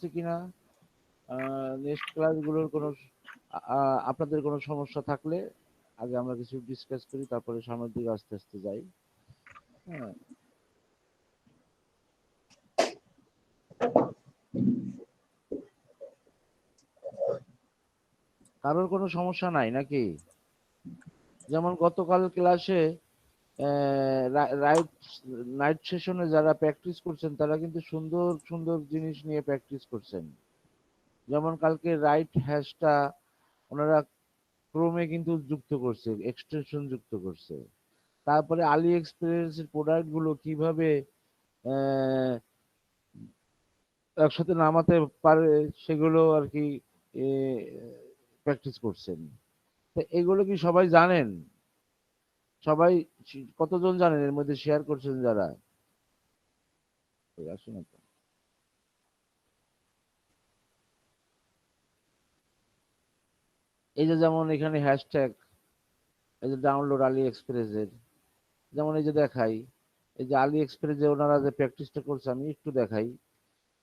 আসছে কিনা, নেক্সট ক্লাসগুলোর কোনো আপনাদের কোনো সমস্যা থাকলে আগে আমরা কিছু ডিসকাস করি, তারপরে সামনের দিকে আস্তে আস্তে যাই। হ্যাঁ, কারোর কোনো সমস্যা নাই নাকি? যেমন গতকাল ক্লাসে রাইট নাইট সেশনে যারা প্র্যাকটিস করছেন তারা কিন্তু সুন্দর সুন্দর জিনিস নিয়ে প্র্যাকটিস করছেন। যেমন কালকে রাইট হ্যাশটা ওনারা ক্রোমে কিন্তু যুক্ত করছে, এক্সটেনশন যুক্ত করছে। তারপরে আলি এক্সপিরিয়েন্সের প্রোডাক্ট গুলো কিভাবে আহ, একসাথে নামাতে পারে সেগুলো আর কি প্র্যাকটিস করছেন। তো এগুলো কি সবাই জানেন? সবাই কতজন জানেন এর মধ্যে শেয়ার করছেন যারা? এই আসুন তো। এই যে যেমন এখানে হ্যাশট্যাগ, এই যে ডাউনলোড আলি এক্সপ্রেসের, যেমন এই যে দেখাই, এই যে আলি এক্সপ্রেসে ওনারা যে প্র্যাকটিসটা করছে আমি একটু দেখাই,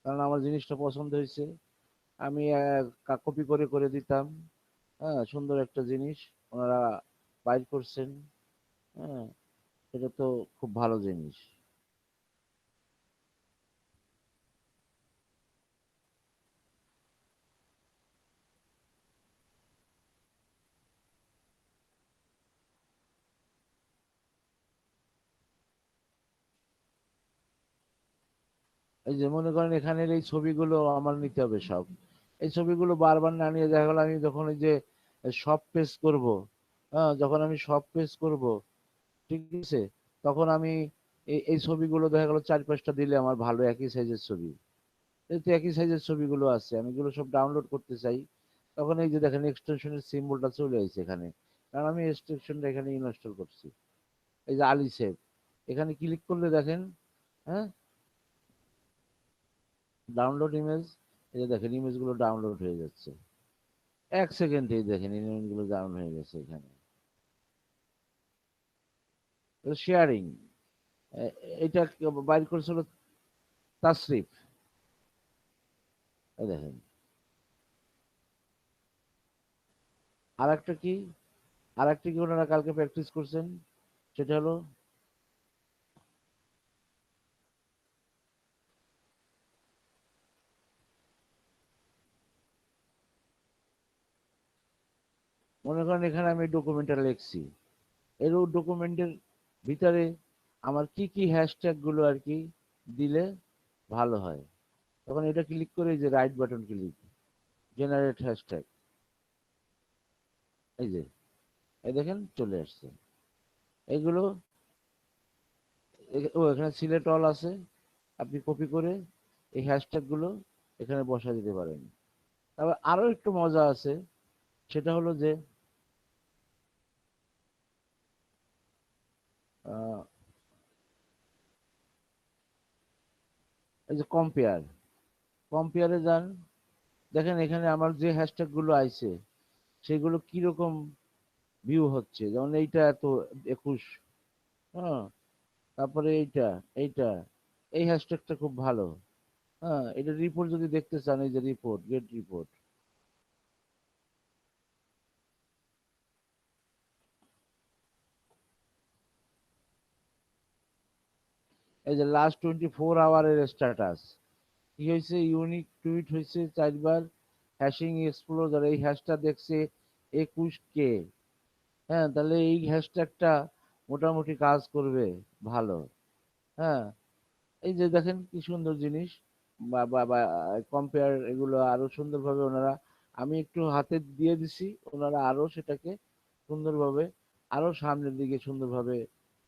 কারণ আমার জিনিসটা পছন্দ হয়েছে। আমি কপি করে করে দিতাম। হ্যাঁ, সুন্দর একটা জিনিস ওনারা বাইর করছেন। হ্যাঁ, এটা তো খুব ভালো জিনিস। এই যে মনে করেন এখানের এই ছবিগুলো আমার নিতে হবে সব। এই ছবিগুলো বারবার না নিয়ে দেখা গেলো আমি যখন এই যে সব পেজ করব, হ্যাঁ যখন আমি সব পেজ করব, ঠিক আছে, তখন আমি এই ছবিগুলো দেখা গেলো 4-5টা দিলে আমার ভালো একই সাইজের ছবি। এই তো একই সাইজের ছবিগুলো আছে, আমি এগুলো সব ডাউনলোড করতে চাই। তখন এই যে দেখেন এক্সটেনশনের সিম্বলটা চলে আসছে এখানে, কারণ আমি এক্সটেনশনটা এখানে ইনস্টল করছি। এই যে আলি সেভ, এখানে ক্লিক করলে দেখেন, হ্যাঁ, ডাউনলোড ইমেজ, এই যে দেখেন ইমেজগুলো ডাউনলোড হয়ে যাচ্ছে 1 সেকেন্ডেই, দেখেন ইমেজগুলো ডাউন হয়ে গেছে এখানে। শেয়ারিং, এটা বাইর করেছিল তাসরিফ। এই দেখেন আর একটা কি, আর একটা কি ওনারা কালকে প্র্যাকটিস করছেন, সেটা হলো মনে করেন এখানে আমি ডকুমেন্টটা লিখছি, এর ডকুমেন্টের ভিতরে আমার কি কি হ্যাশট্যাগ গুলো আর কি দিলে ভালো হয়। তখন এটা ক্লিক করে এই যে right button click, generate hashtag, এই যে এই দেখেন চলে আসছে এগুলো। ও এখানে সিলেক্ট অল আছে, আপনি কপি করে এই হ্যাশট্যাগ গুলো এখানে বসা দিতে পারেন। তবে আরো একটু মজা আছে, সেটা হলো যে আহ, এই যে কম্পেয়ার, কম্পেয়ারে যান, দেখেন এখানে আমার যে হ্যাশট্যাগ গুলো আইছে সেগুলো কিরকম ভিউ হচ্ছে। যেমন এইটা এত 21, হ্যাঁ, তারপরে এইটা, এইটা, এই হ্যাশট্যাগটা খুব ভালো। হ্যাঁ, এটা রিপোর্ট যদি দেখতে চান, এই যে রিপোর্ট, গেট রিপোর্ট, এই যে লাস্ট 24 আওয়ারের স্ট্যাটাস কি হয়েছে, ইউনিক টুইট হয়েছে 4বার, হ্যাশিং এক্সপ্লোজার এই হ্যাশটা দেখছে 21K। হ্যাঁ, তাহলে এই হ্যাশট্যাগটা মোটামুটি কাজ করবে ভালো। হ্যাঁ, এই যে দেখেন কি সুন্দর জিনিস, বা বা বা কম্পেয়ার, এগুলো আরো সুন্দরভাবে ওনারা, আমি একটু হাতে দিয়ে দিছি, ওনারা আরো সেটাকে সুন্দরভাবে আরো সামনের দিকে সুন্দরভাবে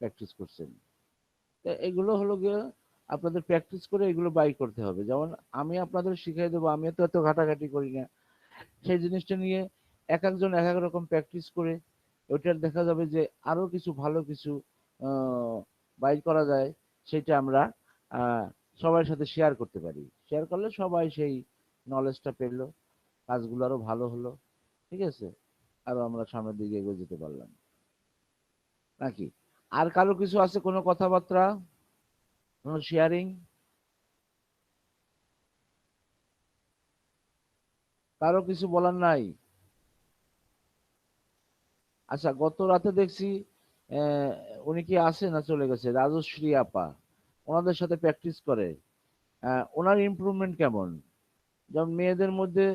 প্র্যাকটিস করছেন। তো এগুলো হলো গিয়ে আপনাদের প্র্যাকটিস করে এগুলো বাই করতে হবে। যেমন আমি আপনাদের শিখিয়ে দেবো, আমি তো এত ঘাটাঘাটি করি না, সেই জিনিসটা নিয়ে এক একজন এক এক রকম প্র্যাকটিস করে ওইটার দেখা যাবে যে আরো কিছু ভালো কিছু বাই করা যায়, সেটা আমরা আহ, সবার সাথে শেয়ার করতে পারি। শেয়ার করলে সবাই সেই নলেজটা পেলো, কাজগুলো আরো ভালো হলো, ঠিক আছে, আরো আমরা সামনের দিকে এগিয়ে যেতে পারলাম নাকি? আর কারো কিছু আছে কোনো কথাবার্তা, কোনো শেয়ারিং? কারো কিছু বলার নাই? আচ্ছা, গত রাতে দেখছি আহ, উনি কি আছে না চলে গেছে, রাজশ্রী আপা, ওনাদের সাথে প্র্যাকটিস করে। ওনার ইমপ্রুভমেন্ট কেমন? যেমন মেয়েদের মধ্যে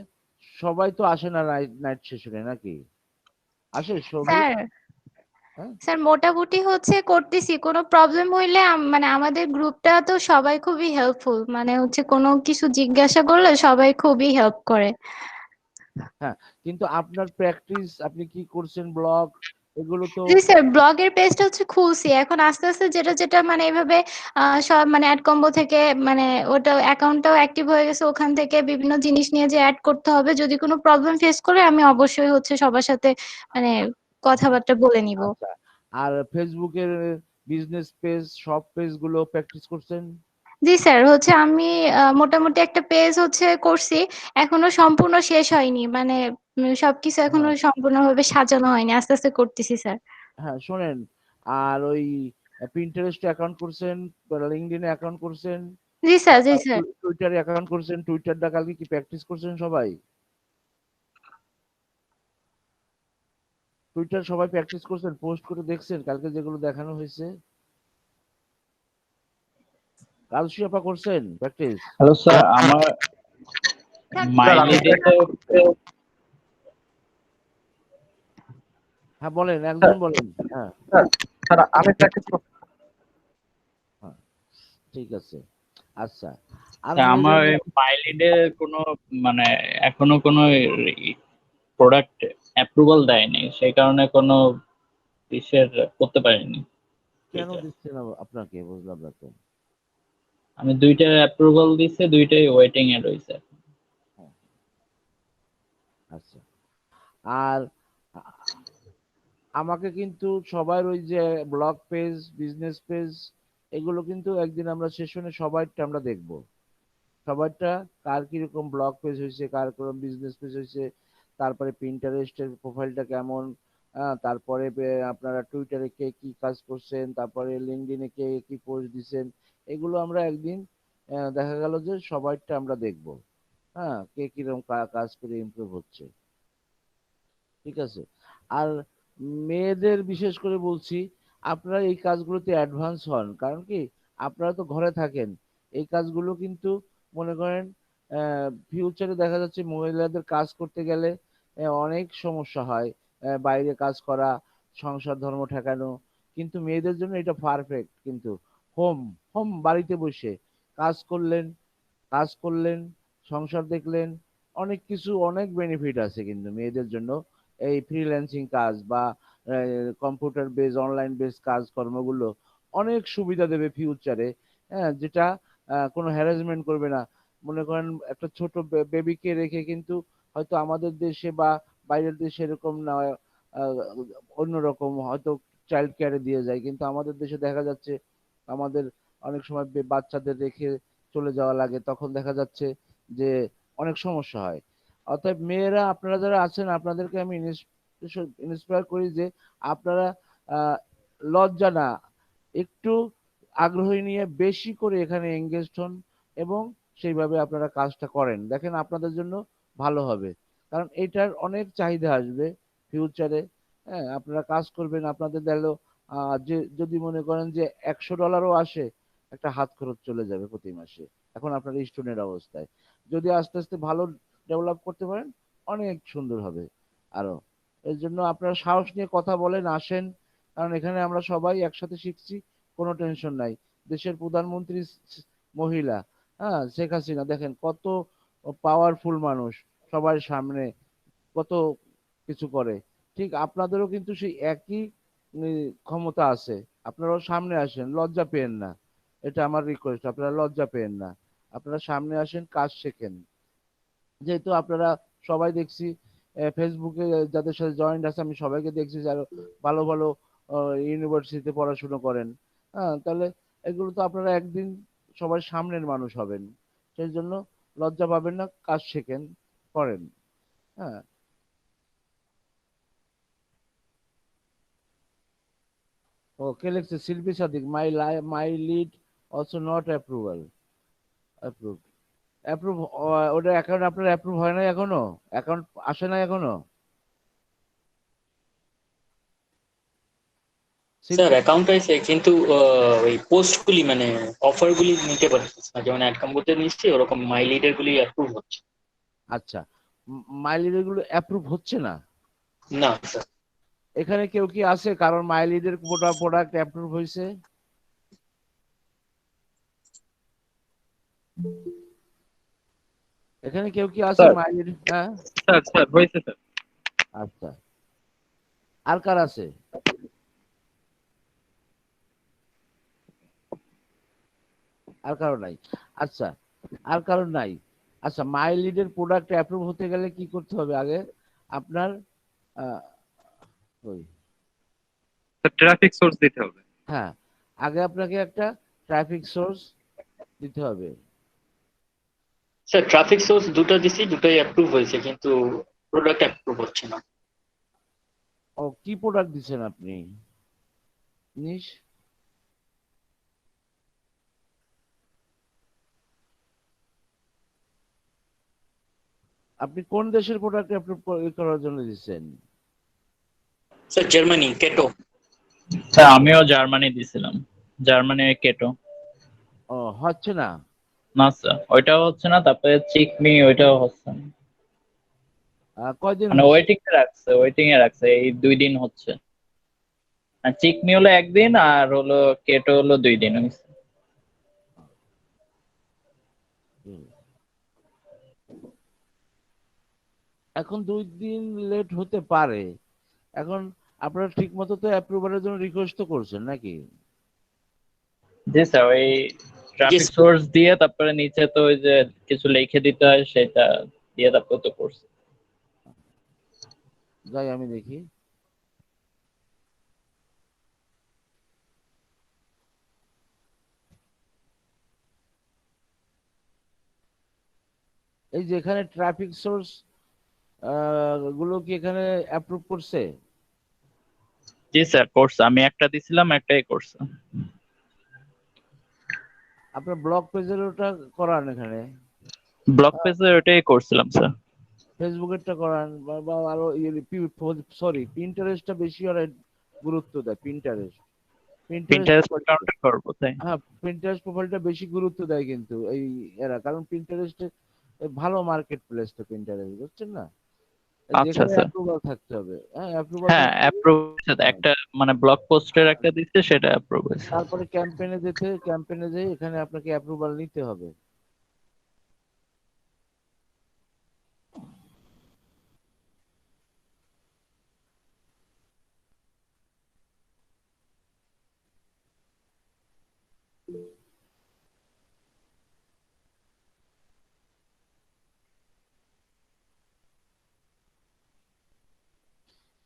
সবাই তো আসে না নাইট নাইট সেশনে, নাকি আসে সৌভিক? স্যার হ্যাঁ, স্যার মোটামুটি হচ্ছে করতেছি, কোনো প্রবলেম হইলে মানে আমাদের গ্রুপটা তো সবাই খুবই হেল্পফুল, মানে হচ্ছে কোনো কিছু জিজ্ঞাসা করলে সবাই খুবই হেল্প করে। হ্যাঁ, কিন্তু আপনার প্র্যাকটিস আপনি কি করছেন, ব্লগ এগুলো তো। জি স্যার, ব্লগের পেজটা হচ্ছে খুলছি এখন, আস্তে আস্তে যেটা যেটা মানে এইভাবে সব মানে অ্যাড কম্বো থেকে মানে ওটা অ্যাকাউন্টটাও অ্যাক্টিভ হয়ে গেছে, ওখান থেকে বিভিন্ন জিনিস নিয়ে যে অ্যাড করতে হবে, যদি কোনো প্রবলেম ফেস করে আমি অবশ্যই হচ্ছে সবার সাথে মানে কথাবার্তা বলে নিব। আচ্ছা, আর ফেসবুকের বিজনেস পেজ, সব পেজ গুলো প্র্যাকটিস করছেন? জি স্যার, হচ্ছে আমি মোটামুটি একটা পেজ হচ্ছে করছি, এখনো সম্পূর্ণ শেষ হয়নি, মানে সবকিছু এখনো হ্যাঁ, সম্পূর্ণভাবে সাজানো হয়নি, আস্তে আস্তে করতেছি স্যার। হ্যাঁ, শোনেন, আর ওই পিন্টারেস্ট অ্যাকাউন্ট করছেন, লিঙ্কডইনে অ্যাকাউন্ট করছেন, জি স্যার, জি স্যার। টুইটারে অ্যাকাউন্ট করছেন, টুইটারটা কালকে কি প্র্যাকটিস করছেন সবাই? টুইটার সবাই প্র্যাকটিস করছেন, পোস্ট করে দেখছেন কালকে যেগুলো দেখানো হয়েছে? রাজস্বী আপা করছেন প্র্যাকটিস? হ্যালো স্যার, আমার মাইলিডে তো হ্যাঁ, বলেন, একজন বলেন। হ্যাঁ, স্যার আমি প্র্যাকটিস করছি। হ্যাঁ, ঠিক আছে। আচ্ছা, আর স্যার, মেয়েদের আমার মাইলিডে কোনো মানে এখনো কোনো প্রোডাক্ট অ্যাপ্রুভাল দেয়নি, সেই কারণে কোনো বিষয়ের করতে পারিনি কেন দুইটা। দিচ্ছে না আপনাকে, বুঝলাম না তো। আমি দুইটার অ্যাপ্রুভাল দিছি, দুইটাই ওয়েটিং এ রয়েছে। হ্যাঁ, আচ্ছা। আর আমাকে কিন্তু সবার ওই যে ব্লগ পেজ, বিজনেস পেজ, এগুলো কিন্তু একদিন আমরা সেশনে সবাইটা আমরা দেখব। সবারটা কার কিরকম ব্লগ পেজ হয়েছে, কার কিরকম বিজনেস পেজ হয়েছে, তারপরে পিন্টারেস্টের প্রোফাইলটা কেমন, তারপরে আপনারা টুইটারে কে কি কাজ করছেন, তারপরে লিঙ্কডইনে কে কি পোস্ট দিচ্ছেন, এগুলো আমরা একদিন দেখা গেল যে সবাইটা আমরা দেখব। হ্যাঁ, কে কিরকম কাজ করে ইমপ্রুভ হচ্ছে। ঠিক আছে। আর মেয়েদের বিশেষ করে বলছি, আপনারা এই কাজগুলোতে অ্যাডভান্স হন, কারণ কি আপনারা তো ঘরে থাকেন। এই কাজগুলো কিন্তু মনে করেন ফিউচারে দেখা যাচ্ছে মহিলাদের কাজ করতে গেলে অনেক সমস্যা হয়, বাইরে কাজ করা, সংসার ধর্ম ঠেকানো। কিন্তু মেয়েদের জন্য এটা পারফেক্ট, কিন্তু হোম হোম বাড়িতে বসে কাজ করলেন, কাজ করলেন, সংসার দেখলেন, অনেক কিছু, অনেক বেনিফিট আছে কিন্তু মেয়েদের জন্য। এই ফ্রিল্যান্সিং কাজ বা কম্পিউটার বেস, অনলাইন বেস কাজকর্মগুলো অনেক সুবিধা দেবে ফিউচারে। হ্যাঁ, যেটা কোনো হ্যারাসমেন্ট করবে না। মনে করেন একটা ছোট বেবিকে রেখে কিন্তু হয়তো আমাদের দেশে বা বাইরের দেশে এরকম না, আহ, অন্যরকম হয়তো চাইল্ড কেয়ারে দিয়ে যায়, কিন্তু আমাদের দেশে দেখা যাচ্ছে আমাদের অনেক সময় বাচ্চাদের রেখে চলে যাওয়া লাগে, তখন দেখা যাচ্ছে যে অনেক সমস্যা হয়। অতএব মেয়েরা, আপনারা যারা আছেন, আপনাদেরকে আমি ইন্সপায়ার করি যে আপনারা আহ, লজ্জা না, একটু আগ্রহী নিয়ে বেশি করে এখানে এঙ্গেজড হন, এবং সেইভাবে আপনারা কাজটা করেন, দেখেন আপনাদের জন্য ভালো হবে। কারণ এটার অনেক চাহিদা আসবে ফিউচারে। হ্যাঁ, আপনারা কাজ করবেন, আপনাদের দেখলো যে যদি মনে করেন যে $100 আসে, একটা হাত খরচ চলে যাবে প্রতি মাসে, এখন আপনার স্টুডেন্ট অবস্থায়। যদি আস্তে আস্তে ভালো ডেভেলপ করতে পারেন, অনেক সুন্দর হবে আরো। এর জন্য আপনারা সাহস নিয়ে কথা বলেন, আসেন, কারণ এখানে আমরা সবাই একসাথে শিখছি, কোনো টেনশন নাই। দেশের প্রধানমন্ত্রী মহিলা, হ্যাঁ, শেখ হাসিনা, দেখেন কত পাওয়ারফুল মানুষ, সবার সামনে কত কিছু করে। ঠিক আপনাদেরও কিন্তু সেই একই ক্ষমতা আছে। আপনারাও সামনে আসেন, লজ্জা পেয়েন না। এটা আমার রিকোয়েস্ট, আপনারা লজ্জা পেয়েন না, আপনারা সামনে আসেন, কাজ শেখেন। যেহেতু আপনারা সবাই দেখছি ফেসবুকে যাদের সাথে জয়েন্ট আছে, আমি সবাইকে দেখছি যারা ভালো ভালো ইউনিভার্সিটিতে পড়াশোনা করেন। হ্যাঁ, তাহলে এগুলো তো আপনারা একদিন সবার সামনের মানুষ হবেন। সেই জন্য লজ্জা পাবেন না, কাজ শেখেন, করেন। হ্যাঁ। ওকে, লিখছে Shilpi Sadik, my lead also not approval, approved. Approve, ওটা অ্যাকাউন্ট আপনার অ্যাপ্রুভ হয় নাই এখনো? অ্যাকাউন্ট আসে নাই এখনো? স্যার অ্যাকাউন্ট আছে, কিন্তু ওই পোস্ট গুলি মানে অফার গুলি নিতে পারতেছি না, যেমন অ্যাড কম্বোতে নিচ্ছি ওরকম মাই লিডার গুলি অ্যাপ্রুভ হচ্ছে আচ্ছা, মাইলিডের গুলো অ্যাপ্রুভ হচ্ছে না? না স্যার। এখানে কেউ কি আছে কারণ মাইলিডের প্রোডাক্ট অ্যাপ্রুভ হয়েছে? এখানে কেউ কি আছে স্যার মাইলিড? হ্যাঁ, স্যার স্যার হয়েছে স্যার। আচ্ছা। আর কার আছে? আর কারো নাই? আচ্ছা, আর কারো নাই। আচ্ছা, মাই লিডের প্রোডাক্ট অ্যাপ্রুভ হতে গেলে কি করতে হবে আগে আপনার? আহ, ওই, ট্রাফিক সোর্স দিতে হবে। হ্যাঁ, আগে আপনাকে একটা ট্রাফিক সোর্স দিতে হবে। স্যার ট্রাফিক সোর্স দুটো দিছি, দুটোই অ্যাপ্রুভ হয়েছে, কিন্তু প্রোডাক্ট অ্যাপ্রুভ হচ্ছে না। ও, কি প্রোডাক্ট দিচ্ছেন আপনি? জিনিস আপনি কোন দেশের প্রোডাক্ট অ্যাপ্রুভ করার জন্য দিচ্ছেন? স্যার জার্মানি কেটো। স্যার আমিও জার্মানি দিছিলাম, জার্মানি কেটো। ও, হচ্ছে না? না স্যার, ওইটাও হচ্ছে না, তারপরে চিকমি ওইটাও হচ্ছে না। কয়দিন মানে হয়েছে? ওয়েটিং এ রাখছে এই 2 দিন হচ্ছে। আর চিকমি হলো 1 দিন, আর হলো কেটো হলো 2 দিন হয়েছে। হুম। এখন 2 দিন লেট হতে পারে। এখন আপনারা ঠিক মতো তো অ্যাপ্রুভালের জন্য রিকোয়েস্ট তো করছেন নাকি? জি স্যার, ওই ইয়েস। ট্রাফিক সোর্স দিয়ে তারপরে নিচে তো ওই যে কিছু লিখে দিতে হয়, সেটা দিয়ে তারপরে তো করছে। যাই আমি দেখি। এই যে এখানে ট্রাফিক সোর্স গুলো কি এখানে অ্যাপ্রুভ করছে? জি স্যার করছে, আমি একটা দিছিলাম, একটাই করছে। আপনার ব্লগ পেজের ওটা করান এখানে, ব্লক পেজে ওটাই করছিলাম স্যার। ফেসবুকেরটা করান, বা আরো সরি, পিন্টারেস্টটা বেশি ওরা গুরুত্ব দেয়। পিন্টারেস্ট পিন্টারেস্ট পিন্টারেস্ট প্রোফাইলটা, অ্যাকাউন্টে করবো তাই। হ্যাঁ, পিন্টারেস্ট প্রোফাইলটা বেশি গুরুত্ব দেয় কিন্তু এই এরা, কারণ পিন্টারেস্টে ভালো মার্কেট প্লেস তো পিন্টারেস্ট, বুঝছেন না? আচ্ছা যেখানে স্যার। অ্যাপ্রুভাল থাকতে হবে, হ্যাঁ, অ্যাপ্রুভাল হ্যাঁ থাকতে হবে। অ্যাপ্রুভ হ্যাঁ, একটা, মানে ব্লগ পোস্টের একটা দিচ্ছে, সেটা অ্যাপ্রুভ হয়েছে। তারপরে ক্যাম্পেইনে যেয়ে এখানে আপনাকে অ্যাপ্রুভাল নিতে হবে।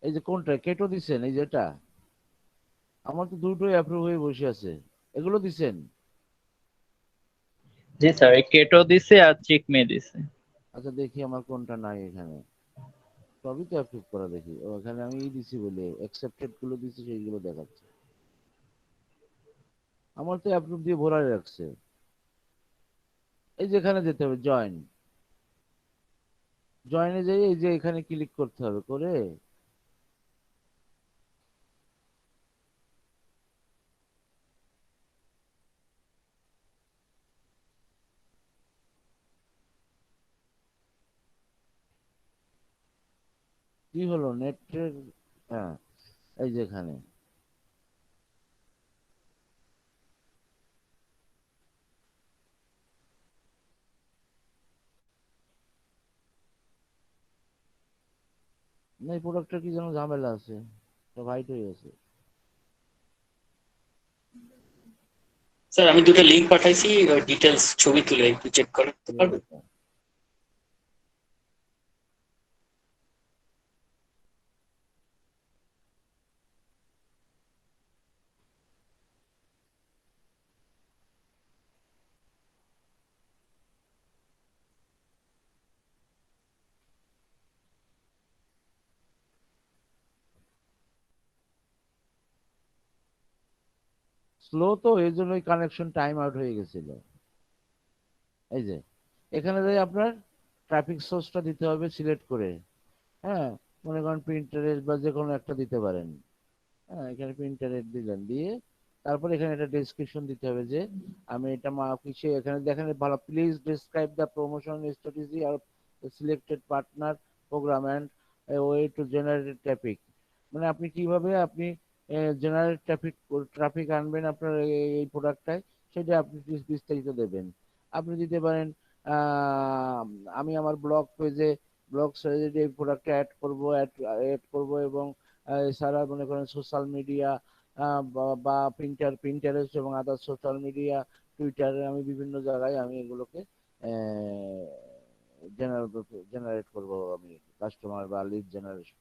এই যে কোনটা কেটো দিছেন, এই যেটা, আমার তো দুটোই অ্যাপ্রুভ হয়ে বসে আছে। এগুলো দিছেন? জি স্যার, এই কেটো দিছে আর চিকমে দিছে। আচ্ছা, দেখি আমার কোনটা নাই এখানে। সবই তো অ্যাপ্রুভ করা, দেখি। ও, এখানে আমি দিছি বলে অ্যাকসেপ্টেড গুলো দিছি, সেইগুলো দেখাচ্ছে। আমার তো অ্যাপ্রুভ দিয়ে ভরাই রাখছে। এই যে এখানে যেতে হবে, জয়েনে যাই, এই যে এখানে ক্লিক করতে হবে, করে কি হলো নেটের? হ্যাঁ, এই যে এখানে না, এই প্রোডাক্টটা কি যেন ঝামেলা আছে, সব হাইট হয়ে গেছে। স্যার আমি দুটো লিঙ্ক পাঠাইছি, ডিটেলস ছবি তুলে একটু চেক করতে পারবেন? স্লো তো, এই জন্যই কানেকশন টাইম আউট হয়ে গেছিল। এই যে এখানে যাই আপনার ট্রাফিক সোর্সটা দিতে হবে সিলেক্ট করে। হ্যাঁ, মনে করেন প্রিন্টারেস্ট বা যে কোনো একটা দিতে পারেন। হ্যাঁ, এখানে প্রিন্টারেস্ট দিলেন, দিয়ে তারপর এখানে একটা ডেসক্রিপশন দিতে হবে যে আমি এটা কিসে, এখানে দেখেন ভালো, please describe the promotion strategy আর selected partner program and way to generate traffic. মানে আপনি কিভাবে আপনি জেনারেট ট্রাফিক আনবেন আপনার এই প্রোডাক্টটায়, সেটা আপনি বিস্তারিত দেবেন। আপনি দিতে পারেন আহ, আমি আমার ব্লগ পেজে এই প্রোডাক্টটা অ্যাড করব এবং এছাড়া মনে করেন সোশ্যাল মিডিয়া বা প্রিন্টারেস্ট এবং আদার সোশ্যাল মিডিয়া, টুইটারে আমি বিভিন্ন জায়গায় আমি এগুলোকে জেনারেট করব, আমি কাস্টমার বা লিড জেনারেশন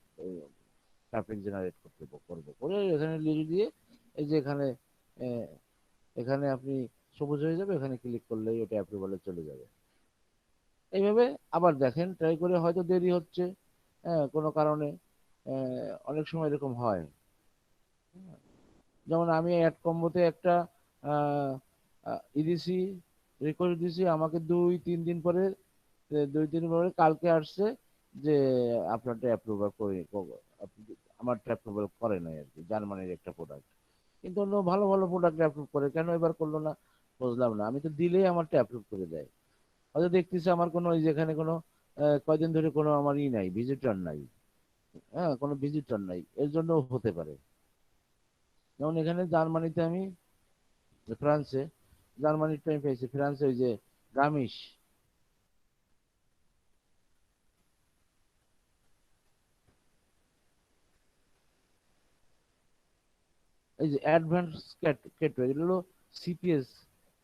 ট্রাফিক জেনারেট করব করে এখানে লিড দিয়ে এই যে এখানে আহ, এখানে আপনি সবুজ হয়ে যাবে, এখানে ক্লিক করলেই ওটা অ্যাপ্রুভালে চলে যাবে। এইভাবে আবার দেখেন ট্রাই করে, হয়তো দেরি হচ্ছে হ্যাঁ কোনো কারণে, অনেক সময় এরকম হয়। যেমন আমি অ্যাড কম্বোতে একটা ইডিসি রিকোয়েস্ট দিছি, আমাকে 2-3 দিন পরে, 2-3 দিন পরে কালকে আসছে যে আপনারটা অ্যাপ্রুভাল করে আমারটা অ্যাপ্রুভাল করে নাই আর কি, জার্মানির একটা প্রোডাক্ট। কিন্তু অন্য ভালো ভালো প্রোডাক্ট অ্যাপ্রুভ করে, কেন এবার করলো না বুঝলাম না। আমি তো দিলেই আমারটা অ্যাপ্রুভ করে দেয়। হয়তো দেখতেছি আমার কোনো ওই যেখানে কোনো কয়দিন ধরে কোনো আমার নাই, ভিজিটর নাই। হ্যাঁ, কোনো ভিজিটর নাই, এর জন্য হতে পারে। যেমন এখানে জার্মানিতে আমি, ফ্রান্সে, জার্মানির টাইম পেয়েছি, ফ্রান্সে ওই যে গামিস, এই যে অ্যাডভান্স কেটো, এগুলো হলো সিপিএস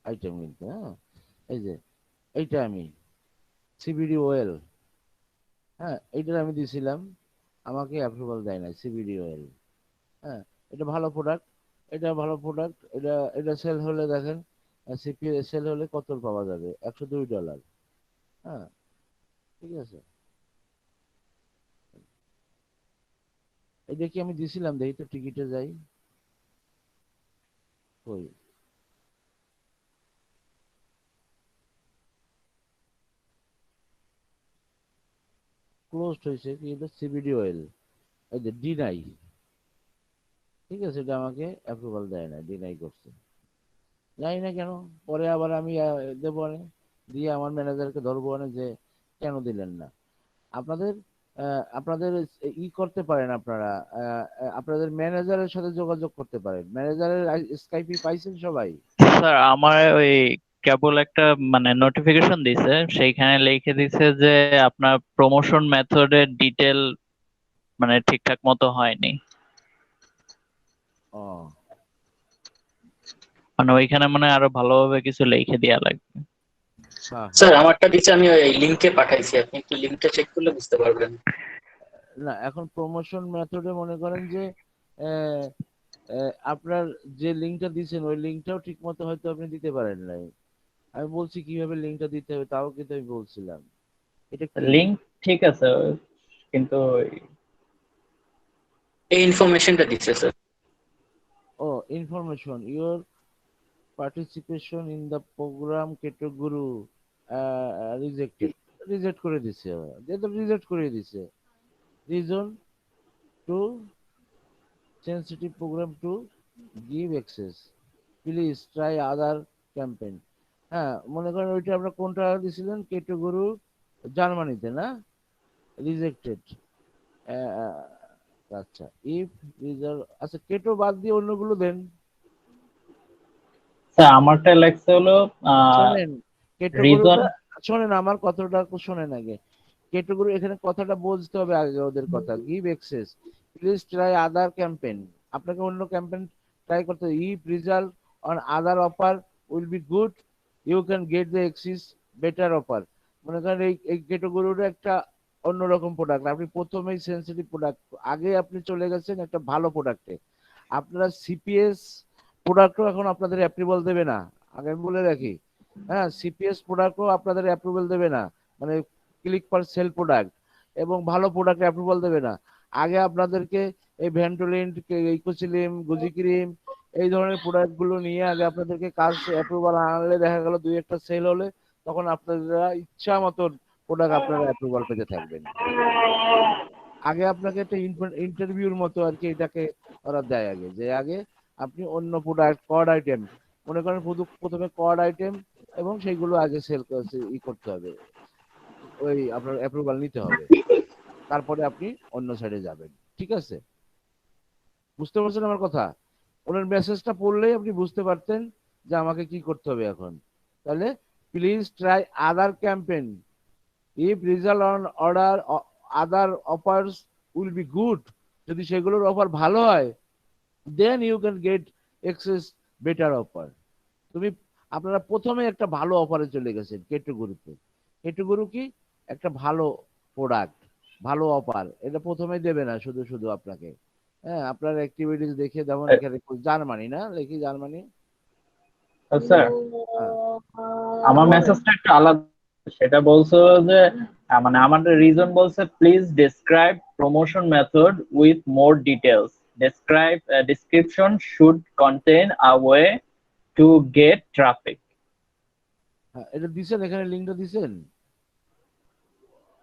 আইটেম কিন্তু। হ্যাঁ, এই যে এইটা আমি সিবিডি ওয়েল, হ্যাঁ এইটা আমি দিয়েছিলাম, আমাকে অ্যাপ্রুভাল দেয় না সিবিডি ওয়েল। হ্যাঁ, এটা ভালো প্রোডাক্ট, এটা এটা সেল হলে দেখেন, সিপিএস সেল হলে কত পাওয়া যাবে, $102। হ্যাঁ, ঠিক আছে, এটা কি আমি দিছিলাম, দেখি তো টিকিটে যাই, কই ক্লোজড হয়েছে কি, এটা সিবিডি অয়েল, এই যে ডিনাই, ঠিক আছে, এটা আমাকে অ্যাপ্রুভাল দেয় না, ডিনাই করছে, জানি না কেন। পরে আবার আমি দেবো না, দিয়ে আমার ম্যানেজারকে ধরবো না যে কেন দিলেন না। আপনাদের আপনাদের করতে পারেন আপনারা, আপনাদের ম্যানেজারের সাথে যোগাযোগ করতে পারেন। ম্যানেজারের স্কাইপি পাইছেন সবাই? স্যার আমার ওই কেবল একটা মানে নোটিফিকেশন দিছে, সেইখানে লিখে দিছে যে আপনার প্রমোশন মেথডের ডিটেল মানে ঠিকঠাক মতো হয়নি। ও, মানে ওইখানে মানে আরো ভালোভাবে কিছু লিখে দেওয়া লাগবে। হ্যাঁ স্যার হ্যাঁ, আমারটা দিচ্ছে, আমি ওই লিঙ্কে পাঠাইছি, আপনি একটু লিঙ্কটা চেক করলে বুঝতে পারবেন। না এখন প্রমোশন মেথডে মনে করেন যে আহ, আপনার যে লিঙ্কটা দিয়েছেন ওই লিঙ্কটাও ঠিক মতো হয়তো আপনি দিতে পারেন নাই। আমি বলছি কিভাবে লিঙ্কটা দিতে হবে, তাও কিন্তু আমি বলছিলাম। এটা কি? লিংক ঠিক আছে, কিন্তু এই ইনফরমেশনটা দিচ্ছে স্যার। ও, information, your participation in the program category rejected, reject করে দিছে, রিজেক্ট করে দিছে। Reason to sensitive program to give access, please try other campaign. হ্যাঁ, মনে করেন ওইটা আপনার কোনটা দিছিলেন, ক্যাটেগরি জার্মানিতে না, রিজেক্টেড। আচ্ছা, ইফ রিজার্ভ, আচ্ছা কেটো বাদ দিয়ে অন্যগুলো দেন। স্যার আমারটা লেখছে হলো শোনেন, ক্যাটেগরিটা রিজন। শোনেন, আমার কথাটা শোনেন আগে। ক্যাটেগরি, এখানে কথাটা বুঝতে হবে আগে, ওদের কথা, give access, please try other campaign, আপনাকে অন্য ক্যাম্পেইন ট্রাই করতে হবে। If result on other offer will be good, you can get the access better offer. মনে করেন এই ক্যাটেগরিটা একটা অন্যরকম প্রোডাক্ট, আপনি প্রথমেই সেন্সিটিভ প্রোডাক্ট, আগে আপনি চলে গেছেন একটা ভালো প্রোডাক্টে, আপনারা সিপিএস প্রোডাক্টও এখন আপনাদের অ্যাপ্রুভাল দেবে না, আগে আমি বলে রাখি। হ্যাঁ, সিপিএস প্রোডাক্টও আপনাদের অ্যাপ্রুভাল দেবে না, মানে ক্লিক পার সেল প্রোডাক্ট, এবং ভালো প্রোডাক্ট অ্যাপ্রুভাল দেবে না। আগে আপনাদেরকে এই ভ্যান্টোলিন, ইকোসিলিম, গুজি ক্রিম, এই ধরনের প্রোডাক্ট গুলো নিয়ে আগে আপনাদেরকে কাজ অ্যাপ্রুভাল আনলে দেখা গেল দুই একটা সেল হলে তখন আপনারা ইচ্ছা মতো প্রোডাক্ট আপনারা অ্যাপ্রুভাল পেতে থাকবেন। আগে আপনাকে একটা ইন্টারভিউর মতো আর কি এটাকে ওরা দেয় আগে, যে আগে আপনি অন্য প্রোডাক্ট কড আইটেম মনে করেন, প্রথমে কড আইটেম এবং সেইগুলো আগে সেল করতে হবে, ওই আপনার অ্যাপ্রুভাল নিতে হবে, তারপরে আপনি অন্য সাইডে যাবেন। ঠিক আছে, বুঝতে পারছেন আমার কথা? ওনার মেসেজটা পড়লেই আপনি বুঝতে পারতেন যে আমাকে কি করতে হবে এখন। তাহলে please try other campaign if result on order other offers will be good. যদি সেগুলোর অফার ভালো হয় then you can get access better offer. তুমি আপনারা প্রথমে একটা ভালো অফারে চলে গেছেন কেটগরুতে। কেটগরু কি একটা ভালো প্রোডাক্ট, ভালো অফার, এটা প্রথমে দেবে না শুধু শুধু আপনাকে। হ্যাঁ, আপনার অ্যাক্টিভিটিস দেখে, যেমন এখানে জার্মানি না লিখি, জার্মানি। স্যার হ্যাঁ, আমার মেসেজটা একটু আলাদা, সেটা বলছো যে মানে আমাদের রিজন বলছে please describe promotion method with more details, description should contain a way to get traffic. হ্যাঁ, এটা দিছেন, এখানে লিঙ্কটা দিছেন,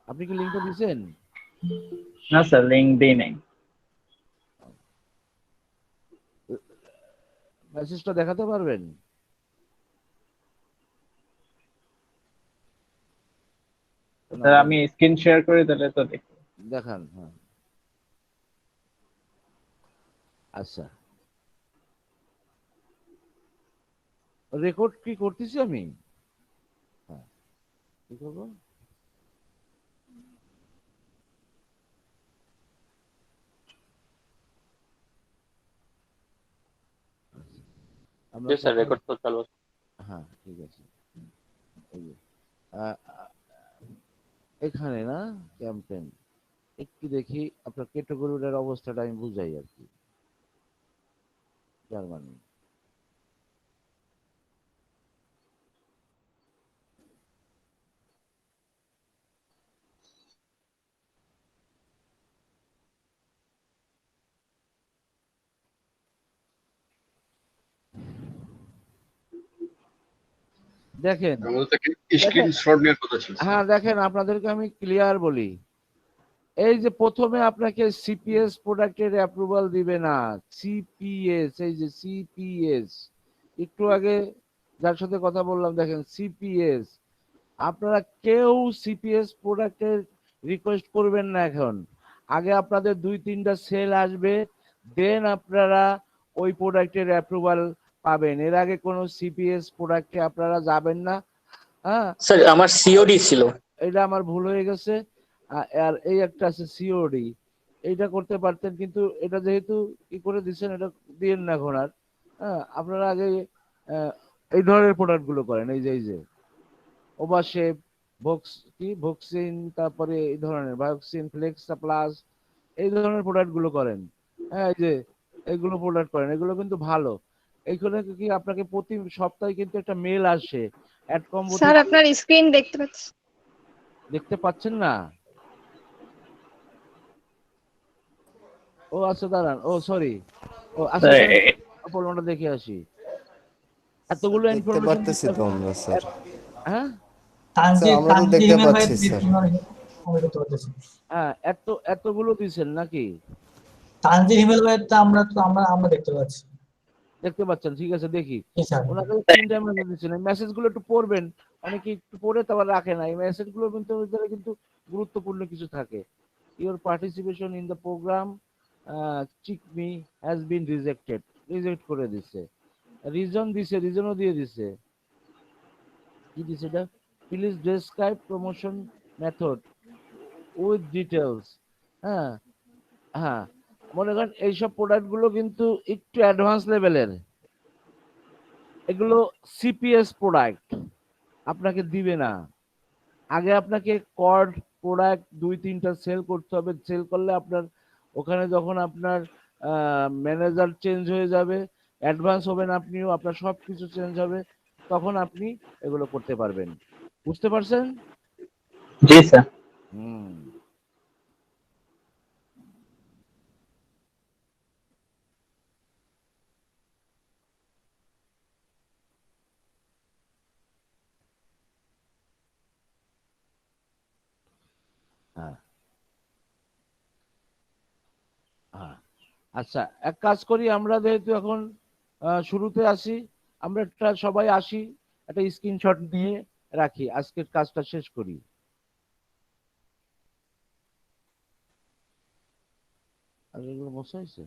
আপনি কি লিঙ্কটা দিছেন? না স্যার, লিংক দিই নাই। মেসেজটা দেখাতে পারবেন? না, স্যার আমি স্ক্রিন শেয়ার করি তাহলে তো দেখি। দেখান। হ্যাঁ, আচ্ছা, রেকর্ড কি করতেছি আমি? হ্যাঁ, কি করবো? আমরা জি স্যার, প্রথম, রেকর্ড তো চালু আছে। হ্যাঁ ঠিক আছে। এই যে, আহ, এখানে না ক্যাম্পেইন, একটু দেখি আপনার ক্যাটাগরির অবস্থাটা আমি বুঝাই আর কি। জার্মানি, দেখেন আমাদের তো স্ক্রিনশট নেওয়ার কথা ছিল স্যার। হ্যাঁ দেখেন, আপনাদেরকে আমি ক্লিয়ার বলি, এই যে প্রথমে আপনাকে সিপিএস প্রোডাক্টের অ্যাপ্রুভাল দিবে না, সিপিএস, এই যে সিপিএস, একটু আগে যার সাথে কথা বললাম দেখেন সিপিএস, আপনারা কেউ সিপিএস প্রোডাক্টের রিকোয়েস্ট করবেন না এখন। আগে আপনাদের 2-3টা সেল আসবে, দেন আপনারা ওই প্রোডাক্টের অ্যাপ্রুভাল পাবেন। এর আগে কোনো সিপিএস প্রোডাক্টে আপনারা যাবেন না। হ্যাঁ, স্যার আমার সিওডি ছিল। এটা আমার ভুল হয়ে গেছে। আর এই একটা আছে সিওডি, এইটা করতে পারতেন, কিন্তু এটা যেহেতু কি করে দিচ্ছেন, এটা দিয়েন না এখন আর। হ্যাঁ, আপনারা আগে এই ধরনের প্রোডাক্ট গুলো করেন, এই যে ওভারশেপ, ভক্সিন, তারপরে এই ধরনের ভক্সিন ফ্লেক্সা প্লাস, এই ধরনের প্রোডাক্ট গুলো করেন। হ্যাঁ, এই যে এইগুলো প্রোডাক্ট করেন, এগুলো কিন্তু ভালো। এইখানে কি আপনাকে প্রতি সপ্তাহে কিন্তু একটা মেল আসে অ্যাড কম্বো স্যার থেকে। আপনার স্ক্রিন দেখতে পাচ্ছি। দেখতে পাচ্ছেন না? ও আচ্ছা, দাঁড়ান, ও সরি, ও আচ্ছা স্যার দাঁড়ান, প্রবলেমটা দেখে আসি। এতগুলো দেখতে ইনফরমেশন পারতেছি তো আমরা স্যার। হ্যাঁ, স্যার আমরা তো দেখতে পাচ্ছি স্যার। আমরা দেখতে পাচ্ছি। হ্যাঁ, এতগুলো দিছেন নাকি? তানজির হিমেল ভাইয়েরটা আমরা দেখতে পাচ্ছি। দেখতে পাচ্ছেন? ঠিক আছে, দেখি। জি স্যার। ওনাকে 3টা মেসেজ দিচ্ছেন, মেসেজ গুলো একটু পড়বেন। অনেকে একটু পড়ে তারপর রাখে না, এই মেসেজ গুলো কিন্তু ভিতরে কিন্তু গুরুত্বপূর্ণ কিছু থাকে। Your participation in the program চিকমি হ্যাজ বিন রিজেক্টেড, রিজেক্ট করে দিচ্ছে। রিজন দিছে, রিজনও দিয়ে দিছে। কি দিছে এটা? Please describe promotion method with details. হ্যাঁ, হ্যাঁ, মনে করেন এইসব প্রোডাক্ট গুলো কিন্তু একটু অ্যাডভান্স লেভেলের, এগুলো সিপিএস প্রোডাক্ট আপনাকে দিবে না। আগে আপনাকে কর্ড প্রোডাক্ট 2-3টা সেল করতে হবে, সেল করলে আপনার ওখানে যখন আপনার ম্যানেজার চেঞ্জ হয়ে যাবে, অ্যাডভান্স হবেন আপনিও, আপনার সব কিছু চেঞ্জ হবে, তখন আপনি এগুলো করতে পারবেন। বুঝতে পারছেন? জি স্যার। হুম, হ্যাঁ হ্যাঁ আচ্ছা, এক কাজ করি, আমরা যেহেতু এখন শুরুতে আসি, আমরা একটা সবাই আসি, একটা স্ক্রিনশট নিয়ে রাখি, আজকের কাজটা শেষ করি। আর এগুলো মোছা হয়েছে?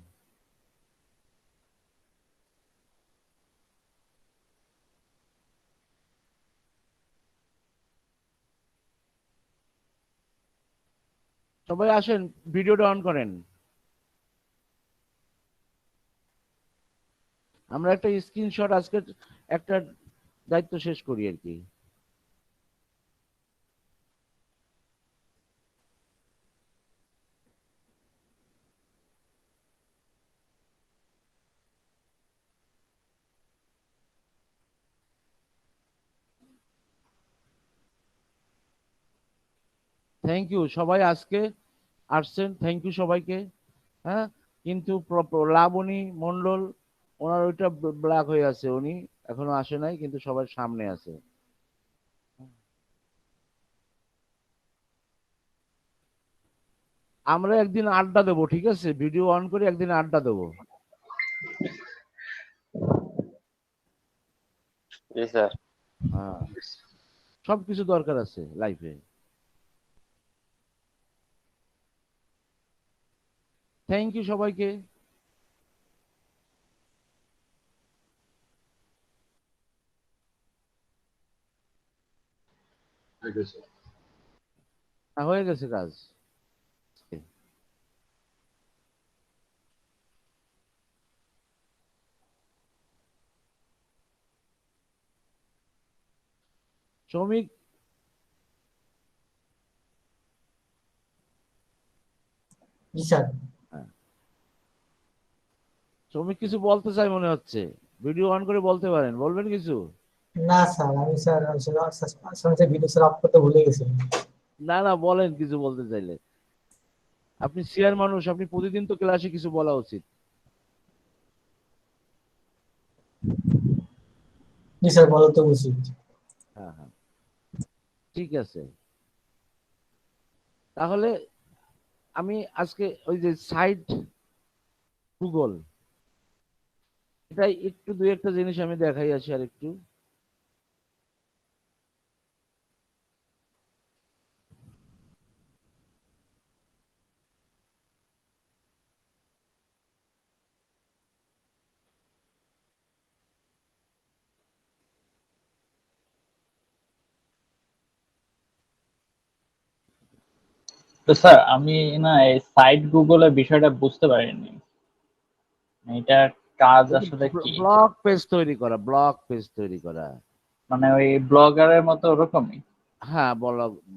সবাই আসেন, ভিডিওটা অন করেন। আমরা একটা স্ক্রিনশট আজকে একটা দায়িত্ব শেষ করি আর কি। থ্যাংক ইউ সবাই আজকে আসছেন, থ্যাংক ইউ সবাইকে। হ্যাঁ, কিন্তু লাবণী মন্ডল, ওনার ওইটা ব্ল্যাক হয়ে আছে, উনি এখনো আসে নাই, কিন্তু সবার সামনে আছে। আমরা একদিন আড্ডা দেবো, ঠিক আছে? ভিডিও অন করে একদিন আড্ডা দেবো। হ্যাঁ, সবকিছু দরকার আছে লাইফে। থ্যাংক ইউ সবাইকে। হয়ে গেছে কাজ। শ্রমিক, জি স্যার। শ্রমিক কিছু বলতে চাই মনে হচ্ছে, ভিডিও অন করে বলতে পারেন, বলবেন কিছু? না স্যার, আমি স্যার আসলে ভিডিও স্যার অফ করতে ভুলে গেছি। না না, বলেন কিছু বলতে চাইলে। আপনি সিয়ার মানুষ, আপনি প্রতিদিন তো ক্লাসে কিছু বলা উচিত। জি স্যার, বলো তো উচিত। হ্যাঁ হ্যাঁ, ঠিক আছে। তাহলে আমি আজকে ওই যে সাইট গুগল, এটাই একটু দুই একটা জিনিস আমি দেখাই আছি আর একটু। তো স্যার আমি না এই সাইট গুগলের বিষয়টা বুঝতে পারিনি, এটা কাজ আসলে কি? ব্লগ পেজ তৈরি করা, ব্লগ পেজ তৈরি করা। মানে ওই ব্লগারের মতো ওরকমই? হ্যাঁ,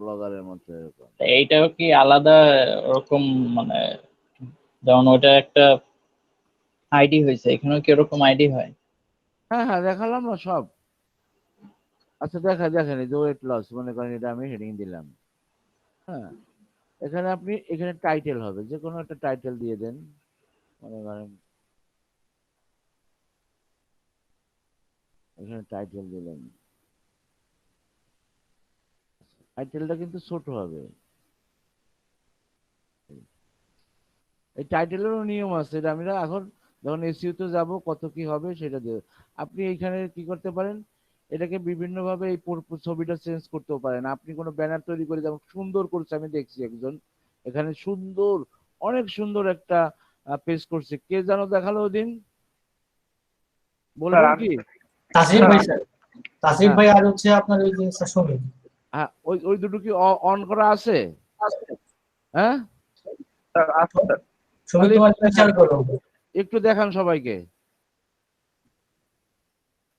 ব্লগারের মতো এরকম। এইটাও কি আলাদা ওরকম, মানে যেমন ওটা একটা আইডি হয়েছে, এখানেও কি এরকম আইডি হয়? হ্যাঁ হ্যাঁ, দেখালাম না সব। আচ্ছা দেখেন, এই যে ওয়েট লস, মনে করেন এটা আমি হেডিং দিলাম। হ্যাঁ, এখানে আপনি এখানে টাইটেল হবে, যে কোনো একটা টাইটেল দিয়ে দেন, মনে করেন এখানে টাইটেল দিলেন। টাইটেলটা কিন্তু ছোট হবে। এই টাইটেলেরও নিয়ম আছে, এটা আমরা এখন যখন এসইও তে যাব কত কি হবে সেটা দিয়ে আপনি এইখানে কি করতে পারেন, এটাকে বিভিন্ন ভাবে এই ছবিটা চেঞ্জ করতেও পারেন। আপনি কোনো ব্যানার তৈরি করে, যেমন সুন্দর করছে, আমি দেখছি একজন এখানে সুন্দর, অনেক সুন্দর একটা পেজ করছে, কে যেন দেখালো ওদিন, বলবেন কি? তাসরিফ ভাই স্যার, তাসরিফ হ্যাঁ ভাই আর হচ্ছে আপনার ওই যে স্যার সমীর। হ্যাঁ, ওই ওই দুটো কি অন করা আছে? হ্যাঁ, সমীর, তোমার বিচার করো। একটু দেখান সবাইকে,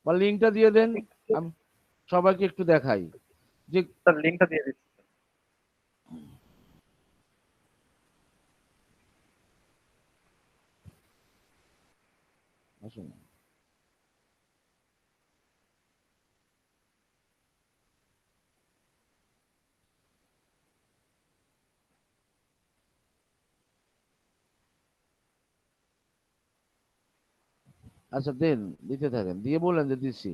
বা লিঙ্কটা দিয়ে দেন, আমি সবাইকে একটু দেখাই যে লিংকটা দিয়ে দিচ্ছি। আসুন। আচ্ছা দেন, দিতে থাকেন, দিয়ে বলেন যে দিচ্ছি।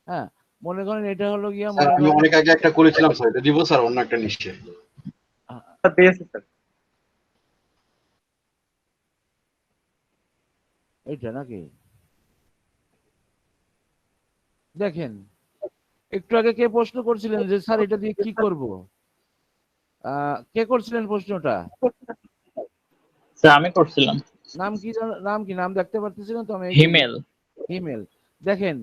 হ্যাঁ, মনে করেন এটা হলো গিয়া, স্যার মনে আমি করেন অনেক আগে একটা করেছিলাম স্যার, এটা দিব স্যার অন্য একটা নিশ্চয়। দিয়েছি স্যার। এইটা নাকি? দেখেন, একটু আগে কে প্রশ্ন করছিলেন যে স্যার এটা দিয়ে কি করব? কে করছিলেন প্রশ্নটা? স্যার আমি করছিলাম। নাম কি নাম কি? নাম দেখতে পারতেছি না তো আমি। হিমেল। হিমেল। দেখেন,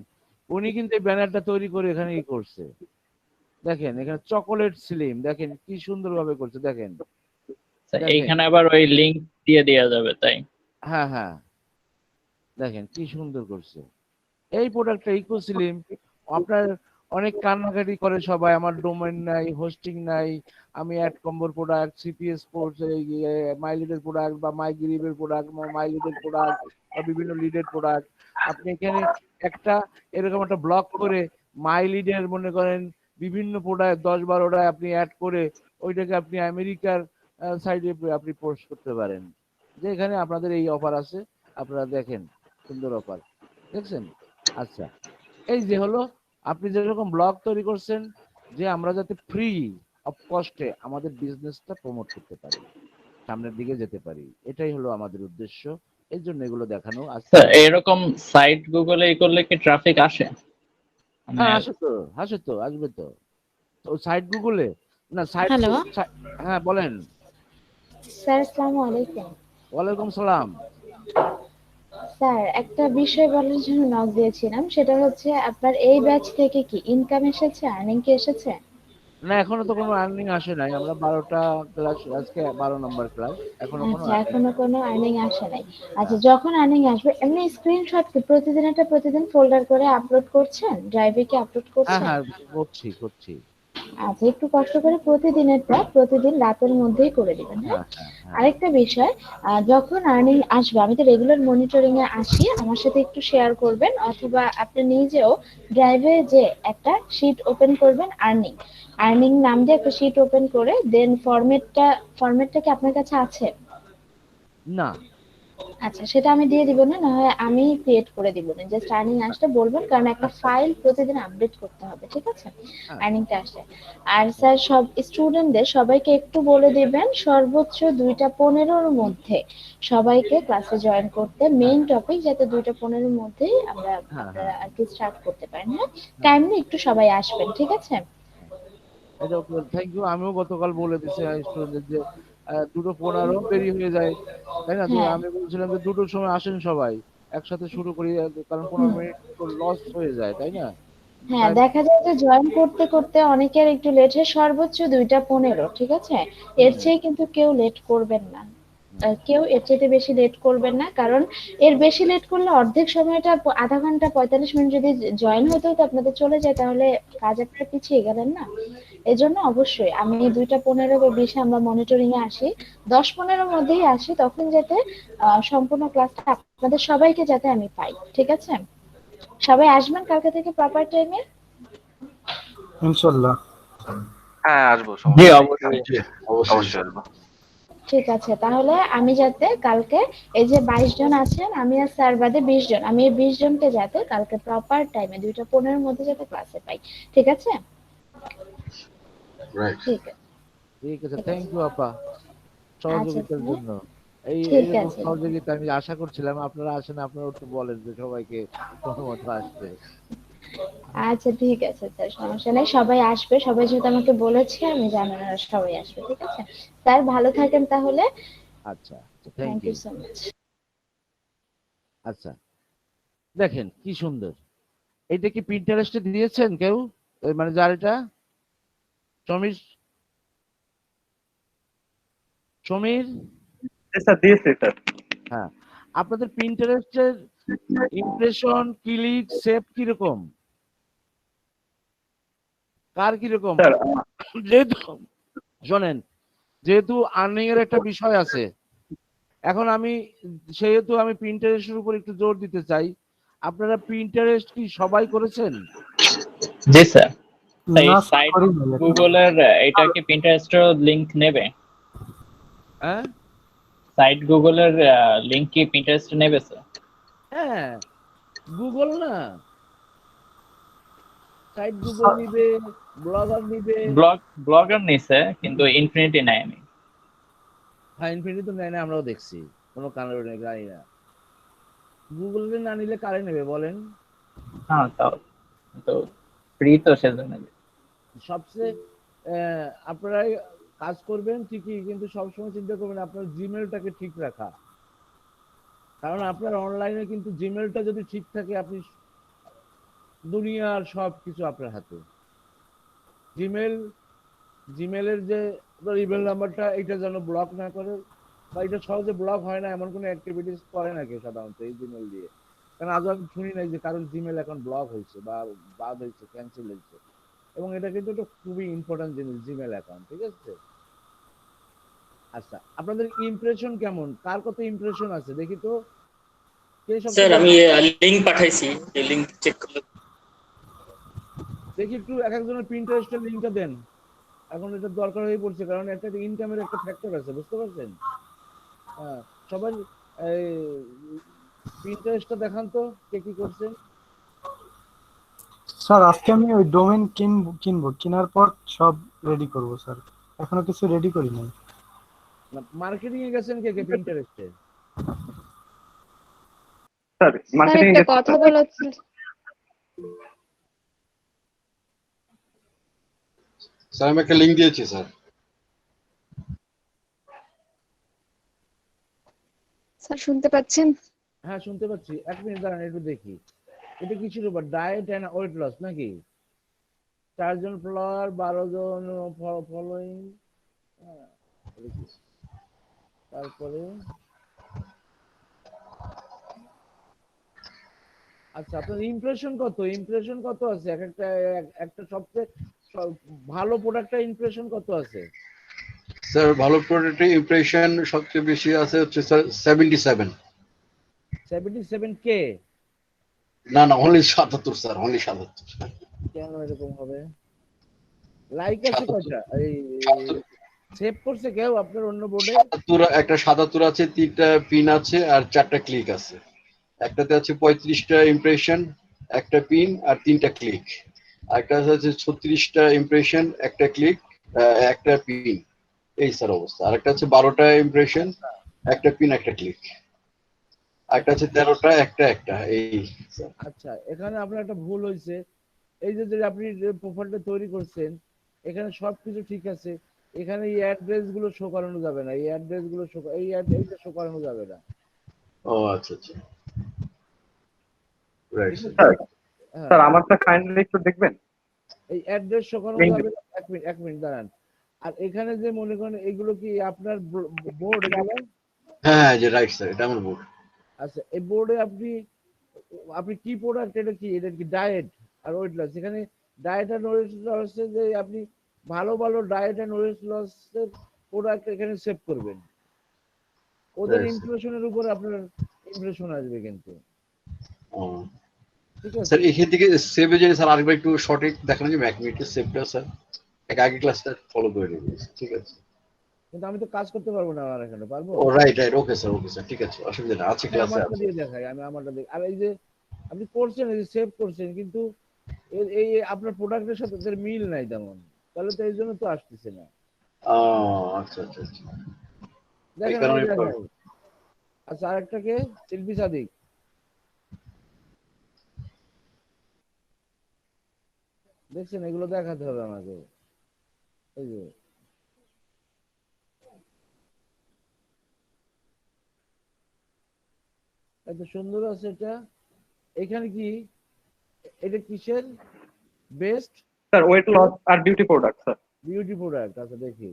উনি কিন্তু এই ব্যানারটা তৈরি করে এখানে কি করছে, দেখেন এখানে চকোলেট স্লিম, দেখেন কি সুন্দরভাবে করছে, দেখেন। এইখানে আবার ওই লিংক দিয়ে দেওয়া যাবে, তাই? হ্যাঁ হ্যাঁ, দেখেন কি সুন্দর করছে এই প্রোডাক্টটা ইকো স্লিম। আপনার অনেক কান্নাকাটি করে সবাই, আমার ডোমেইন নাই, হোস্টিং নাই, আমি অ্যাড কম্বোর প্রোডাক্ট, সিপিএস স্পোর্টস, মাইলিডের প্রোডাক্ট বা মাইগ্রিবের প্রোডাক্ট, মাইলিডের প্রোডাক্ট বা বিভিন্ন লিডের প্রোডাক্ট, আপনি এখানে একটা এরকম একটা ব্লক করে মাইলিডের মনে করেন বিভিন্ন প্রোডাক্ট 10-12টা আপনি অ্যাড করে ওইটাকে আপনি আমেরিকার সাইডে আপনি পোস্ট করতে পারেন যে এখানে আপনাদের এই অফার আছে, আপনারা দেখেন সুন্দর অফার, দেখছেন? আচ্ছা, এই যে হলো আপনি যেরকম ব্লগ তৈরি করছেন যে আমরা যাতে ফ্রি অফ কস্টে আমাদের বিজনেসটা প্রমোট করতে পারি, সামনের দিকে যেতে পারি, এটাই হলো আমাদের উদ্দেশ্য। এই জন্য এগুলো দেখানো। আচ্ছা, এরকম সাইট গুগলে করলে কি ট্রাফিক আসে? হ্যাঁ আসে তো, আসে তো, আসবে তো। তো সাইট গুগলে না, সাইট। হ্যালো হ্যাঁ বলেন। স্যার, আসসালামু আলাইকুম। ওয়ালাইকুম সালাম। স্যার, একটা বিষয় বলার জন্য নক দিয়েছিলাম, সেটা হচ্ছে আপনার এই ব্যাচ থেকে কি ইনকাম এসেছে, আর্নিং কি এসেছে? না, এখনো তো কোনো আর্নিং আসে নাই, আমরা 12টা ক্লাস, আজকে 12 নম্বর ক্লাস, এখনো কোনো আচ্ছা, এখনো কোনো আর্নিং আসে নাই। আচ্ছা, যখন আর্নিং আসবে এমনি স্ক্রিনশট কি প্রতিদিন ফোল্ডার করে আপলোড করছেন, ড্রাইভে কি আপলোড হ্যাঁ করছেন? হ্যাঁ, করছি। আচ্ছা, একটু কষ্ট করে প্রতিদিনেরটা প্রতিদিন রাতের মধ্যেই করে দিবেন, হ্যাঁ? হ্যাঁ হ্যাঁ হ্যাঁ। আরেকটা বিষয়, যখন আর্নিং আসবে, আমি তো রেগুলার মনিটরিং এ আসি, আমার সাথে একটু শেয়ার করবেন, অথবা আপনি নিজেও ড্রাইভে যে একটা শীট ওপেন করবেন, আর্নিং নাম দিয়ে একটা শীট ওপেন করে দেন ফরম্যাটটা কি আপনার কাছে আছে? না, আচ্ছা, সেটা আমি দিয়ে দিব না, না হয় আমি ক্রিয়েট করে দিব না, জাস্ট আর্নিং আসলে বলবেন, কারণ একটা ফাইল প্রতিদিন আপডেট করতে হবে, ঠিক আছে? আর্নিংটা আসলে। আর স্যার, সব স্টুডেন্টদের সবাইকে একটু বলে দিবেন সর্বোচ্চ 2:15-র মধ্যে সবাইকে ক্লাসে জয়েন করতে, মেইন টপিক যাতে 2:15-র মধ্যেই আমরা আপনারা আর কি স্টার্ট করতে পারেন, হ্যাঁ? টাইমলি একটু সবাই আসবেন, ঠিক আছে? এটা থ্যাংক ইউ। আমিও গতকাল বলে দিছি স্টুডেন্টদের যে 2:15 দেরি হয়ে যায়, তাই না? তো হ্যাঁ আমি বলছিলাম যে 2টোর সময় আসেন সবাই, একসাথে শুরু করি, কারণ 15 মিনিট তো লস হয়ে যায়, তাই না? হ্যাঁ, দেখা যায় যে জয়েন করতে করতে অনেকের একটু লেট হয়, সর্বোচ্চ 2:15, ঠিক আছে? এর চেয়ে কিন্তু কেউ লেট করবেন না, কেউ এর চাইতে বেশি লেট করবেন না, কারণ এর বেশি লেট করলে অর্ধেক সময়টা, আধা ঘন্টা 45 মিনিট যদি জয়েন হতে হতে আপনাদের চলে যায়, তাহলে কাজ আপনারা পিছিয়ে গেলেন না। এই জন্য অবশ্যই আমি 2:15 বা 20 আমরা মনিটরিং এ আসি, 10-15-র মধ্যেই আসি, তখন যাতে সম্পূর্ণ ক্লাসটা আপনাদের সবাইকে যাতে আমি পাই, ঠিক আছে? সবাই আসবেন কালকে থেকে প্রপার টাইমে, ইনশাল্লাহ। হ্যাঁ আসবো, জি সমস্যা নেই। অবশ্যই। জি, অবশ্যই আসবো। ঠিক আছে? তাহলে আমি যাতে কালকে এই যে 22 জন আছেন, আমি আর স্যার বাদে 20 জন, আমি এই 20 জনকে যাতে কালকে প্রপার টাইমে 2:15-র মধ্যে যাতে ক্লাসে পাই, ঠিক আছে? রাইট। ঠিক আছে, ঠিক আছে, থ্যাংক ইউ আপা সহযোগিতার জন্য। ঠিক এইরকম আছে। সহযোগিতা আমি আশা করছিলাম, আপনারা আসেন, আপনারা একটু বলেন যে সবাইকে কোনো মতো আসতে। আচ্ছা, ঠিক আছে স্যার, সমস্যা নেই, সবাই আসবে, সবাই যেহেতু আমাকে বলেছে আমি জানি ওনারা সবাই আসবে, ঠিক আছে? স্যার, ভালো থাকেন তাহলে। আচ্ছা, thank thank you you. So much. আচ্ছা, দেখেন কি সুন্দর। এইটা কি প্রিন্টারেস্টে দিয়েছেন কেউ? মানে যার এটা সমীর, সমীর স্যার দিয়েছি স্যার। হ্যাঁ, আপনাদের প্রিন্টারেস্টের ইমপ্রেশন, ক্লিক, সেভ কিরকম, কার কিরকম? স্যার যেহেতু শোনেন, যেহেতু আর্নিং এর একটা বিষয় আছে, এখন আমি সেহেতু আমি প্রিন্টারেস্টের উপর একটু জোর দিতে চাই। আপনারা প্রিন্টারেস্ট কি সবাই করেছেন? জি স্যার। এই না, সাইট করি নাই এখন। গুগলের এটা কি পিন্টারেস্টের লিংক নেবে? হ্যাঁ সাইট গুগলের লিংক কি পিন্টারেস্ট নেবে স্যার? হ্যাঁ, গুগল না, সাইট গুগল নিবে, ব্লগার নিবে। ব্লগার নিছে কিন্তু ইনফিনিটি নাই আমি। হ্যাঁ ইনফিনিটি তো নেয় না, আমরাও দেখছি, কোনো কারণে নেই, জানি না। গুগলে না নিলে কারে নেবে বলেন? হ্যাঁ তাও তো ফ্রি তো সেজন্য। সবচেয়ে আপনারাই কাজ করবেন ঠিকই, কিন্তু সবসময় চিন্তা করবেন আপনার জিমেলটাকে ঠিক রাখা। কারণ আপনার অনলাইনে কিন্তু জিমেলটা যদি ঠিক থাকে, আপনি দুনিয়ার সব কিছু আপনার হাতে। জিমেল, জিমেলের যে ইমেল নাম্বারটা, এটা যেন ব্লক না করে, বা এটা সহজে ব্লক হয় না এমন কোনো অ্যাক্টিভিটিস করে না কেউ সাধারণত এই জিমেল দিয়ে। কারণ আজও আমি শুনি নাই যে কারোর জিমেল এখন ব্লক হয়েছে বা বাদ হয়েছে, ক্যান্সেল হয়েছে। এবং এটা কিন্তু একটা খুবই ইম্পর্টেন্ট জিনিস, জিমেল অ্যাকাউন্ট, ঠিক আছে? আচ্ছা, আপনাদের ইমপ্রেশন কেমন? কার কত ইমপ্রেশন আছে দেখি তো, কে স্যার সবচেয়ে আমি বেশি? লিংক পাঠাইছি, এই লিংক চেক করলে দেখি একটু এক একজনের প্রিন্টারেস্টের লিঙ্কটা দেন। এখন এটা দরকার হয়ে পড়ছে, কারণ একটা ইনকামের একটা ফ্যাক্টর আছে, বুঝতে পারছেন? হ্যাঁ, সবাই এই প্রিন্টারেস্টটা দেখান তো, কে কি করছেন। স্যার আজকে আমি ওই ডোমেন কিনবো, কেনার পর সব রেডি করব স্যার, এখনো কিছু রেডি করি নাই। মার্কেটিং এ গেছেন কে কে প্রিন্টারেস্টে? স্যার স্যার মার্কেটিং একটা কথা বলার ছিল। স্যার আমি একটা লিংক দিয়েছি স্যার। স্যার শুনতে পাচ্ছেন? হ্যাঁ শুনতে পাচ্ছি, এক মিনিট দাঁড়ান একটু দেখি। এটা কিছুর উপর ডায়েট অ্যান্ড ওয়েট লস নাকি? 4 জন ফলোয়ার, 12 জন ফলোইং। তারপরে আচ্ছা, আপনার ইমপ্রেশন কত? ইমপ্রেশন কত আছে? একটা সবচেয়ে ভালো প্রোডাক্টের ইমপ্রেশন কত আছে? স্যার ভালো প্রোডাক্টের ইমপ্রেশন সবচেয়ে বেশি আছে হচ্ছে স্যার 77। 77 কে? না না, অনলি 77 স্যার, অনলি 77। কেন এরকম হবে? লাইক আছে 77 কয়টা? এই 77 সেভ করছে কেউ আপনার অন্য বোর্ডে? 77 একটা 77 আছে, 3টা পিন আছে আর 4টা ক্লিক আছে। একটাতে আছে 35টা ইমপ্রেশন, একটা পিন আর 3টা ক্লিক। আরেকটা আছে 36টা ইমপ্রেশন, একটা ক্লিক, একটা পিন। এই স্যার অবস্থা। আরেকটা আছে 12টা ইমপ্রেশন, একটা পিন একটা ক্লিক। আরেকটা আছে 13টা, একটা একটা। এই স্যার। আচ্ছা, এখানে আপনার একটা ভুল হয়েছে। এই যে যে আপনি যে প্রোফাইলটা তৈরি করছেন, এখানে সবকিছু ঠিক আছে, এখানে এই অ্যাড্রেস গুলো শো করানো যাবে না, এই অ্যাড্রেস গুলো শো, এইটা শো করানো যাবে না, ও আচ্ছা আচ্ছা, রাইট ঠিক স্যার। আছে? স্যার হ্যাঁ, আমারটা কাইন্ডলি একটু দেখবেন। এই অ্যাড্রেস শো করানো যাবে না। এক মিনিট দাঁড়ান। আর এখানে যে মনে করেন এগুলো কি আপনার বোর্ড এগুলো? হ্যাঁ হ্যাঁ, যে রাইট স্যার, এটা আমার বোর্ড। আচ্ছা, এই বোর্ডে আপনি আপনি কি প্রোডাক্ট, এটা কি ডায়েট আর ওয়েট লস? এখানে ডায়েট আর ওয়েট লস, যে আপনি ভালো ভালো ডায়েট এন্ড ওয়েট লস এর প্রোডাক্ট এখানে সেভ করবেন, ওদের রাইট স্যার। ইমপ্রেশনের উপর আপনার ইমপ্রেশন আসবে কিন্তু, ও ঠিক স্যার, আছে? এখান থেকে সেভে যদি স্যার আরেকবার একটু সঠিক দেখানো যাবে, 1 মিনিটের সেভটা স্যার, আগে ক্লাসটা ফলো করে নিবি, ঠিক আছে? কিন্তু আমি তো কাজ করতে পারবো না, আর এখানে পারবো? ও রাইট রাইট, ওকে স্যার, ঠিক আছে, অসুবিধা নেই, আছে আমি ক্লাসে আমারটা আছে। দিয়ে দেখাই, আমি আমারটা দিই। আর এই যে আপনি করছেন, এই যে সেভ করছেন, কিন্তু এই আপনার প্রোডাক্টের সাথে এর মিল নাই তেমন, তাহলে তো এই জন্য তো আসতেছে না। ও আচ্ছা আচ্ছা আচ্ছা, এই দেখেন আমি কারণে দেখাই। আচ্ছা, আরেকটা কে? শিল্পী সাদিক, দেখছেন? এগুলো দেখাতে হবে আমাকে। এই যে এত সুন্দর আছে এটা। এখানে কি, এটা কিসের? বেস্ট স্যার ওয়েট লস আর beauty product sir. Beauty product. আচ্ছা দেখি।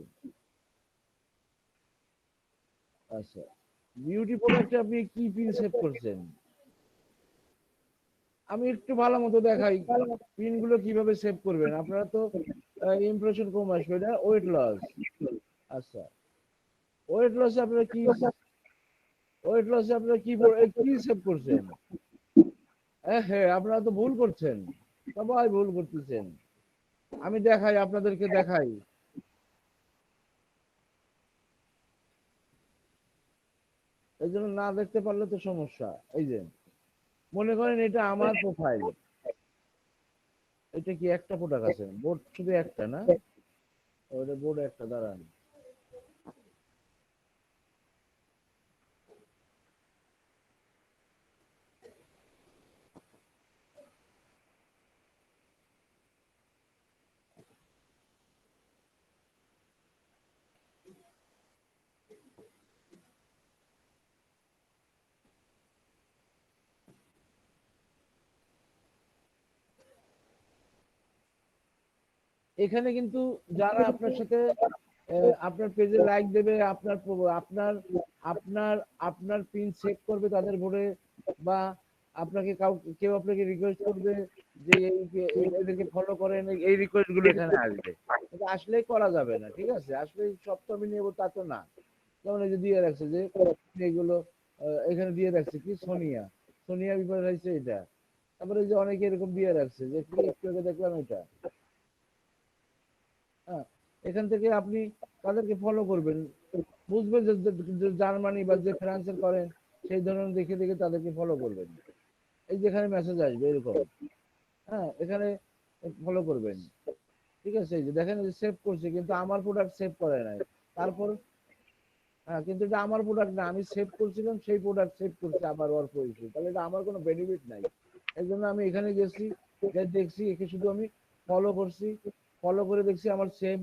আচ্ছা, বিউটি প্রোডাক্টে আপনি কি পিন সেভ করছেন? আমি একটু ভালো মতো দেখাই পিন গুলো কিভাবে সেভ করবেন। আপনারা তো ইমপ্রেশন কম আসবে, এটা ওয়েট লস। আচ্ছা, ওয়েট লসে আপনারা কি, ওয়েট লসে আপনারা কি সেভ করছেন? হ্যাঁ, আপনারা তো ভুল করছেন, সবাই ভুল করতেছেন। আমি দেখাই, আপনাদেরকে দেখাই। এই জন্য না দেখতে পারলে তো সমস্যা। এই যে মনে করেন এটা আমার প্রোফাইল, এটা কি একটা প্রোডাক্ট আছে? বোর্ড শুধু একটা না? ওটা বোর্ড একটা, দাঁড়ান। এখানে কিন্তু যারা আপনার সাথে আপনার পেজে লাইক দেবে, আপনার আপনার আপনার পিন চেক করবে তাদের বোর্ডে, বা আপনাকে কেউ আপনাকে রিকোয়েস্ট করবে যে এদেরকে ফলো করেন, এই রিকোয়েস্ট গুলো এখানে আসবে। কিন্তু আসলেই করা যাবে না, ঠিক আছে? আসলে সব তো আমি নেবো তা তো না। যেমন এই যে দিয়ে রাখছে যে এগুলো এখানে দিয়ে রাখছে কি সোনিয়া, সোনিয়া বিপদ হয়েছে এটা। তারপরে যে অনেকে এরকম দিয়ে রাখছে যে কি একটু আগে দেখলাম এটা। হ্যাঁ, এখান থেকে আপনি তাদেরকে ফলো করবেন, বুঝবেন যে জার্মানি বা যে ফ্রান্সের করেন সেই ধরনের দেখে দেখে তাদেরকে ফলো করবেন। এই যেখানে মেসেজ আসবে এরকম, হ্যাঁ, এখানে ফলো করবেন, ঠিক আছে? এই যে দেখেন সেভ করছে কিন্তু আমার প্রোডাক্ট সেভ করে নাই। তারপর হ্যাঁ, কিন্তু এটা আমার প্রোডাক্ট না, আমি সেভ করছিলাম সেই প্রোডাক্ট সেভ করছে আবার ওর পরিচয়, তাহলে এটা আমার কোনো বেনিফিট নাই। এই জন্য আমি এখানে গেছি, দেখছি একে শুধু আমি ফলো করছি, ফলো করে দেখছি আমার সেম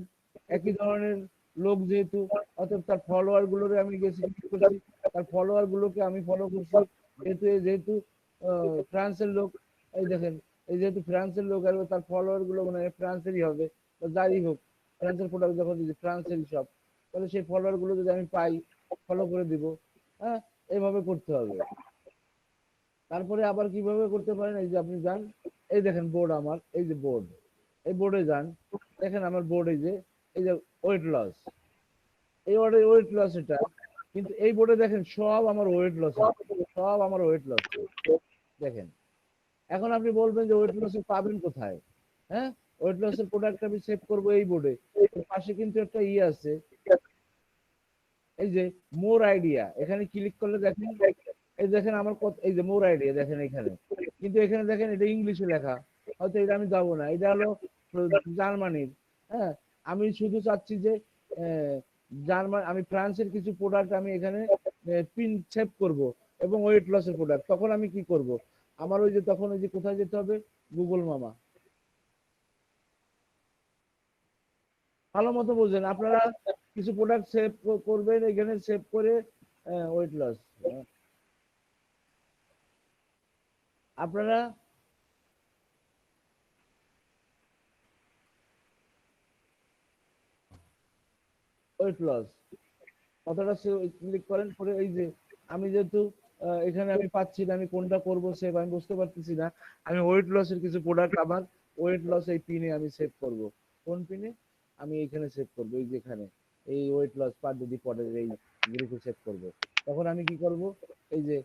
একই ধরনের লোক যেহেতু, অতএব তার ফলোয়ার গুলোরে আমি গেছি ক্লিক করছি, তার ফলোয়ার গুলোকে আমি ফলো করছি, যেহেতু ফ্রান্সের লোক, এই দেখেন এই যেহেতু ফ্রান্সের লোক আর তার ফলোয়ার গুলো মানে ফ্রান্সেরই হবে, তো যাই হোক ফ্রান্সের প্রোডাক্ট যখন ফ্রান্সেরই সব, তাহলে সেই ফলোয়ার গুলো যদি আমি পাই ফলো করে দিব। হ্যাঁ, এইভাবে করতে হবে। তারপরে আবার কিভাবে করতে পারেন, এই যে আপনি যান, এই দেখেন বোর্ড আমার, এই যে বোর্ড, এই বোর্ডে যান, দেখেন আমার বোর্ড এই যে ওয়েট লস, এই ওয়েট লস এটা, কিন্তু এই বোর্ডে দেখেন সব আমার ওয়েট লস, সব আমার ওয়েট লস দেখেন। এখন আপনি বলবেন যে ওয়েট লস পাবেন কোথায়? হ্যাঁ, ওয়েট লসের প্রোডাক্ট আমি সেভ করবো এই বোর্ডে, পাশে কিন্তু একটা আছে, এই যে মোর আইডিয়া, এখানে ক্লিক করলে দেখেন, এই দেখেন আমার কত, এই যে মোর আইডিয়া দেখেন এখানে, কিন্তু এখানে দেখেন এটা ইংলিশে লেখা, হয়তো এটা আমি যাবো না, এটা হলো জার্মানির। হ্যাঁ, আমি শুধু চাচ্ছি যে আমি ফ্রান্সের কিছু প্রোডাক্ট আমি এখানে পিন সেভ করব এবং ওয়েট লসের প্রোডাক্ট, তখন আমি কি করব? আমার ওই যে তখন ওই যে কোথায় যেতে হবে, গুগল মামা, ভালো মতো বোঝেন আপনারা, কিছু প্রোডাক্ট সেভ করবেন এখানে, সেভ করে ওয়েট লস আপনারা ওয়েট লস কতটা ক্লিক করেন করে, এই যে আমি যেহেতু এখানে আমি পাচ্ছি না, আমি কোনটা করব সেভ আমি বুঝতে পারতেছি না, আমি ওয়েট লসের কিছু প্রোডাক্ট আমার ওয়েট লস এই পিনে আমি সেভ করব। কোন পিনে? আমি এখানে সেভ করব, এই যেখানে এই ওয়েট লস পার যদি পড়ে এই গ্রুপে সেভ করব। তখন আমি কি করব, এই যে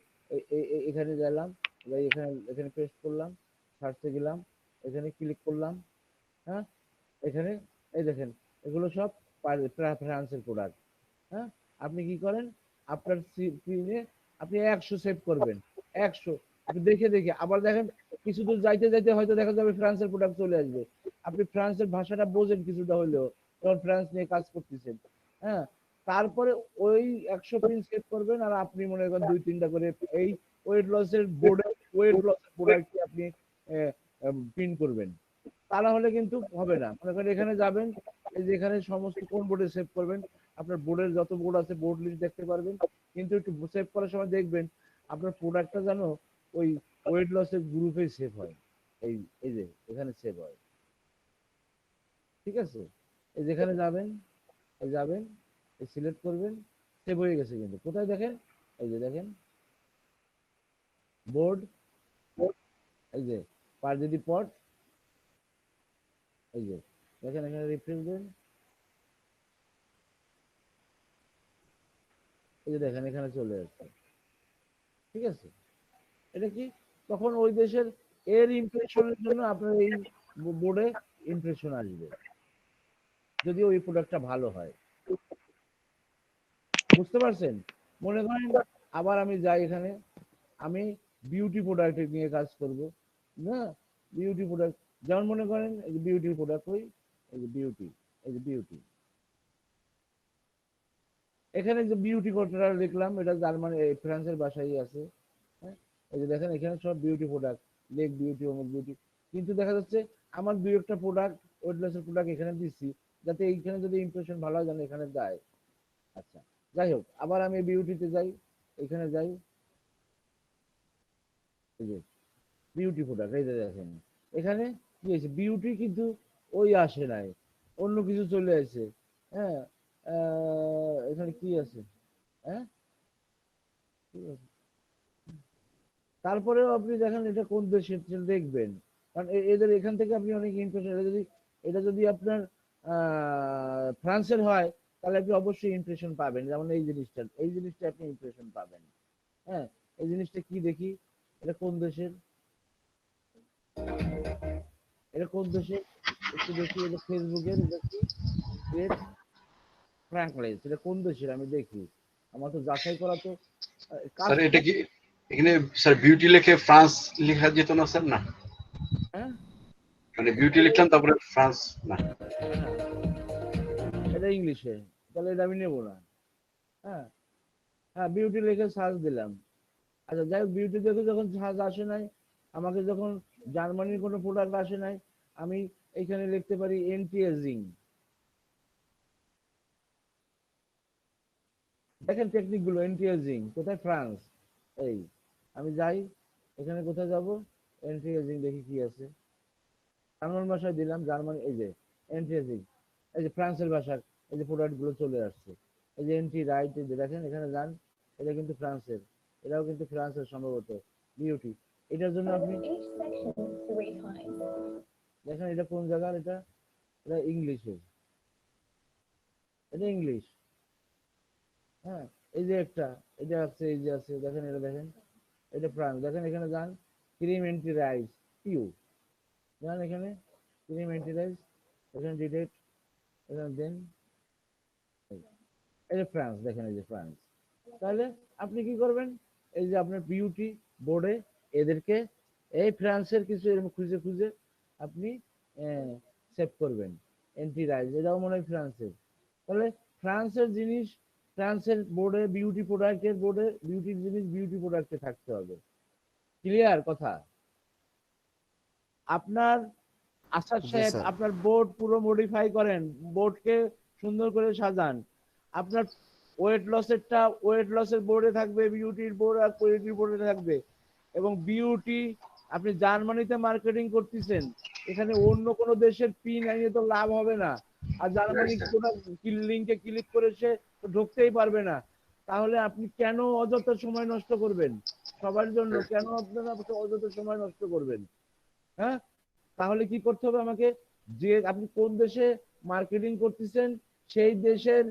এখানে গেলাম, এখানে এখানে পেস্ট করলাম, সার্চে গেলাম, এখানে ক্লিক করলাম। হ্যাঁ, এখানে এই দেখেন এগুলো সব ফ্রান্সের প্রোডাক্ট। হ্যাঁ, আপনি কি করেন, আপনার স্ক্রিনে আপনি 100 সেভ করবেন, 100 আপনি দেখে দেখে আবার দেখেন, কিছু দূর যাইতে যাইতে হয়তো দেখা যাবে ফ্রান্সের প্রোডাক্ট চলে আসবে, আপনি ফ্রান্সের ভাষাটা বোঝেন কিছুটা হলেও, তখন ফ্রান্স নিয়ে কাজ করতেছেন। হ্যাঁ, তারপরে ওই 100 পিন সেভ করবেন, আর আপনি মনে করেন 2-3টা করে এই ওয়েট লসের প্রোডাক্ট আপনি পিন করবেন, তাহলে হলে কিন্তু হবে না। মনে করেন এখানে যাবেন, এই যে এখানে সমস্ত কোন বোর্ডে সেভ করবেন, আপনার বোর্ডের যত বোর্ড আছে বোর্ড লিস্ট দেখতে পারবেন, কিন্তু একটু সেভ করার সময় দেখবেন আপনার প্রোডাক্টটা যেন ওই ওয়েট লসের গ্রুপে সেভ হয়, এই এই যে এখানে সেভ হয়, ঠিক আছে? এই যেখানে যাবেন, এই যাবেন, এই সিলেক্ট করবেন, সেভ হয়ে গেছে। কিন্তু কোথায় দেখেন, এই যে দেখেন বোর্ড, এই যে পার যদি পট, এই যে দেখেন এখানে রিফ্রেশ দেন, এই যে দেখেন এখানে চলে আসছে, ঠিক আছে? এটা কি, তখন ওই দেশের এর ইমপ্রেশনের জন্য আপনার এই বোর্ডে ইমপ্রেশন আসবে, যদি ওই প্রোডাক্টটা ভালো হয়। বুঝতে পারছেন? মনে করেন আবার আমি যাই এখানে, আমি বিউটি প্রোডাক্ট নিয়ে কাজ করব না, বিউটি প্রোডাক্ট, যেমন মনে করেন এই যে বিউটি প্রোডাক্ট, ওই এই যে বিউটি, এই যে বিউটি, এখানে যে বিউটি কোডটা লিখলাম, এটা জার্মানি ফ্রান্সের ভাষায় আছে। হ্যাঁ, এই যে দেখেন এখানে সব বিউটি প্রোডাক্ট, লেগ বিউটি, অমুক বিউটি, কিন্তু দেখা যাচ্ছে আমার দুই একটা প্রোডাক্ট ওয়েট লসের প্রোডাক্ট এখানে দিচ্ছি, যাতে এইখানে যদি ইমপ্রেশন ভালো হয় যেন এখানে যায়। আচ্ছা, যাই হোক, আবার আমি বিউটিতে যাই, এখানে যাই, এই যে বিউটি প্রোডাক্ট, এই যে দেখেন এখানে কি হয়েছে, বিউটি কিন্তু ওই আসে নাই, অন্য কিছু চলে আসে। হ্যাঁ, এখানে কি আছে, হ্যাঁ কি আছে? তারপরেও আপনি দেখেন এটা কোন দেশের সেটা দেখবেন, কারণ এদের এখান থেকে আপনি অনেক ইমপ্রেশন, এটা যদি আপনার ফ্রান্সের হয় তাহলে আপনি অবশ্যই ইমপ্রেশন পাবেন, যেমন এই জিনিসটা আপনি ইমপ্রেশন পাবেন। হ্যাঁ, এই জিনিসটা কি দেখি, এটা কোন দেশের, এটা কোন দেশের একটু দেখি, এটা ফেসবুকের দেখি, ফ্র্যাঙ্কলাইজ, এটা কোন দেশের আমি দেখি, আমার তো যাচাই করা তো কাজ। স্যার এটা কি এখানে স্যার বিউটি লিখে ফ্রান্স লেখা যেত না স্যার? না, হ্যাঁ, মানে বিউটি লিখলাম তারপরে ফ্রান্স না। এটা ইংলিশে, তাহলে এটা আমি নেবো না। হ্যাঁ, হ্যাঁ বিউটি লিখে সার্চ দিলাম। আচ্ছা যাই হোক, বিউটি দেখে যখন সার্চ আসে নাই, আমাকে যখন জার্মানির কোনো প্রোডাক্ট আসে নাই, আমি এখানে লিখতে পারি এন্টি-এজিং। দেখেন টেকনিক গুলো, এন্টি-এজিং কোথায়, ফ্রান্স। এই আমি যাই, এখানে কোথায় যাব, এন্টি-এজিং দেখি কি আছে, জার্মান ভাষায় দিলাম, জার্মানি, এই যে এন্টি-এজিং, এই যে ফ্রান্সের ভাষার এই যে প্রোডাক্ট গুলো চলে আসছে, এই যে এন্টি রাইট, এই যে দেখেন এখানে যান, এটা কিন্তু ফ্রান্সের, এটাও কিন্তু ফ্রান্সের সম্ভবত বিউটি। এটার জন্য আপনি দেখেন এটা কোন জায়গার, এটা এটা ইংলিশের, এটা ইংলিশ। হ্যাঁ, এই যে একটা, এটা আছে, এই যে আছে, দেখেন এটা দেখেন, এটা ফ্রান্স, দেখেন এখানে যান, ক্রিম এন্টি রাইস পিউ, যান এখানে ক্রিম এন্টি রাইস, এখানে ডিটেক্ট, এখানে দেন, এই যে ফ্রান্স, দেখেন এই যে ফ্রান্স। তাহলে আপনি কি করবেন, এই যে আপনার বিউটি বোর্ডে এদেরকে এই ফ্রান্সের কিছু এরকম খুঁজে খুঁজে আপনি সেভ করবেন, এন্টি রাইস, এটাও মনে হয় ফ্রান্সের। তাহলে ফ্রান্সের জিনিস, ফ্রান্সের বোর্ডে বিউটি প্রোডাক্টের বোর্ডে বিউটির জিনিস বিউটি প্রোডাক্টে থাকতে হবে। ক্লিয়ার কথা? আপনার আসাদ জি সাহেব, স্যার। আপনার বোর্ড পুরো মডিফাই করেন, বোর্ডকে সুন্দর করে সাজান। আপনার ওয়েট লসের বোর্ডে থাকবে, বিউটির বোর্ড আর কোয়ালিটির বোর্ডে থাকবে। এবং বিউটি আপনি জার্মানিতে মার্কেটিং করতেছেন, এখানে অন্য কোনো দেশের পিন আনিয়ে তো লাভ হবে না, আর জার্মানি কোনো লিঙ্কে ক্লিক করে সে তো ঢুকতেই পারবে না। তাহলে আপনি কেন অযথা সময় নষ্ট করবেন সবার জন্য, কেন আপনারা অযথা সময় নষ্ট করবেন? হ্যাঁ, তাহলে কি করতে হবে আমাকে, যে আপনি কোন দেশে মার্কেটিং করতেছেন সেই দেশের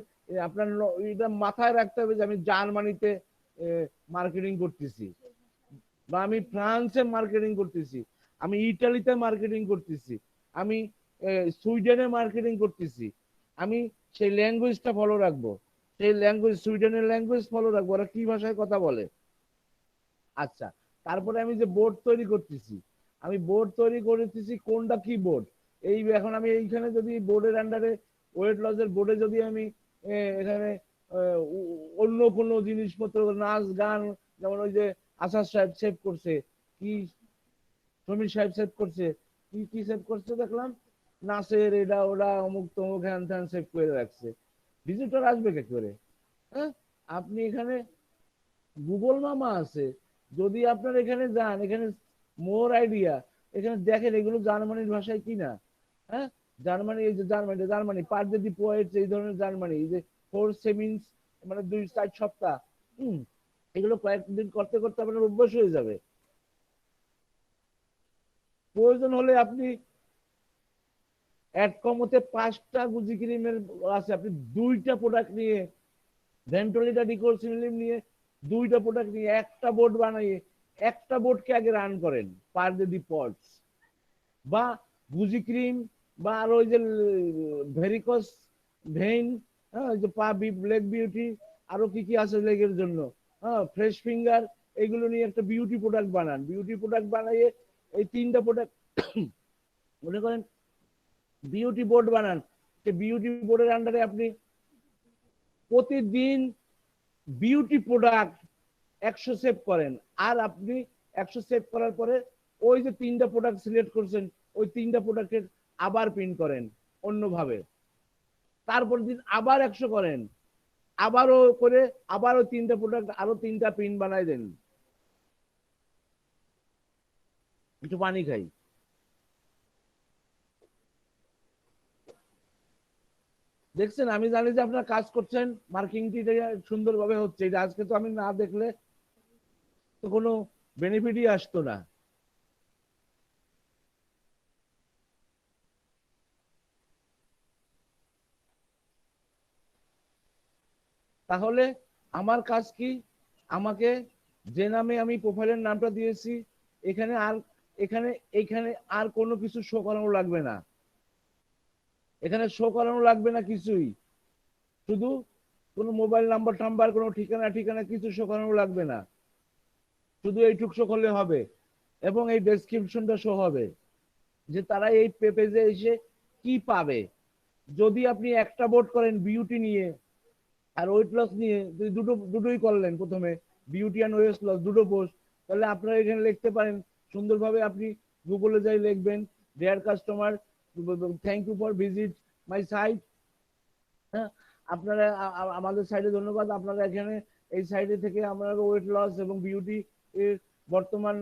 আপনার এটা মাথায় রাখতে হবে যে আমি জার্মানিতে মার্কেটিং করতেছি, বা আমি ফ্রান্সে মার্কেটিং করতেছি, আমি ইটালিতে মার্কেটিং করতেছি, আমি সুইডেনে মার্কেটিং করতেছি, আমি সেই ল্যাঙ্গুয়েজটা ফলো রাখবো, সেই ল্যাঙ্গুয়েজ, সুইডেনের ল্যাঙ্গুয়েজ ফলো রাখবো, ওরা কি ভাষায় কথা বলে। আচ্ছা, তারপরে আমি যে বোর্ড তৈরি করতেছি, আমি বোর্ড তৈরি করতেছি কোনটা কি বোর্ড, এই এখন আমি এইখানে যদি বোর্ডের আন্ডারে ওয়েট লসের বোর্ডে যদি আমি এখানে অন্য কোনো জিনিসপত্র, নাচ গান, যেমন ওই যে আসাদ সাহেব সেভ করছে, কি সমীর সাহেব সেভ করছে, কি কি সেভ করছে দেখলাম, নাচের এটা ওটা অমুক তমুক হ্যান ত্যান সেভ করে রাখছে, ভিজিটর আসবে কি করে? হ্যাঁ, আপনি এখানে গুগল মামা আছে, যদি আপনার এখানে যান, এখানে মোর আইডিয়া, এখানে দেখেন এগুলো জার্মানির ভাষায় কিনা। হ্যাঁ, জার্মানি, এই যে জার্মানি পার দি পোয়েটস, এই ধরনের জার্মানি, এই যে 4 সেমিন্স, মানে 2-4 সপ্তাহ, এগুলো কয়েকদিন করতে করতে আপনার অভ্যাস হয়ে যাবে। প্রয়োজন হলে আপনি অ্যাডকমতে 5টা গুজি ক্রিমের আছে, আপনি 2টা প্রোডাক্ট নিয়ে, ভেন্টোলিটা ডিকোরসিলিম নিয়ে 2টা প্রোডাক্ট নিয়ে একটা বোর্ড বানিয়ে একটা বোর্ডকে আগে রান করেন, পার দি পটস বা গুজি ক্রিম, বা আর ওই যে ভেরিকস ভেইন, হ্যাঁ, ওই যে পা লেগ বিউটি, আরো কি কি আছে লেগের জন্য, হ্যাঁ, ফ্রেশ ফিঙ্গার, এগুলো নিয়ে একটা বিউটি প্রোডাক্ট বানান, বিউটি প্রোডাক্ট বানিয়ে এই 3টা প্রোডাক্ট মনে করেন বিউটি বোর্ড বানান, সেই বিউটি বোর্ডের আন্ডারে আপনি প্রতিদিন বিউটি প্রোডাক্ট 100 সেভ করেন, আর আপনি 100 সেভ করার পরে ওই যে 3টা প্রোডাক্ট সিলেক্ট করছেন, ওই 3টা প্রোডাক্টের আবার প্রিন্ট করেন অন্যভাবে, তারপর দিন আবার 100 করেন, আবারও করে আবারও 3টা প্রোডাক্ট আরো 3টা পিন বানাই দেন। একটু পানি খাই। দেখছেন, আমি জানি যে আপনারা কাজ করছেন, মার্কিংটি সুন্দরভাবে হচ্ছে। এটা আজকে তো আমি না দেখলে তো কোনো বেনিফিটই আসতো না। তাহলে আমার কাজ কি? আমাকে যে নামে আমি প্রোফাইলের নামটা দিয়েছি, এখানে আর এখানে আর কোনো কিছু শো করানো লাগবে না। এখানে শো করানো লাগবে না কিছুই, শুধু কোনো মোবাইল নাম্বার টাম্বার কোনো ঠিকানা কিছু শো করানো লাগবে না, শুধু এইটুক শো করলে হবে। এবং এই ডেসক্রিপশনটা শো হবে যে তারা এই পেজে এসে কি পাবে। যদি আপনি একটা বোর্ড করেন বিউটি নিয়ে আর ওয়েট লস নিয়ে, যদি দুটোই করলেন, প্রথমে বিউটি অ্যান্ড ওয়েট লস দুটো পোস্ট, তাহলে আপনারা এখানে লিখতে পারেন সুন্দরভাবে। আপনি গুগলে যাই লিখবেন dear customer, thank you for visit my site. হ্যাঁ, আপনারা আমাদের সাইটে ধন্যবাদ। আপনারা এখানে এই সাইটে থেকে আমরা ওয়েট লস এবং বিউটি এর বর্তমান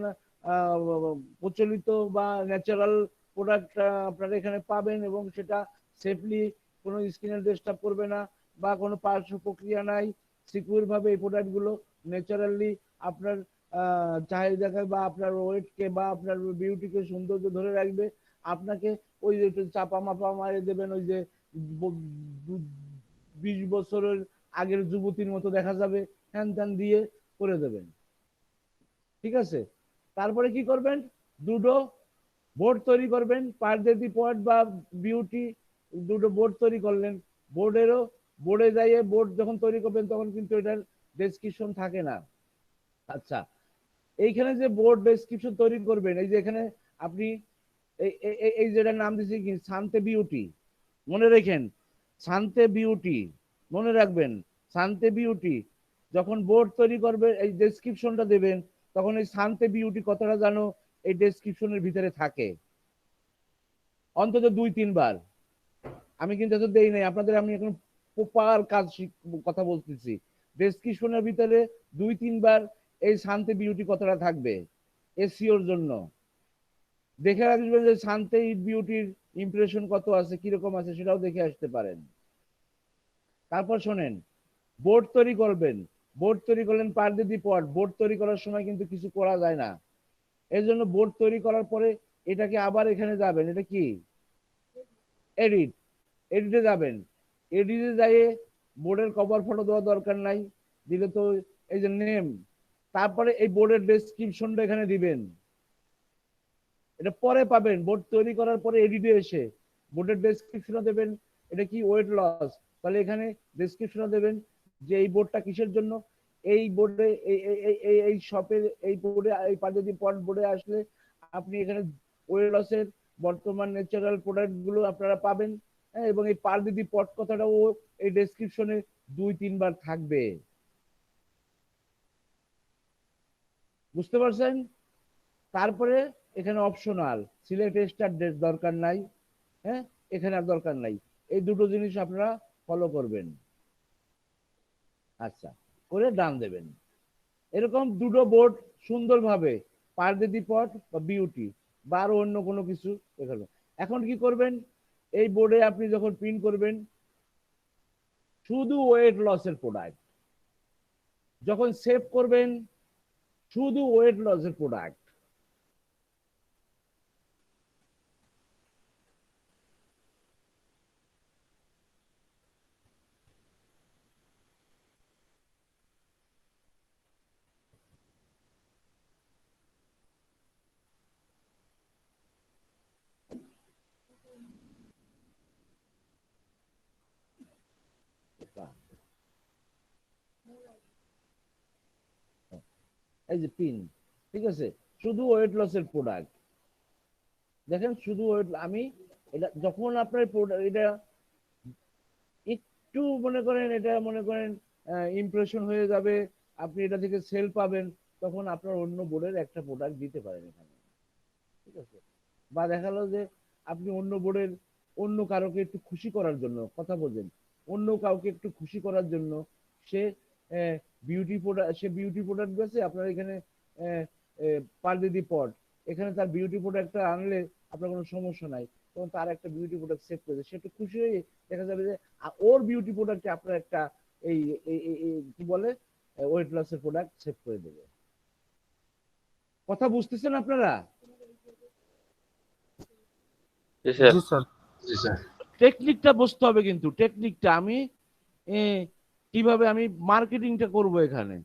প্রচলিত বা ন্যাচারাল প্রোডাক্ট আপনারা এখানে পাবেন, এবং সেটা সেফলি কোনো স্কিনের ডিস্টার্ব করবে না বা কোনো পার্শ্ব প্রক্রিয়া নাই। সিকিউর ভাবে এই প্রোডাক্টগুলো ন্যাচারালি আপনার চাহিদাকে বা আপনার ওয়েটকে বা আপনার বিউটিকে সৌন্দর্য ধরে রাখবে। আপনাকে ওই যে চাপা মাপা মারে দেবেন, ওই যে 20 বছরের আগের যুবতীর মতো দেখা যাবে, হ্যান ত্যান দিয়ে করে দেবেন। ঠিক আছে, তারপরে কি করবেন? দুটো বোর্ড তৈরি করবেন, পারদেতি পট বা বিউটি, দুটো বোর্ড তৈরি করলেন। বোর্ডে যাইয়ে বোর্ড যখন তৈরি করবেন তখন কিন্তু এটার ডেসক্রিপশন থাকে না। আচ্ছা, এইখানে যে বোর্ড ডেসক্রিপশন তৈরি করবেন, এই যে এখানে আপনি এই যেটার নাম দিচ্ছি কি শান্তে বিউটি, মনে রেখেন শান্তে বিউটি, মনে রাখবেন শান্তে বিউটি। যখন বোর্ড তৈরি করবে এই ডেসক্রিপশনটা দেবেন, তখন এই শান্তে বিউটি কথাটা জানো এই ডেসক্রিপশনের ভিতরে থাকে অন্তত 2-3 বার। আমি কিন্তু এত দেই নাই আপনাদের, আমি এখন প্রপার কাজ কথা বলতেছি। ডেসক্রিপশনের ভিতরে 2-3 বার এই শান্তি বিউটি কথাটা থাকবে এসইওর জন্য। দেখে রাখবেন যে শান্তি বিউটির ইমপ্রেশন কত আছে, কিরকম আছে, সেটাও দেখে আসতে পারেন। তারপর শোনেন, বোর্ড তৈরি করবেন, বোর্ড তৈরি করলেন পারদেতি পট। বোর্ড তৈরি করার সময় কিন্তু কিছু করা যায় না, এর জন্য বোর্ড তৈরি করার পরে এটাকে আবার এখানে যাবেন, এটা কি এডিটে যাবেন। এডিটে যাই বোর্ডের কভার ফটো দেওয়ার দরকার নাই, দিলে তো এই যে নেম, তারপরে এই বোর্ডের ডেসক্রিপশনটা এখানে দিবেন। এটা পরে পাবেন, বোর্ড তৈরি করার পরে এডিটে এসে বোর্ডের ডেসক্রিপশনও দেবেন। এটা কি ওয়েট লস, তাহলে এখানে ডেসক্রিপশনও দেবেন যে এই বোর্ডটা কিসের জন্য। এই বোর্ডে এই শপের এই বোর্ডে এই পারদেতি পট বোর্ডে আসলে আপনি এখানে ওয়েট লসের বর্তমান ন্যাচারাল প্রোডাক্ট গুলো আপনারা পাবেন। হ্যাঁ, এবং এই পারদেতি পট কথাটাও এই ডেসক্রিপশনে 2-3 বার থাকবে। বুঝতে পারছেন? তারপরে এখানে অপশনাল সিলেক্ট স্টার দরকার নাই। হ্যাঁ, এখানে আর দরকার নাই। এই দুটো জিনিস আপনারা ফলো করবেন। আচ্ছা, করে ডান দেবেন। এরকম দুটো বোর্ড সুন্দরভাবে পারদেতি পট বা বিউটি বা আরো অন্য কোনো কিছু এখানে। এখন কি করবেন? এই বোর্ডে আপনি যখন প্রিন্ট করবেন শুধু ওয়েট লসের প্রোডাক্ট, যখন সেভ করবেন শুধু ওয়েট লসের প্রোডাক্ট। এই যে পিন, ঠিক আছে, শুধু ওয়েট লসের প্রোডাক্ট। দেখেন শুধু ওয়েট, আমি এটা যখন আপনার এটা একটু মনে করেন, এটা মনে করেন ইমপ্রেশন হয়ে যাবে, আপনি এটা থেকে সেল পাবেন, তখন আপনার অন্য বোর্ডের একটা প্রোডাক্ট দিতে পারেন এখানে। ঠিক আছে, বা দেখালো যে আপনি অন্য বোর্ডের অন্য কারোকে একটু খুশি করার জন্য, কথা বলছেন, অন্য কাউকে একটু খুশি করার জন্য সে বিউটি প্রোডাক্ট বেছে আপনার এখানে পারদিদি পট, এখানে তার বিউটি প্রোডাক্টটা আনলে আপনার কোনো সমস্যা নাই, তখন তার একটা বিউটি প্রোডাক্ট সেভ করে সে একটু খুশি হয়ে দেখা যাবে যে ওর বিউটি প্রোডাক্টে আপনার একটা এই কি বলে ওয়েট লসের প্রোডাক্ট সেভ করে দেবে। কথা বুঝতেছেন আপনারা? জি স্যার। জি স্যার। টেকনিকটা বুঝতে হবে, কিন্তু টেকনিকটা আমি কিভাবে আমি মার্কেটিংটা করব এখানে,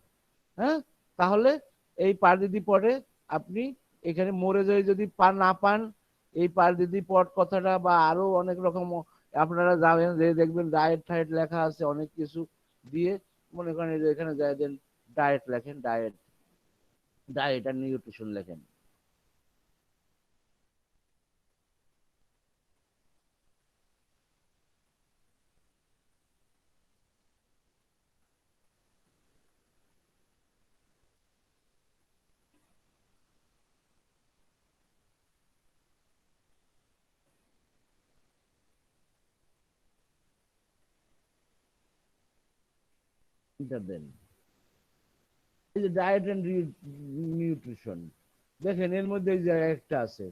হ্যাঁ, তাহলে এই পারদিদি পটে আপনি এখানে মরে যায় যদি না পান, এই পারদিদি পট কথাটা বা আরো অনেক রকম আপনারা যাবেন যে দেখবেন ডায়েট টায়েট লেখা আছে অনেক কিছু দিয়ে, মনে করেন যে এখানে যাই দেন ডায়েট লেখেন, ডায়েট আর নিউট্রিশন লেখেন, দেন এই যে ডায়েট এন্ড নিউট্রিশন দেখেন এর মধ্যে এই যে একটা আছে,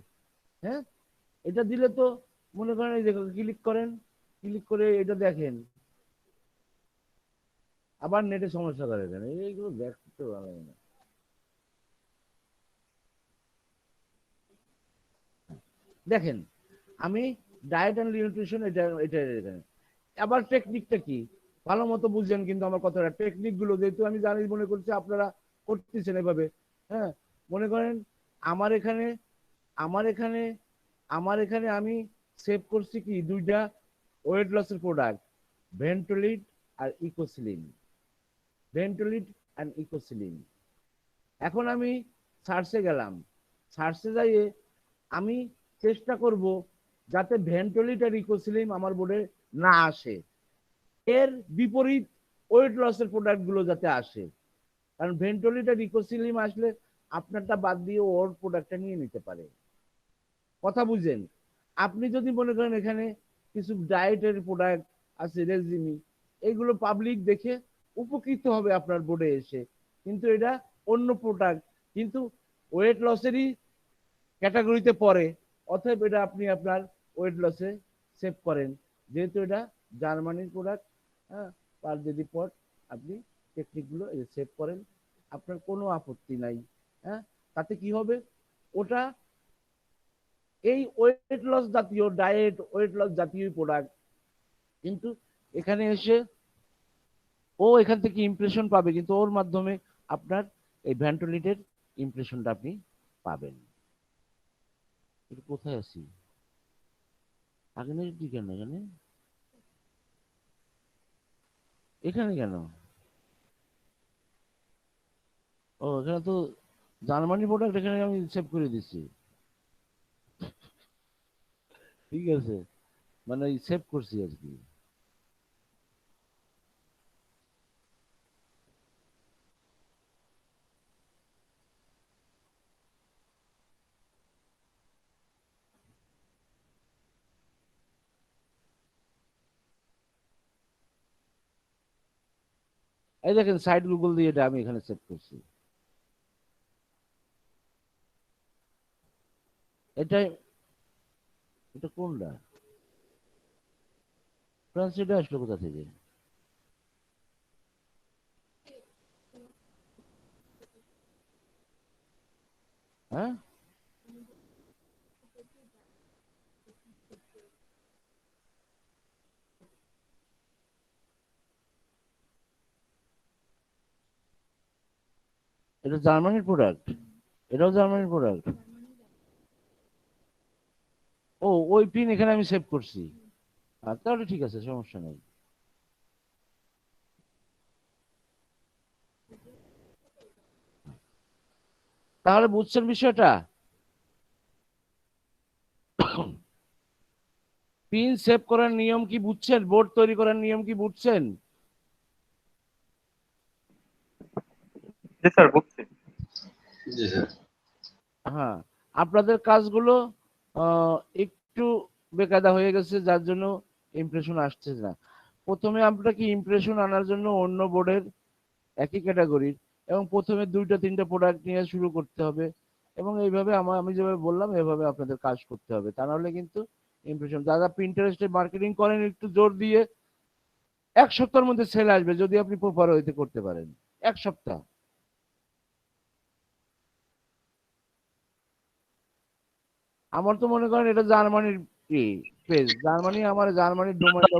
হ্যাঁ, এটা দিলে তো মনে করেন এই যে ক্লিক করেন, ক্লিক করে এটা দেখেন, আবার নেটে সমস্যা করে দেন, এইগুলো দেখতে ভালো লাগে না। দেখেন আমি ডায়েট এন্ড নিউট্রিশন এটা এখানে আবার টেকনিকটা কি ভালো মতো বুঝছেন, কিন্তু আমার কথাটা টেকনিক গুলো যেহেতু আমি জানি মনে করছি আপনারা করতেছেন এভাবে, হ্যাঁ, মনে করেন আমার এখানে আমি সেভ করছি কি দুইটা ওয়েট লসের প্রোডাক্ট, ভেন্টোলিট আর ইকোসিলিন, এখন আমি সার্চে গেলাম, সার্চে যাইয়ে আমি চেষ্টা করব যাতে ভেন্টোলিট আর ইকোসিলিন আমার বোর্ডে না আসে, এর বিপরীত ওয়েট লসের প্রোডাক্ট গুলো যাতে আসে, কারণ ভেন্টোলিট আর ইকোসিলিন আসলে আপনারটা বাদ দিয়ে ওর প্রোডাক্টটা নিয়ে নিতে পারে। কথা বুঝেন? আপনি যদি মনে করেন এখানে কিছু ডায়েটের প্রোডাক্ট আছে রেজিমি, এইগুলো পাবলিক দেখে উপকৃত হবে আপনার বোর্ডে এসে, কিন্তু এটা অন্য প্রোডাক্ট, কিন্তু ওয়েট লসেরই ক্যাটাগরিতে পড়ে, অতএব এটা আপনি আপনার ওয়েট লসে সেভ করেন, যেহেতু এটা জার্মানির প্রোডাক্ট, হ্যাঁ, পারদিদি পট আপনি টেকনিকগুলো সেভ করেন, আপনার কোনো আপত্তি নাই, হ্যাঁ, তাতে কি হবে ওটা এই ওয়েট লস জাতীয় ডায়েট ওয়েট লস জাতীয় প্রোডাক্ট, কিন্তু এখানে এসে ও এখান থেকে ইমপ্রেশন পাবে, কিন্তু ওর মাধ্যমে আপনার এই ভ্যান্টোলিটের ইমপ্রেশনটা আপনি পাবেন। কোথায় আছি আগে নেই কেন এখানে কেন? ও এখানে তো জার্মানি প্রোডাক্ট এখানে আমি সেভ করে দিচ্ছি, ঠিক আছে, মানে সেভ করছি আর কি। এই দেখেন সাইট গুগল দিয়ে এটা আমি এখানে সেভ করছি, এটা কোনটা ট্রান্সলেট আসলো কোথা থেকে? হ্যাঁ, এটা জার্মানির প্রোডাক্ট, এটাও জার্মানির প্রোডাক্ট। ও ওই পিন এখানে আমি সেভ করছি, তাহলে ঠিক আছে, সমস্যা নেই। তাহলে বুঝছেন বিষয়টা? পিন সেভ করার নিয়ম কি বুঝছেন? বোর্ড তৈরি করার নিয়ম কি বুঝছেন? জি স্যার, বুঝছি। জি স্যার। হ্যাঁ, আপনাদের কাজগুলো একটু বেকায়দা হয়ে গেছে, যার জন্য ইমপ্রেশন আসছে না। প্রথমে আপনাকে ইমপ্রেশন আনার জন্য অন্য বোর্ডের একই ক্যাটাগরির এবং প্রথমে 2-3টা প্রোডাক্ট নিয়ে শুরু করতে হবে এবং এইভাবে আমি যেভাবে বললাম এভাবে আপনাদের কাজ করতে হবে, তা নাহলে কিন্তু ইমপ্রেশন যারা পিন্টারেস্টে মার্কেটিং করেন একটু জোর দিয়ে 1 সপ্তাহের মধ্যে সেল আসবে যদি আপনি প্রপার হইতে করতে পারেন। 1 সপ্তাহ। আমার তো মনে করেন এটা জার্মানির পেজ, জার্মানির ডোমেইনটা।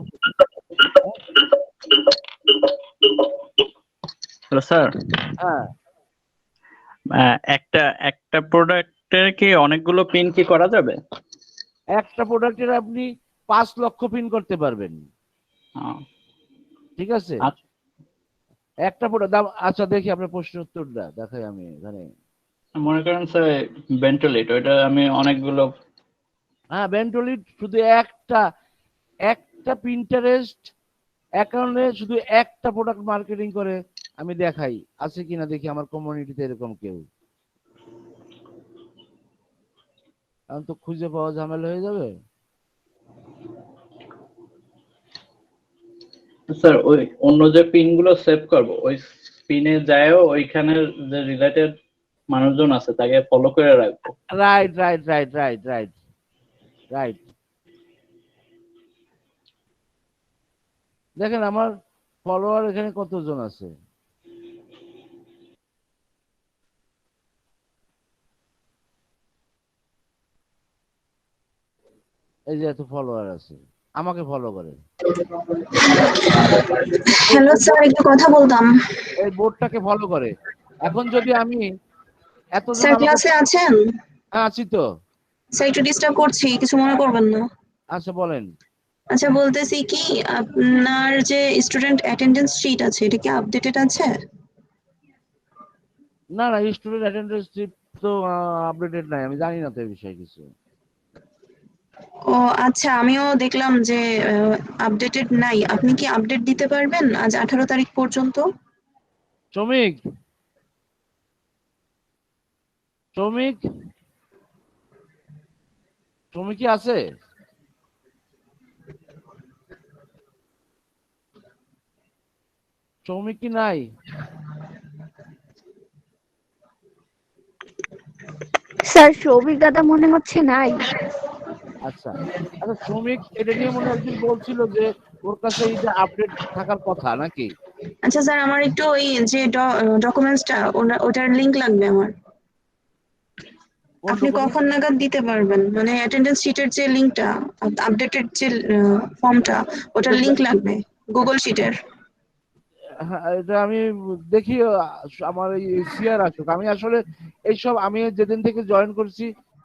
হ্যালো স্যার, হ্যাঁ একটা প্রোডাক্টের কি অনেকগুলো পিন কি করা যাবে? একটা প্রোডাক্টের আপনি 5 লক্ষ পিন করতে পারবেন, ঠিক আছে? আচ্ছা। একটা প্রোডাক্ট দাম, আচ্ছা দেখি আপনার প্রশ্নের উত্তরটা দেখাই আমি এখানে। মনে করেন স্যার ভেন্টুলেট, ওইটা আমি অনেকগুলো। হ্যাঁ ভেন্টুলিট শুধু একটা পিন্টারেস্ট অ্যাকাউন্টে শুধু একটা প্রোডাক্ট মার্কেটিং করে আমি দেখাই, আছে কিনা দেখি আমার কমিউনিটিতে এরকম কেউ। এখন তো খুঁজে পাওয়া ঝামেলা হয়ে যাবে। স্যার ওই অন্য যে পিন গুলো সেভ করবো, ওই পিনে যায়ও ওইখানে যে রিলেটেড মানুষজন আছে তাকে ফলো করে রাখবো। Right right right right right right. দেখেন আমার ফলোয়ার এখানে কতজন আছে, এই যে এত ফলোয়ার আছে আমাকে ফলো করে। হ্যালো স্যার, একটু কথা বলতাম। এই বোর্ডটাকে ফলো করে। এখন যদি আমি এতজন স্যার ক্লাসে আছেন? আছি তো স্যার একটু ডিস্টার্ব করছি, কিছু মনে করবেন না। আচ্ছা বলেন। আচ্ছা বলতেছি কি, আপনার যে স্টুডেন্ট অ্যাটেন্ডেন্স শিট আছে এটা কি আপডেটেড আছে? না না, স্টুডেন্ট অ্যাটেন্ডেন্স শিট তো আপডেটেড নাই, আমি জানি না তো এই বিষয়ে কিছু। ও আচ্ছা, আমিও দেখলাম যে আপডেটেড নাই। আপনি কি আপডেট দিতে পারবেন আজ 18 তারিখ পর্যন্ত? শ্রমিক শ্রমিক শ্রমিক কি আছে? শ্রমিক কি নাই? স্যার সৌভিক দাদা মনে হচ্ছে নাই। আচ্ছা আচ্ছা, শ্রমিক এটা নিয়ে মনে একদিন বলছিল যে ওর কাছে এইটা আপডেট থাকার কথা নাকি? আচ্ছা স্যার, আমার একটু ওই যে ডকুমেন্টসটা ওটার লিংক লাগবে আমার। আপনি কখন নাগাদ দিতে পারবেন? মানে অ্যাটেন্ডেন্স শিটের যে লিংকটা, আপডেটেড যে ফর্মটা, ওটার লিংক লাগবে গুগল শিটের। হ্যাঁ, এটা আমি দেখি আমার এই সিআর আসুক। আমি আসলে এইসব আমি যেদিন থেকে জয়েন করছি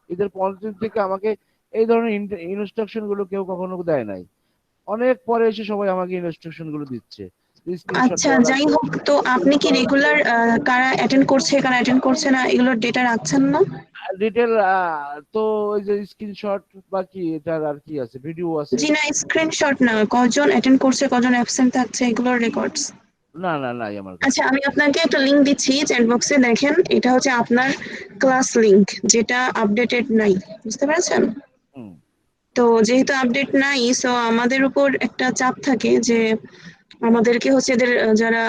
এদের 15 দিন থেকে আমাকে এই ধরনের ইনস্ট্রাকশন গুলো কেউ কখনো দেয় নাই। অনেক পরে এসে সবাই আমাকে ইনস্ট্রাকশন গুলো দিচ্ছে। আচ্ছা যাই হোক, তো আপনি কি রেগুলার কারা অ্যাটেন্ড করছে কারা অ্যাটেন্ড করছে না এগুলোর ডেটা রাখছেন না? ডিটেল তো ওই যে স্ক্রিনশট বা কি এটার আর কি আছে, ভিডিও আছে? জি না, স্ক্রিনশট না, কজন অ্যাটেন্ড করছে কজন অ্যাবসেন্ট থাকছে এগুলোর রেকর্ডস। না না নাই আমার কাছে। আচ্ছা আমি আপনাকে একটা লিংক দিচ্ছি চ্যাট বক্সে, দেখেন এটা হচ্ছে আপনার ক্লাস লিংক, যেটা আপডেটেড নাই, বুঝতে পেরেছেন? তো যেহেতু আপডেট নাই, সো আমাদের উপর একটা চাপ থাকে যে আমাদেরকে হচ্ছে এদের যারা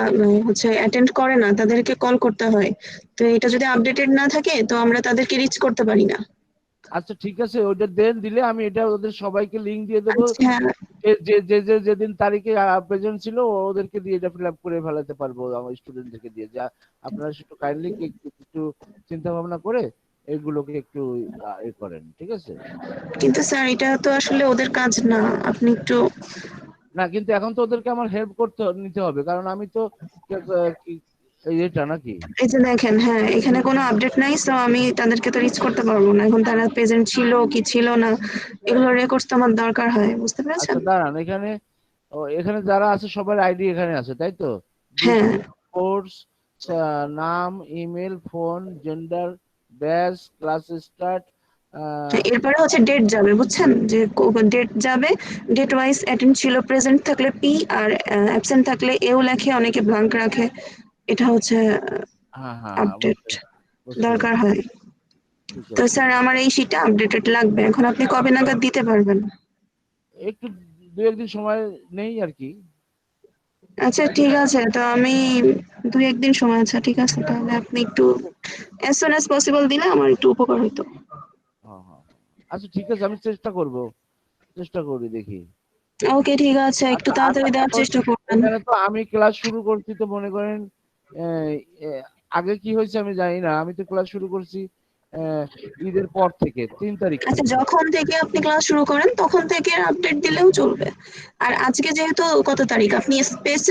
হচ্ছে অ্যাটেন্ড করে না তাদেরকে কল করতে হয়। তো এটা যদি আপডেটেড না থাকে তো আমরা তাদেরকে রিচ করতে পারি না। আচ্ছা ঠিক আছে, ওইটা দিলে আমি এটা ওদের সবাইকে লিংক দিয়ে দেবো। আচ্ছা যে যে যে যেদিন তারিখে প্রেজেন্ট ছিল ওদেরকে দিয়ে এটা ফিল আপ করে ফেলাতে পারবো আমার স্টুডেন্টদেরকে দিয়ে। যা আপনারা একটু কাইন্ডলি একটু চিন্তা ভাবনা করে এগুলোকে একটু করেন, ঠিক আছে? কিন্তু স্যার এটা তো আসলে ওদের কাজ না, আপনি একটু। না কিন্তু এখন তো ওদেরকে আমার হেল্প নিতে হবে, কারণ আমি তো এটা নাকি। এই যে দেখেন, হ্যাঁ এখানে কোনো আপডেট নাই, সো আমি তাদেরকে তো রিচ করতে পারবো না। এখন তারা প্রেজেন্ট ছিল কি ছিল না এগুলো রেকর্ডস তো আমার দরকার হয়, বুঝতে পেরেছেন? আচ্ছা দাঁড়ান, এখানে যারা আছে সবার আইডি এখানে আছে তাই তো? হ্যাঁ। কোর্স, নাম, email, phone, gender, batch, class start. এরপরে হচ্ছে ডেট যাবে, বুঝছেন? যে ডেট যাবে, ডেট ওয়াইজ অ্যাটেন্ড ছিল, প্রেজেন্ট থাকলে পি আর অ্যাবসেন্ট থাকলে এও লেখে, অনেকে ব্ল্যাঙ্ক রাখে। এটা হচ্ছে আপডেট দরকার হয়। তো স্যার আমার এই শীটটা আপডেটেড লাগবে, এখন আপনি কবে নাগাদ দিতে পারবেন? একটু 2-1 দিন সময় নেই আর কি। আচ্ছা ঠিক আছে, তো আমি 2-1 দিন সময় আছে, ঠিক আছে, তাহলে আপনি একটু as soon as possible দিলে আমার একটু উপকার হতো। হ্যাঁ হ্যাঁ আচ্ছা ঠিক আছে, আমি চেষ্টা করব, চেষ্টা করি দেখি। ওকে ঠিক আছে, একটু আচ্ছা তাড়াতাড়ি দেওয়ার এখন চেষ্টা করবেন। এখানে তো আমি ক্লাস শুরু করছি, তো মনে করেন আহ, আগে কি হয়েছে আমি জানি না, আমি তো ক্লাস শুরু করছি আহ, ঈদের পর থেকে 3 তারিখ আচ্ছা, থেকে। যখন থেকে আপনি ক্লাস শুরু করেন তখন থেকে আপডেট দিলেও চলবে। আর আজকে যেহেতু কত তারিখ, আপনি স্পেস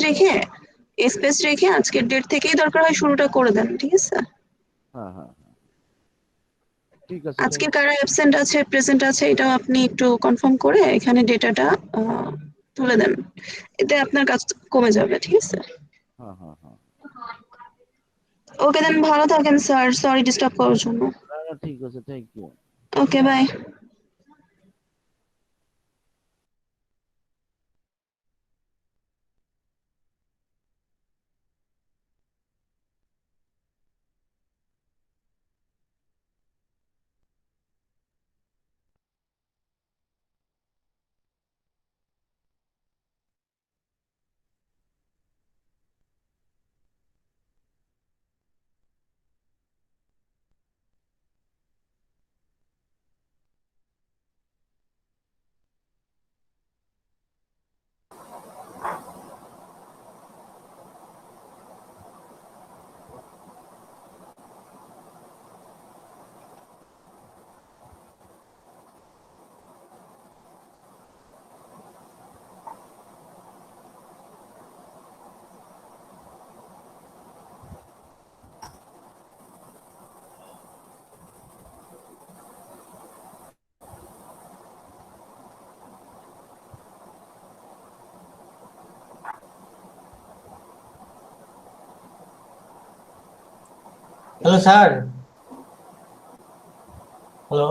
রেখে আজকের ডেট থেকেই দরকার হয় শুরুটা করে দেন, ঠিক আছে? হ্যাঁ হ্যাঁ ঠিক আছে আজকে কারা অ্যাবসেন্ট আছে, প্রেজেন্ট আছে, এটাও আপনি একটু কনফার্ম করে এখানে ডেটাটা তুলে দেন, এতে আপনার কাজ কমে যাবে, ঠিক আছে? হ্যাঁ হ্যাঁ হ্যাঁ ওকে দেন, ভালো থাকেন স্যার, সরি ডিস্টার্ব করার জন্য। না না ঠিক আছে, thank you. Okay bye. Hello sir. Hello.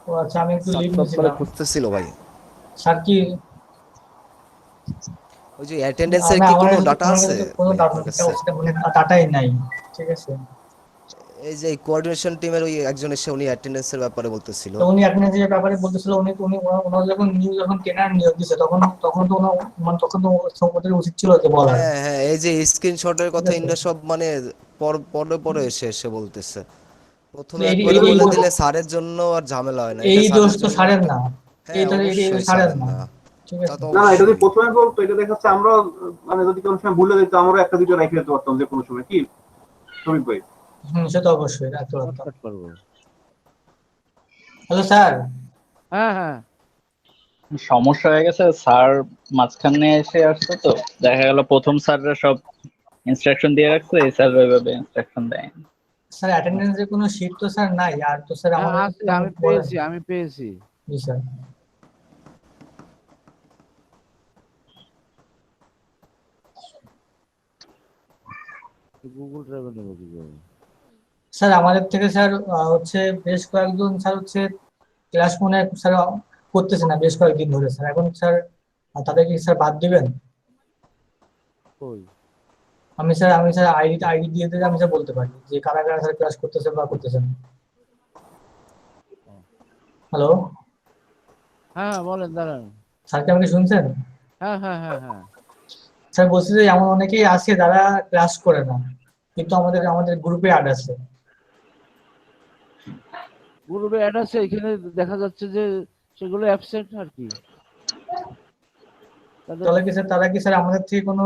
ও আচ্ছা, আমি একটু লিভ নিয়েছিলাম। খুঁজতেছিল ভাই, স্যার কি ওই যে অ্যাটেন্ডেন্সের আমার কি আমার কোনো কাছে ডাটা আছে কোনো ভাই আপনার কাছে? ডাটাই নাই, ঠিক আছে? এই যে কোঅর্ডিনেশন টিমের ওই একজন এসে উনি অ্যাটেন্ডেন্সের ব্যাপারে বলতেছিল। তো উনি অ্যাটেন্ডেন্সের ব্যাপারে বলতেছিল, ওনার যখন যখন ট্রেনার নিয়োগ দিছে তখন তখন তো মানে তখন তো ওদের উচিত ছিল যে বলার, হ্যাঁ হ্যাঁ, এই যে স্ক্রিনশটের ঠিক কথা আছে? ইন্দ্র সব মানে পরে পরে এসে এসে বলতেছে। প্রথমে এই একবারে এই বলে দোষ দিলে স্যারের জন্য আর ঝামেলা হয় না, এই এটা দোষ স্যারের তো জন্য স্যারের একটা। না, হ্যাঁ এই অবশ্যই স্যারের স্যারের না, না, ঠিক তা আছে? তো না না, এটা যদি অবশ্যই। প্রথমে বলতো, এটা দেখাচ্ছে আমরা মানে যদি কোনো সময় ভুলে যেত, আমরা একটা দুটো রেখে দিতে পারতাম যে কোনো সময়, কি শ্রমিক ভাই? সে তো অবশ্যই রাখতে পারতাম। শর্টকাট করবো। Hello sir. হ্যাঁ হ্যাঁ সমস্যা হয়ে গেছে, স্যার মাঝখানে এসে আসছে, তো দেখা গেল প্রথম স্যাররা সব ইনস্ট্রাকশন দিয়ে রাখছে, এই স্যার ওইভাবে ইনস্ট্রাকশন দেয়। স্যার অ্যাটেন্ডেন্সের কোনো শীট তো স্যার নাই, আর তো স্যার হ্যাঁ আমাদের আছে, তেমন আমি বলেন। পেয়েছি, আমি পেয়েছি। জি স্যার। গুগল ড্রাইভে নেবো কি করে? স্যার আমাদের থেকে স্যার হচ্ছে বেশ কয়েকজন স্যার হচ্ছে ক্লাস মনে হয় স্যার করতেছে না বেশ কয়েকদিন ধরে স্যার। এখন স্যার তাদের কি স্যার বাদ দিবেন? কই? আমি স্যার আইডি দিয়ে দিলে আমি স্যার বলতে পারি যে কারা কারা স্যার ক্লাস করতেছে বা করতেছে না। হ্যালো হ্যাঁ বলেন, দাঁড়ান। স্যার, কি আমাকে শুনছেন? হ্যাঁ হ্যাঁ হ্যাঁ হ্যাঁ স্যার বলছি যে এমন অনেকেই আছে যারা ক্লাস করে না, কিন্তু আমাদের আমাদের গ্রুপে অ্যাড আছে। গ্রুপে অ্যাড আছে, এখানে দেখা যাচ্ছে যে সেগুলো অ্যাবসেন্ট আর কি। তাদের তারা কি স্যার আমাদের থেকে কোনো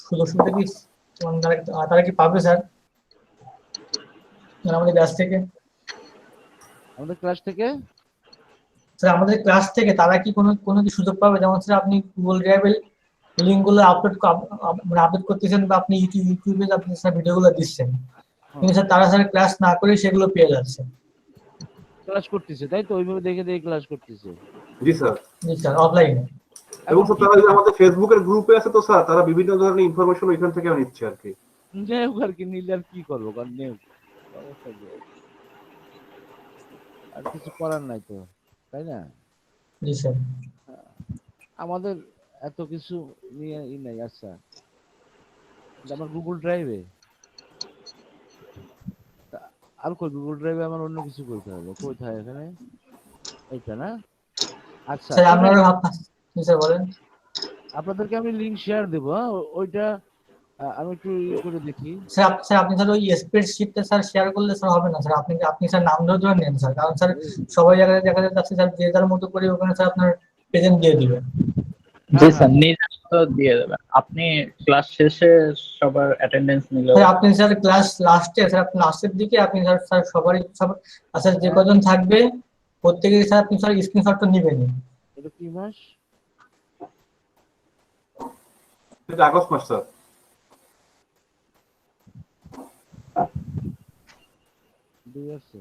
সুযোগ সুবিধা কি মানে তারা কি পাবে স্যার, মানে আমাদের ক্লাস থেকে? আমাদের ক্লাস থেকে স্যার আমাদের ক্লাস থেকে তারা কি কোনো কোনো কি সুযোগ পাবে? যেমন স্যার আপনি গুগল ড্রাইভে লিঙ্ক গুলো মানে আপলোড করতেছেন, বা আপনি ইউটিউবে আপনি স্যার ভিডিওগুলো দিচ্ছেন, কিন্তু স্যার তারা স্যার ক্লাস না করে সেগুলো পেয়ে যাচ্ছে। ক্লাস করতেছে, তাই তো? ওইভাবে দেখে দেখে ক্লাস করতেছে। জি স্যার। জি স্যার, অফলাইনে। এবং স্যার তারা যে আমাদের ফেসবুকের গ্রুপে আছে, তো স্যার তারা বিভিন্ন ধরনের ইনফরমেশন ওইখান থেকে নিচ্ছে আর কি। নেউক আর কি, নিলে আর কি করবো, কারণ নেউক সমস্যা কি, আর কিছু করার নাই তো, তাই না? জি স্যার। আমাদের এত কিছু নিয়ে নাই। আচ্ছা, আমার গুগল ড্রাইভে আর কই, গুগল ড্রাইভে আমার অন্য কিছু করতে হবে, কোথায় এখানে? এইটা না? আচ্ছা স্যার আপনারা স্যার বলেন। আপনাদেরকে আমি লিংক শেয়ার দেব, হ্যাঁ? ওইটা আমি একটু করে দেখি। স্যার আপনি স্যার ওই স্প্রেডশিটটা স্যার শেয়ার করলে স্যার হবে না স্যার, আপনি স্যার নাম ধরে নেন স্যার, কারণ স্যার সবাই জায়গায় দেখা যাচ্ছে স্যার যে যার মতো করে ওখানে স্যার আপনার প্রেজেন্ট দিয়ে দিবেন। জি স্যার, নিজের মতো দিয়ে দেবেন। আপনি ক্লাস শেষে সবার অ্যাটেন্ডেন্স নিলেও স্যার আপনি স্যার ক্লাস লাস্টে স্যার আপনি লাস্টের দিকে আপনি স্যার সবারই সব স্যার যে কজন থাকবে প্রত্যেকের স্যার আপনি স্যার স্ক্রিনশটটা নেবেন। এটা কি মাস? এটা আগস্ট মাস স্যার। দুই আছে।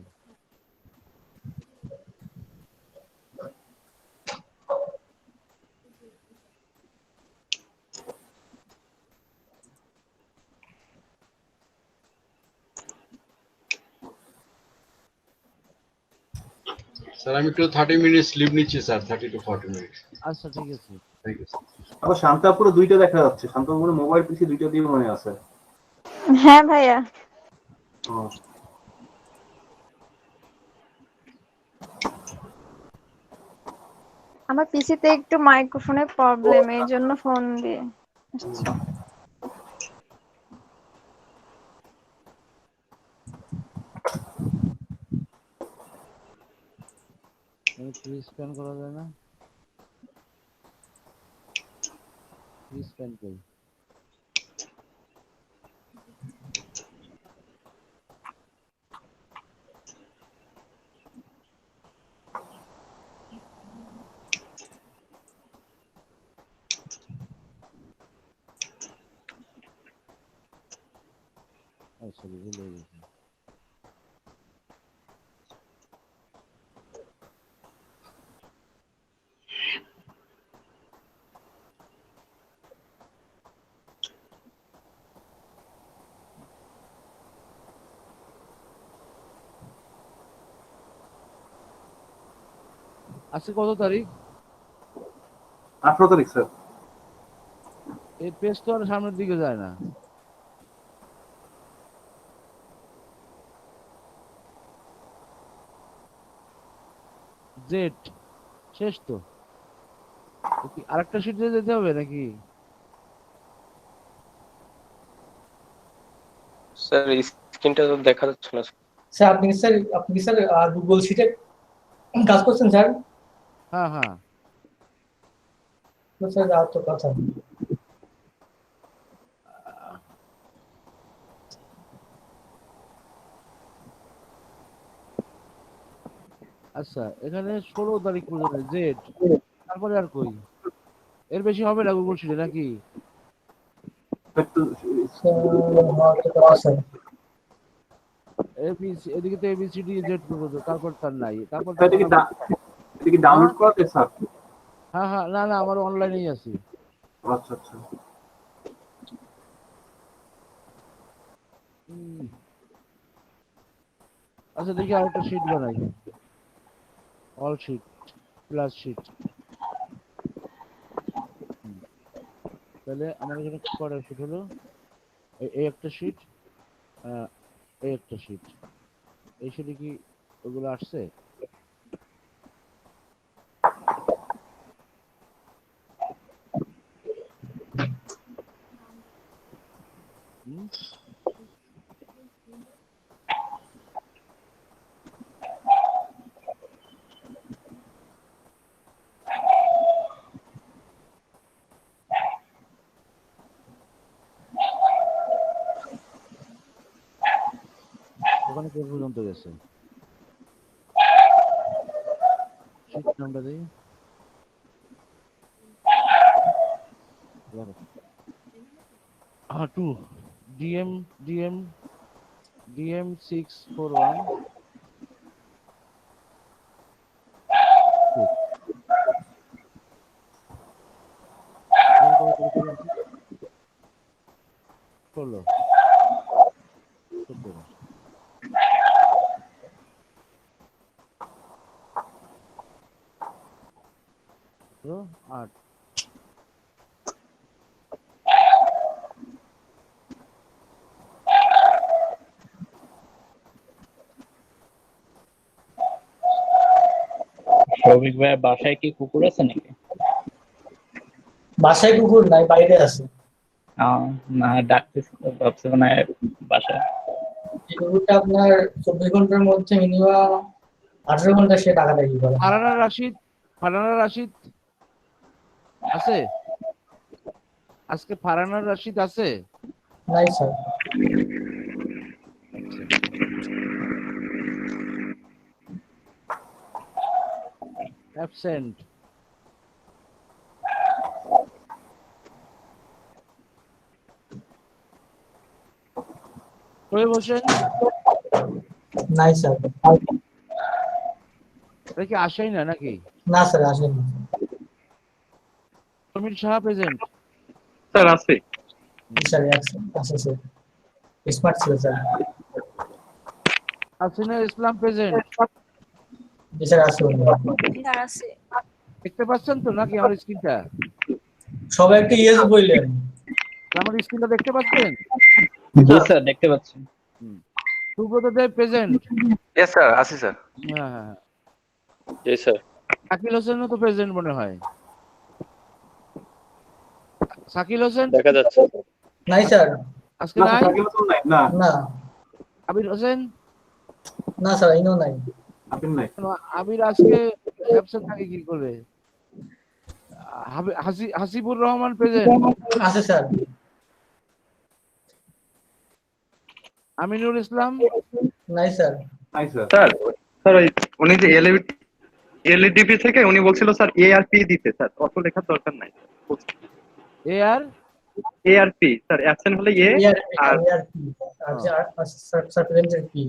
স্যার আমি একটু 30 মিনিটস লিভ নিচ্ছি স্যার, 30 to 40 মিনিট। আচ্ছা ঠিক আছে। Thank you sir. আবার শান্তাপুরে দুইটা দেখা যাচ্ছে, শান্তাপুরে মোবাইল পিসি দুইটা দিয়ে মনে আছে। হ্যাঁ ভাইয়া। ও আমার পিসিতে একটু মাইক্রোফোনের প্রবলেম, এই জন্য ফোন দিয়ে আসছি। ফ্রি স্ক্যান করা যায় না? ফ্রি স্ক্যান করি। আচ্ছা ভুলে গেছি। আজকে কত তারিখ? 18 তারিখ স্যার। এই পেজ তো আর সামনের দিকে যায় না। জেড শেষ তো। আরেকটা শিটে যেতে হবে নাকি? স্যার স্ক্রিনটা তো দেখা যাচ্ছে না। স্যার আপনি কি স্যার গুগল শিটে কাজ করছেন স্যার? হ্যাঁ হ্যাঁ। তো স্যার আর তো কথা। আচ্ছা এখানে 16 তারিখ পর্যন্ত জেড, তারপরে আর কই? এর বেশি হবে না গুগল শিটে নাকি? এবিসি, এদিকে তো এবিসিডি জেড পর্যন্ত, তারপর তার নাই। তারপর এটা কি ডাউনলোড করা যায় স্যার? হ্যাঁ হ্যাঁ, না না আমার অনলাইনেই আছে। আচ্ছা আচ্ছা। আচ্ছা দেখি আরেকটা শিট বানাই, অল শিট প্লাস শিট। তাহলে আমার এখানে কয়টা শিট হলো? এই একটা শিট, এই একটা শিট। এই শিটে কি ওগুলো আসছে? ওখানে কোন পর্যন্ত গেছে? শিট নাম্বার দেই। Two DM 641। করলো 8। সৌভিক ভাই বাসায় কি কুকুর আছে নাকি? বাসায় কুকুর নাই, বাইরে আছে। না ডাকতেছি তো, ভাবছি মানে বাসায়। এই কুকুরটা আপনার 24 ঘন্টার মধ্যে মিনিমাম 18 ঘন্টা সে ডাকাডাকি করে। ফারহানা রাশিদ আছে আজকে? ফারহানা রাশিদ আছে? নাই স্যার। অ্যাবসেন্ট। সোহেব হোসেন নাই স্যার। এটা কি আসেই না নাকি? না স্যার, আসেনি। সমীর সাহা প্রেজেন্ট? স্যার আছে। স্যার আছে স্যার, স্মার্ট ছিল স্যার। হাসিনা ইসলাম প্রেজেন্ট? জি স্যার আছে। স্যার আছে। দেখতে পাচ্ছেন তো নাকি আমার স্ক্রিনটা? সবাই একটা ইয়েস বললেন। আমার স্ক্রিনটা দেখতে পাচ্ছেন? জি স্যার দেখতে পাচ্ছি। সুব্রত দেব প্রেজেন্ট? ইয়েস স্যার, আছি স্যার। হ্যাঁ। জি স্যার। শাকিল হোসেনও তো প্রেজেন্ট মনে হয়। শাকিল হোসেন দেখা যাচ্ছে। নাই স্যার। আজকে নাই? শাকিল হোসেন নাই, না। না। আবির হোসেন? না স্যার, ইনো নাই। আবির নাই। আবির আজকে অ্যাবসেন্ট থাকে কি করে? হাসিবুর রহমান প্রেজেন্ট? আছে স্যার। আমিনুল ইসলাম? নাই স্যার। নাই স্যার। স্যার ওই উনি যে এলইডিপি থেকে উনি বলছিল স্যার এআরপি দিতে, স্যার অত লেখার দরকার নাই। এআরপি স্যার, অ্যাবসেন্ট হলে এ আর স্যার প্রেজেন্টের পি।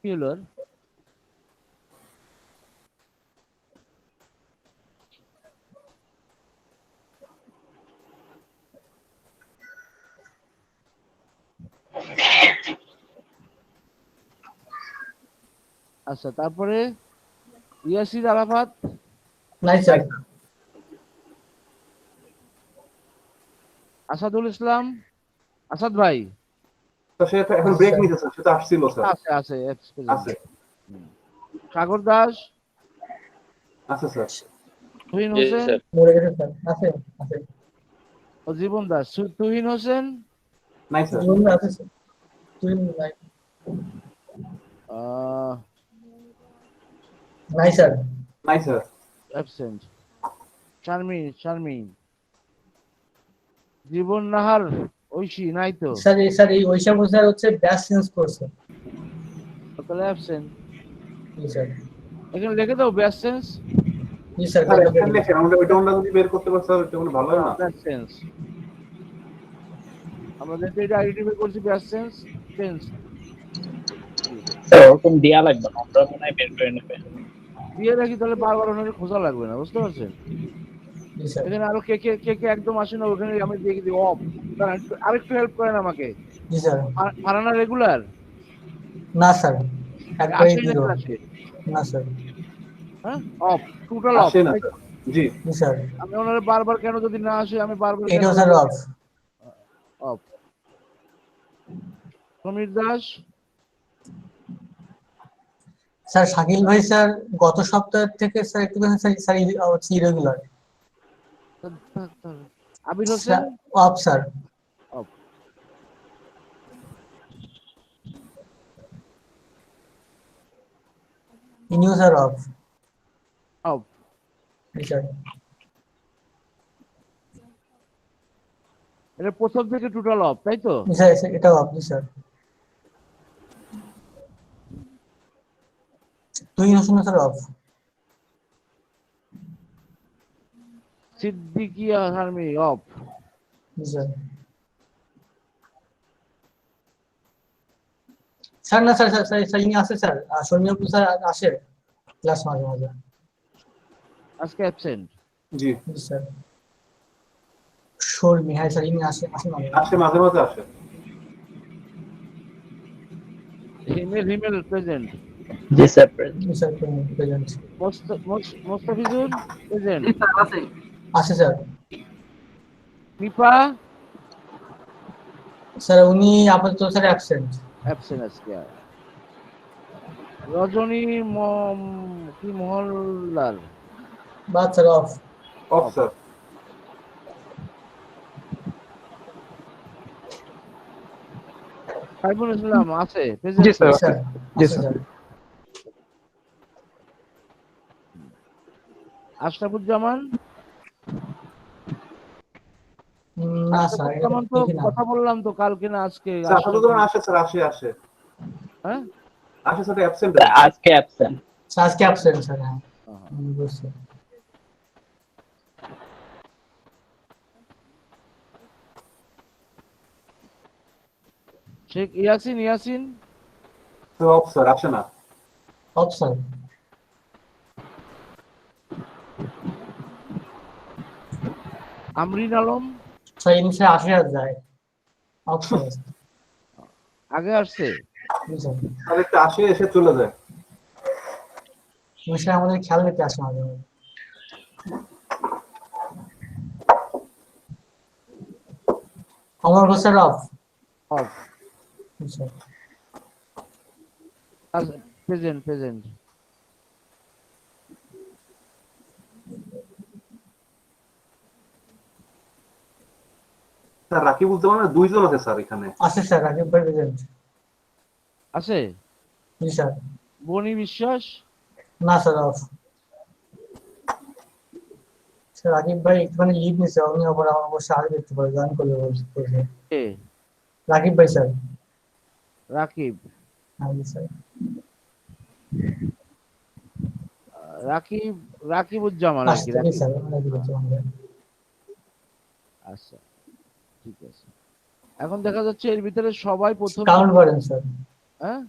কি হলো? আচ্ছা, তারপরে ইয়াসির আরাফাত? নাই স্যার। আসাদুল ইসলাম? আসাদ ভাই? সে এখন ব্রেক নিতে স্যার, সে তো আসছিল স্যার। আছে। সাগর দাস? আছে স্যার। তুহিন হোসেন? মরে গেছে স্যার। আছে। ও জীবন দাস? তুহিন হোসেন? নাই স্যার। জীবন আছে স্যার। তুহিন নাই। নাই স্যার। নাই স্যার। অ্যাবসেন্ট। শারমিন? জীবন নাহার? ঐশী? নাই তো স্যার। এই ঐশা স্যার হচ্ছে ব্যাচ চেঞ্জ করছে। তাহলে অ্যাবসেন্ট। জি স্যার। এখানে লিখে দাও ব্যাচ চেঞ্জ। জি স্যার। স্যার এখানে লেখেন, আমরা ওইটা আমরা যদি বের করতে পারি স্যার, এটা কোনো ভালো হয় না। ব্যাচ চেঞ্জ আমরা যেটা এটা আইডেন্টিফাই করছি, ব্যাচ চেঞ্জ। স্যার ওরকম দেয়া লাগবে না, আমরা মনে হয় বের করে নেবে। দিয়ে রাখি, তাহলে বারবার ওনাকে খোঁজা লাগবে না, বুঝতে পারছেন? এখানে আরো কে একদম আসে না, ওখানে আমি দিয়ে দিই অফ। আরেকটু হেল্প করেন আমাকে। জি স্যার। ফারানা রেগুলার? না স্যার, একবারে জিরো। না স্যার। হ্যাঁ, of, total of. G sir. আমি ওনারে বারবার কেন যদি না আসে, আমি বারবার এটা sir off. Samir Das? Sir Shakil ভাই স্যার গত সপ্তাহ থেকে স্যার একটুখানি sir irregular. Abir Hossain? Off sir. Off. ইনিও স্যার অফ। স্যার এটা প্রথম থেকে টোটাল অফ, তাই তো? স্যার এটা অফ। স্যার তুই হোসেন স্যার অফ। সিদ্দিকিয়া হারমি অফ। স্যার না স্যার ইনি আছে স্যার, সৌম্যপুর স্যার আসে ক্লাস মাঝে মাঝে। আজকে অ্যাবসেন্ট? জি স্যার। শর্মি? হ্যাঁ স্যার, ইনি আসে মাঝে মাঝে আসে। হিমেল প্রেজেন্ট? জি স্যার প্রেজেন্ট। মোস্তাফিজুর প্রেজেন্ট? আছে স্যার। নিপা? স্যার উনি আপাতত স্যার অ্যাবসেন্ট। অ্যাবসেন্ট আজকে। রজনী কি মহল্লার বাদ sir off. Off sir. Saiful Islam আছে জি প্রেজেন্ট? স্যার, জি স্যার। আশরাফুজ্জামান? না স্যার, আশরাফুজ্জামান তো দেখি না। কথা বললাম তো কালকে না আজকে। স্যার আশরাফুজ্জামান আসে স্যার, আসে। হ্যাঁ আসে স্যার, অ্যাবসেন্ট। আজকে অ্যাবসেন্ট। আজকে অ্যাবসেন্ট স্যার। হ্যাঁ বুঝছি। শেখ ইয়াসিন? তো অফ স্যার, আসে না। Off sir. Amrin Alam? Sir ইনসে আসে আর যায়। Off sir. আগে আসছে? স্যার একটু আসে, এসে চলে যায়। ইনসে আমাদের খেয়াল নিতে আসে মাঝে মাঝে। Amar Hossain off. Off. Present. Sir Rakib বলতে পারেন, দুইজন আছে স্যার এখানে। আছে স্যার, রাকিব ভাই প্রেজেন্ট আছে? জি স্যার। বনি বিশ্বাস? না স্যার অফ। স্যার রাকিব ভাই একটুখানি লিভ নিছে, উনি আবার আমার অবশ্য আগে দেখতে পারে, জয়েন করলে বলছে। কে? রাকিব ভাই স্যার। রাকিব? হ্যাঁ জি স্যার। রাকিবুজ্জামান আর কি। স্যার রাকিবুজ্জামান। আচ্ছা ঠিক আছে। এখন দেখা যাচ্ছে এর ভিতরে সবাই প্রথম কাউন্ট করেন স্যার। হ্যাঁ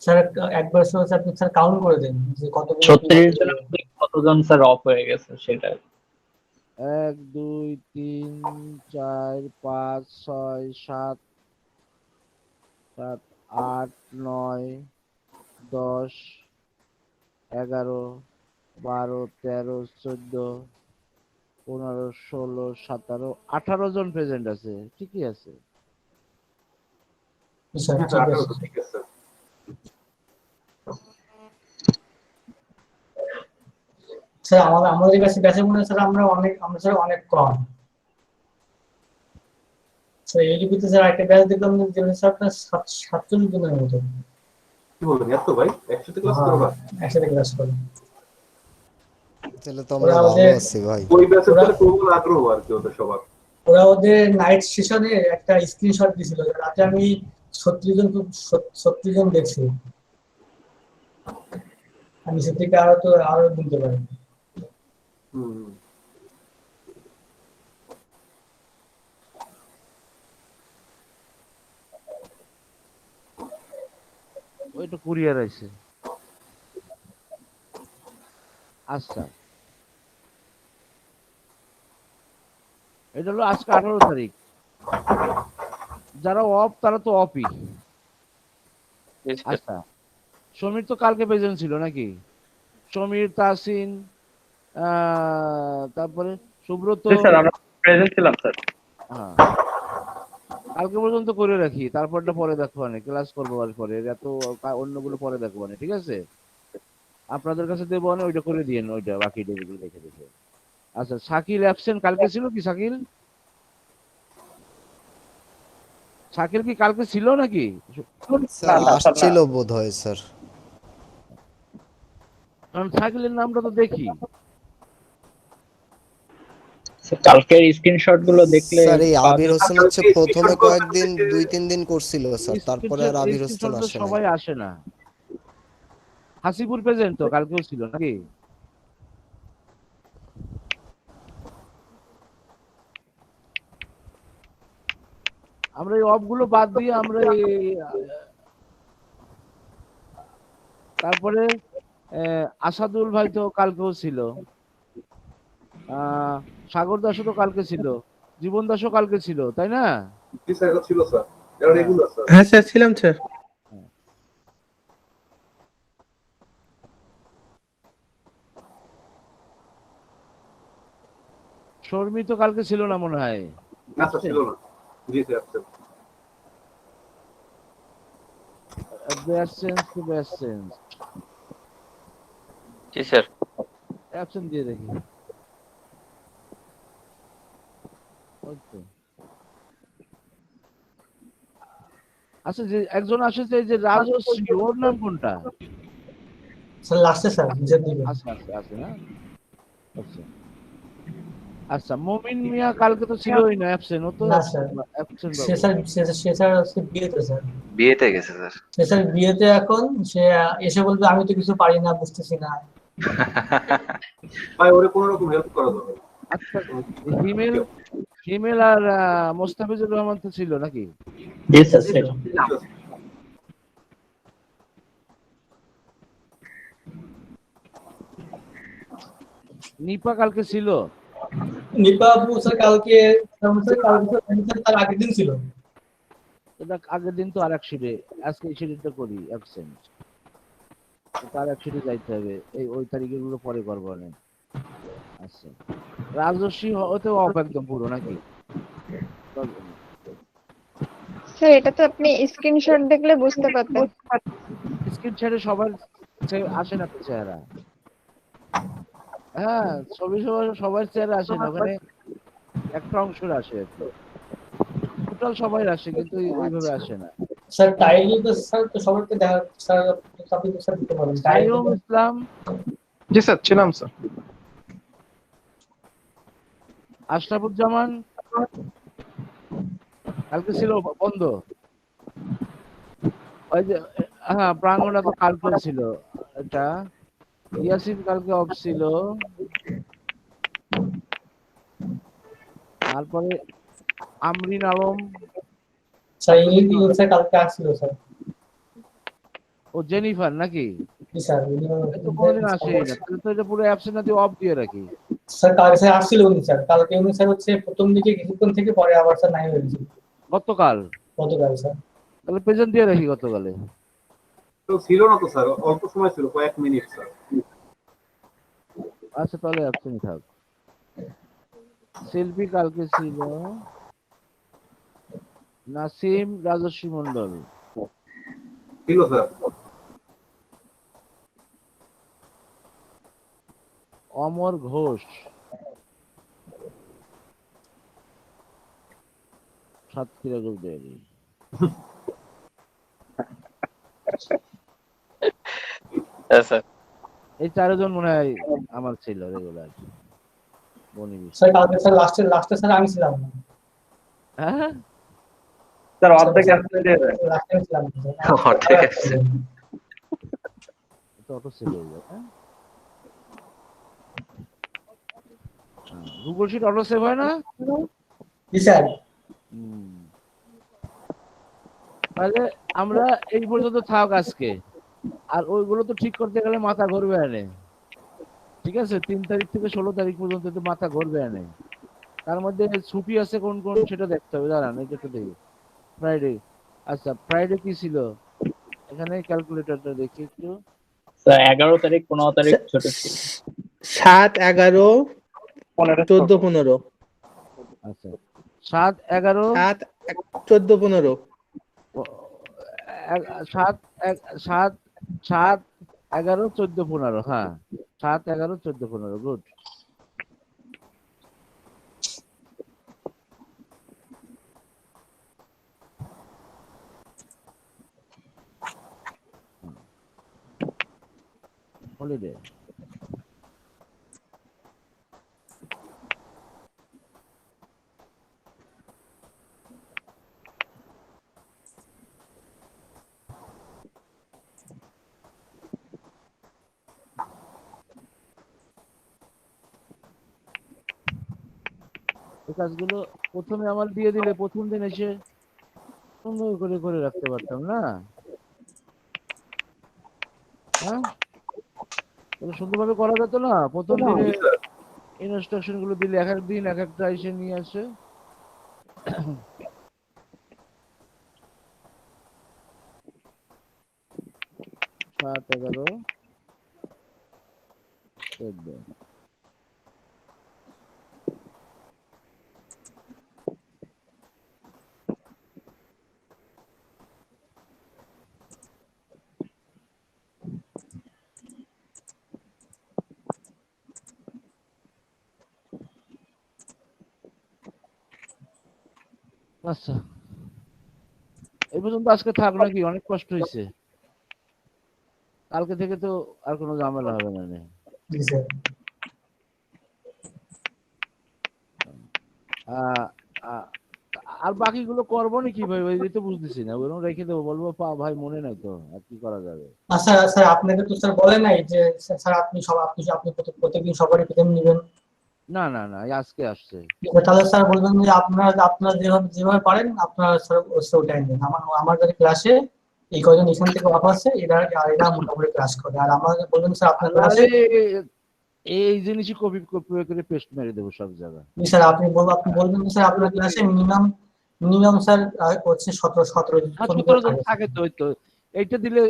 স্যার একবার আপনি স্যার কাউন্ট করে দেন যে কতগুলো 36 জনের মধ্যে কতজন স্যার অফ হয়ে গেছে সেটা। 1 2 3 4 5 6 7 8 9 10 11 12 13 14 15 16 17 18 জন প্রেজেন্ট আছে। ঠিকই আছে স্যার। ঠিক আছে। স্যার আমাদের কাছে ব্যাচে মনে স্যার আমরা অনেক কম স্যার। এডিপিতে স্যার একটা ব্যাচ দেখলাম যে স্যার আপনার 47 জনের মতো। কি বলেন এত ভাই? একসাথে ক্লাস করবা? একসাথে ক্লাস করব। তাহলে তো আমরা ভালো আছি ভাই। ওই ব্যাচের সাথে প্রবল আগ্রহ আর কি ওদের সবার। ওরা ওদের নাইট সেশনে একটা স্ক্রিনশট দিছিল, রাতে আমি 36 জন দেখছি। আমি সেদিকে আরো বলতে পারি। ওইটা কুরিয়ার আইছে। আচ্ছা এটা হলো আজকে 18 তারিখ। যারা অফ তারা তো অফই। আচ্ছা সমীর তো কালকে প্রেজেন্ট ছিল নাকি? সমীর, তাসিন, তারপরে সুব্রত। স্যার আমরা প্রেজেন্ট ছিলাম স্যার। হ্যাঁ কালকে পর্যন্ত করে রাখি, তারপরটা পরে দেখবো না, ক্লাস করবো আর পরে এত অন্যগুলো পরে দেখবো না। ঠিক আছে আপনাদের কাছে দেবো না, ওইটা করে দিয়েন, ওইটা বাকি ডেবিগুলো দেখে দেখে। আচ্ছা শাকিল অ্যাবসেন্ট কালকে ছিল কি? শাকিল কি কালকে ছিল নাকি? স্যার আসছিল বোধহয় স্যার, কারণ শাকিলের নামটা তো দেখি। কালকের স্ক্রিনশট গুলো দেখলে স্যার এই আবির হোসেন হচ্ছে প্রথমে কয়েকদিন 2-3 দিন করছিল স্যার, তারপরে আর আবির হোসেন আসে না। সবাই আসে না। হাসিপুর প্রেজেন্ট তো কালকেও ছিল নাকি? আমরা এই অফ গুলো বাদ দিয়ে আমরা তারপরে আসাদুল ভাই তো কালকেও ছিল, সাগর দাসও তো কালকে ছিল, জীবন দাসও কালকে ছিল, তাই না? হ্যাঁ স্যার ছিলাম স্যার। শর্মি তো কালকে ছিল না মনে হয়। না স্যার ছিল না। জি sir. best sense to best sense. জি স্যার অ্যাবসেন্ট দিয়ে দেখি। ওই তো। আচ্ছা যে একজন আসছে এই যে রাজশ্রী ওর নাম কোনটা? স্যার লাস্টে স্যার নিজের দিবেন। আছে না? আচ্ছা আচ্ছা মমিন মিয়া কালকে তো ছিলই না অ্যাবসেন্ট, ও তো না স্যার অ্যাবসেন্ট সে স্যার হচ্ছে বিয়েতে স্যার। বিয়েতে গেছে স্যার। সে স্যার বিয়েতে এখন সে এসে বলবে আমি তো কিছু পারি না বুঝতেছি না। ভাই ওরে কোনো রকম হেল্প করা যাবে। আচ্ছা হিমেল আর মোস্তাফিজুর রহমান তো ছিল নাকি? জি স্যার ছিল। নিপা কালকে ছিল? নিপা আপু স্যার কালকে তার আগের দিন ছিল। এটা আগের দিন তো আরেক শিটে, আজকে এই শিটটা করি অ্যাবসেন্ট। তার এক শিটে যাইতে হবে, এই ওই তারিখের গুলো পরে করবো না। আচ্ছা রাজস্বী হতেও অফ একদম পুরো নাকি? স্যার এটা তো আপনি স্ক্রিনশট দেখলে বুঝতে পারতেন। স্ক্রিনশটে সবার আসে না তো চেহারা। হ্যাঁ ছবি সবার চেহারা আসে না, ওখানে একটা অংশের আসে আর কি। টোটাল সবাই আসে কিন্তু ওইভাবে আসে না। স্যার টাইলি তো স্যার তো সবাইকে দেখা স্যার আপনি তো স্যার দিতে পারেন সাইয়ুম ইসলাম। জি স্যার ছিলাম স্যার। আশরাফুজ্জামান কালকে ছিল বন্ধ। ওই যে হ্যাঁ প্রাঙ্গণটা তো কালকে ছিল। এটা ইয়াসিন কালকে অফ ছিল। তারপরে আমরিন আলম স্যার স্যার কালকে আসছিল স্যার। ও জেনিফার নাকি? জি স্যার তো কোনদিন আসেই না, তাহলে তো এটা পুরো অ্যাবসেন্ট না দিয়ে অফ দিয়ে রাখি। স্যার কালকে স্যার আসছিল উনি স্যার, কালকে উনি স্যার হচ্ছে প্রথম দিকে কিছুক্ষণ থেকে পরে আবার স্যার নাই হয়ে গেছিল। গতকাল স্যার তাহলে প্রেজেন্ট দিয়ে রাখি গতকালে। তো ছিল না তো স্যার, অল্প সময় ছিল, কয়েক মিনিট স্যার। আচ্ছা তাহলে অ্যাবসেন্ট থাক। শিল্পী কালকে ছিল, নাসিম রাজস্বী মন্ডল ছিল স্যার। অমর ঘোষ সাতক্ষীরা গ্রুপ ডায়েরি। এই চারজন মনে হয় আমার ছিল রেগুলার। স্যার কালকে স্যার লাস্টে স্যার আমি ছিলাম না। হ্যাঁ স্যার অর্ধেক অ্যাবসেন্ট দিয়ে দেন। লাস্টে ছিলাম না। অর্ধেক অ্যাবসেন্ট। তো অটো সেভ হয়ে যায়। গুগল শিট অটো সেভ হয় না? জি স্যার। তাহলে আমরা এই পর্যন্ত থাক আজকে, আর ওইগুলো তো ঠিক করতে গেলে মাথা ঘুরবে আনে। ঠিক আছে 3 তারিখ থেকে 16 তারিখ পর্যন্ত তো মাথা ঘুরবে আনে। তার মধ্যে ছুটি আছে কোন কোন সেটা দেখতে হবে, দাঁড়ান এটা একটু দেখি। ফ্রাইডে, আচ্ছা ফ্রাইডে কি ছিল এখানে, ক্যালকুলেটরটা দেখি একটু। 11 তারিখ 15 তারিখ ছোট ছিল। 7, 11, 14, 15। আচ্ছা 7, 11, 7, 14, 15। 7, 11, 14, 15। হ্যাঁ 7, 11, 14, 15 গুড। হলিডে এই কাজগুলো প্রথমে আমার দিয়ে দিলে প্রথম দিন এসে সুন্দর করে করে রাখতে পারতাম না? হ্যাঁ তাহলে সুন্দরভাবে করা যেত না? প্রথম দিনে ইনস্ট্রাকশন গুলো দিলে এক এক দিন এক একটা এসে নিয়ে আসে। 7, 11, 14। আচ্ছা, এই পর্যন্ত আজকে থাক নাকি? অনেক কষ্ট হয়েছে। কালকে থেকে তো আর কোনো ঝামেলা হবে না। জি স্যার। আর বাকিগুলো করবো না কিভাবে, এই তো বুঝতেছি না। ওরকম রেখে দেবো, বলবো ভাই মনে নাই তো, আর কি করা যাবে? আচ্ছা স্যার, আপনাকে তো স্যার বলে নাই যে স্যার আপনি প্রত্যেকদিন সবারই পেমেন্ট নেবেন? না না না, এই আজকে আসছে। তাহলে স্যার বলবেন যে আপনারা যেভাবে পারেন আপনারা স্যার ওটাই নেন। আমার যাদের ক্লাসে এই কজন এখান থেকে অফ আছে, এরা মোটামুটি ক্লাস করে। আর আমাকে বলবেন স্যার আপনার ক্লাসে এই জিনিসই কপি করে পেস্ট মেরে দেবো সব জায়গায়। স্যার আপনি বলবেন স্যার আপনার ক্লাসে মিনিমাম স্যার হচ্ছে 17 জন থাকে তো। ওই তো এইটা দিলে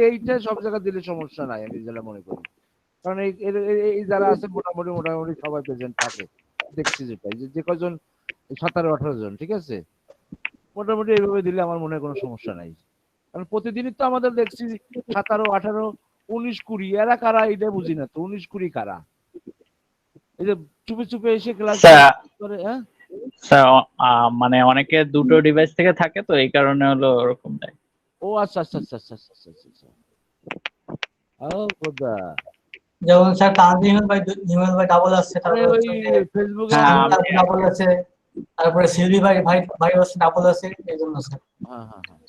এইটা সব জায়গায় দিলে সমস্যা নাই, আমি যেটা মনে করি। কারণ এই যারা আছে মোটামুটি সবাই প্রেজেন্ট থাকে, দেখছি যেটা যে কজন 17-18 জন, ঠিক আছে। মোটামুটি এইভাবে দিলে আমার মনে হয় কোনো সমস্যা নাই। কারণ প্রতিদিনই তো আমাদের দেখছি 17, 18, 19, 20 এরা কারা এটা বুঝি না তো। 19, 20 কারা? এই যে চুপে চুপে এসে ক্লাস করে। হ্যাঁ স্যার, মানে অনেকে দুটো ডিভাইস থেকে থাকে তো এই কারণে হলো ওরকম দেয়। ও আচ্ছা আচ্ছা আচ্ছা আচ্ছা আচ্ছা আচ্ছা। ও খোদা। যেমন স্যার তানজিম ভাই ডাবল আছে, তারপরে ওই ফেসবুকে ডাবল আছে, তারপরে সিলভি ভাই আছে ডাবল আছে, এই জন্য স্যার। হ্যাঁ হ্যাঁ হ্যাঁ।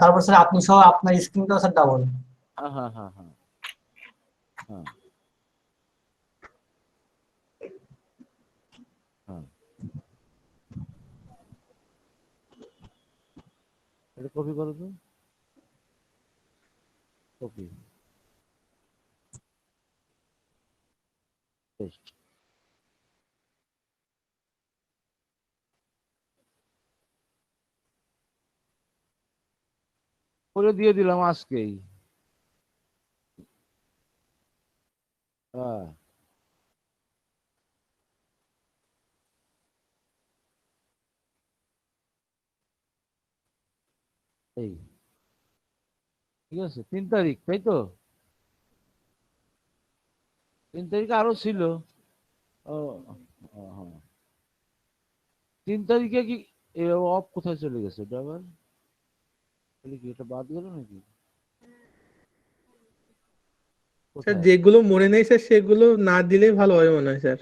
তারপর স্যার আপনি সহ আপনার স্ক্রিনটাও স্যার ডাবল। হ্যাঁ হ্যাঁ হ্যাঁ হ্যাঁ হ্যাঁ হ্যাঁ। এটা কপি করো তো, কপি পেস্ট। করে দিয়ে দিলাম আজকেই। হ্যাঁ এই ঠিক আছে। 3 তারিখ, তাই তো? 3 তারিখে আরো ছিল। ও হ্যাঁ, 3 তারিখে কি অফ কোথায় চলে গেছে এটা আবার? কি এটা বাদ গেল নাকি? স্যার যেগুলো মনে নেই স্যার সেগুলো না দিলেই ভালো হয় মনে হয় স্যার।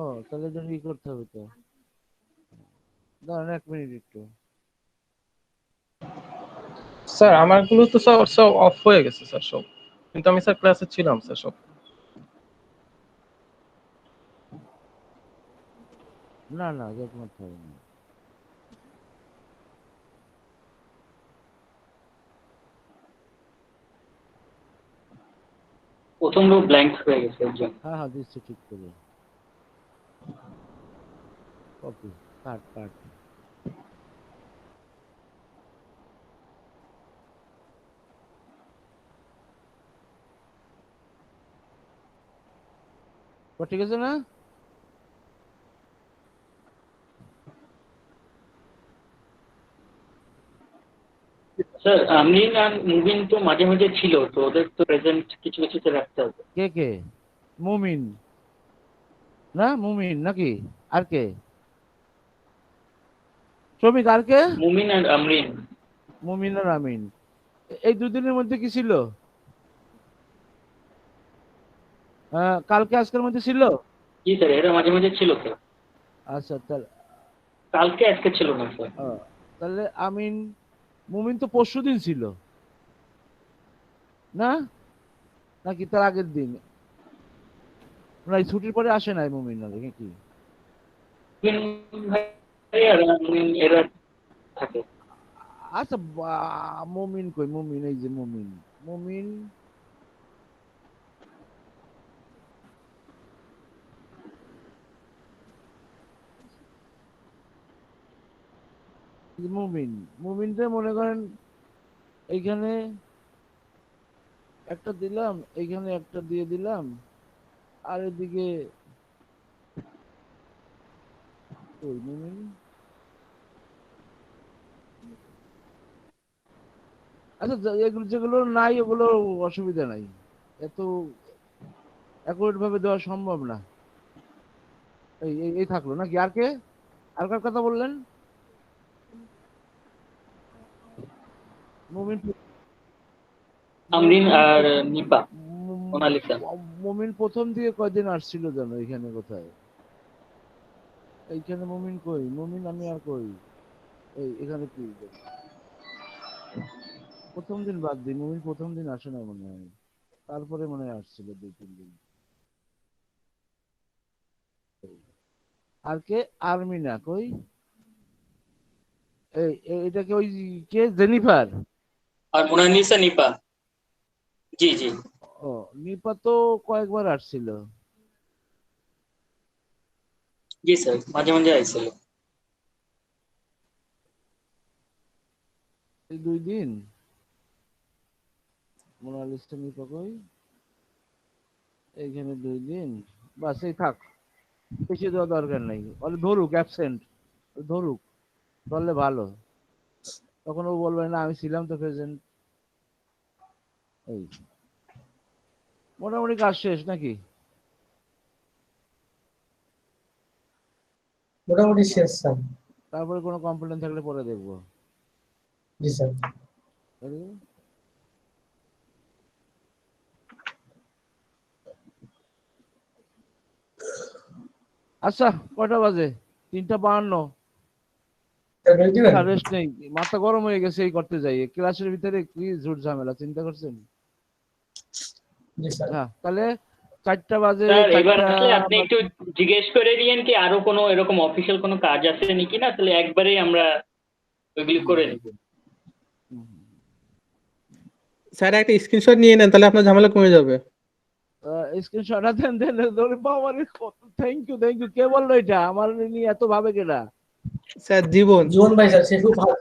ও তাহলে এটা কি করতে হবে তো? দাঁড়ান 1 মিনিট একটু। স্যার আমারগুলো তো সব সব অফ হয়ে গেছে স্যার সব, কিন্তু আমি স্যার ক্লাসে ছিলাম স্যার সব। না না, চেক করতে হবে না। প্রথম রো ব্ল্যাঙ্ক হয়ে গেছে একজন। হ্যাঁ হ্যাঁ, দিচ্ছি ঠিক করে। কপি কাট। ঠিক আছে না? স্যার আমরিন আর মুবিন তো মাঝে মাঝে ছিল, তো ওদের তো প্রেজেন্ট কিছু কিছুতে রাখতে হবে। কে? মুমিন না? মুমিন নাকি আর কে? শ্রমিক আর কে? মুমিন আর আমরিন। মুমিন আর আমিন। এই দুদিনের মধ্যে কি ছিল? কালকে আজকের মধ্যে ছিল? জি স্যার, এরা মাঝে মাঝে ছিল স্যার। আচ্ছা তাহলে কালকে আজকে ছিল না স্যার। তাহলে আমিন মুমিন তো পরশুদিন ছিল না? নাকি তার আগের দিন? না, ছুটির পরে আসে নাই মুমিন নাকি? এরা থাকে। আচ্ছা মুমিন কই? মুমিন এই যে মুমিন মুমিনটা মনে করেন এইখানে একটা দিলাম, এইখানে একটা দিয়ে দিলাম, আর এদিকে মুমিন। আচ্ছা এগুলো যেগুলো নাই ওগুলো অসুবিধা নাই, এত অ্যাকুরেট ভাবে দেওয়া সম্ভব না। এই থাকলো নাকি আর কে? আর কার কথা বললেন? মুমিন আমরিন আর নিপা, মোনালিসা। মুমিন প্রথম দিকে কয়দিন আসছিল জানো এখানে? কোথায় এইখানে মুমিন কই? মুমিন আমি আর কই? এই এখানে কি প্রথম দিন বাদ দিই, মুমিন প্রথম দিন আসে না মনে হয়, তারপরে মনে হয় আসছিল 2-3 দিন। আর কে? আরমিনা কই? এটা কি ওই কে জেনিফার? আর মোনালিসা নিপা। জি জি। ও নিপা তো কয়েকবার আসছিল। জি স্যার, মাঝে মাঝে আইছিল। এই 2 দিন মোনালিসা নিপা কই? এইখানে 2 দিন বাস, এই থাক, বেশি দেওয়া দরকার নাই। বলে ধরুক অ্যাবসেন্ট, ধরুক, ধরলে ভালো, তখন ও বলবে না আমি ছিলাম তো প্রেজেন্ট। এই মোটামুটি কাজ শেষ নাকি? মোটামুটি শেষ স্যার। তারপরে কোনো কমপ্লেন থাকলে পরে দেখবো। জি স্যার। আচ্ছা কয়টা বাজে? 3:52। রেস্ট নেই, মাথা গরম হয়ে গেছে এই করতে যাই। ক্লাসের ভিতরে কি ঝুট ঝামেলা চিন্তা করছেন? হ্যাঁ তাহলে 4টা বাজে। স্যার এবার আসলে আপনি একটু জিজ্ঞেস করে দিয়েন কি আরো কোনো এরকম অফিসিয়াল কোনো কাজ আছে নাকি, না তাহলে একবারেই আমরা ওইগুলি করে নিব। স্যার একটা স্ক্রিনশট নিয়ে নেন, তাহলে আপনার ঝামেলা কমে যাবে। স্ক্রিনশট দেন দেন। বাবা রে, থ্যাংক ইউ থ্যাংক ইউ। কে বললো এটা? আমার নিয়ে এত ভাবে কেডা? স্যার জীবন ভাই স্যার, সে খুব ভালো।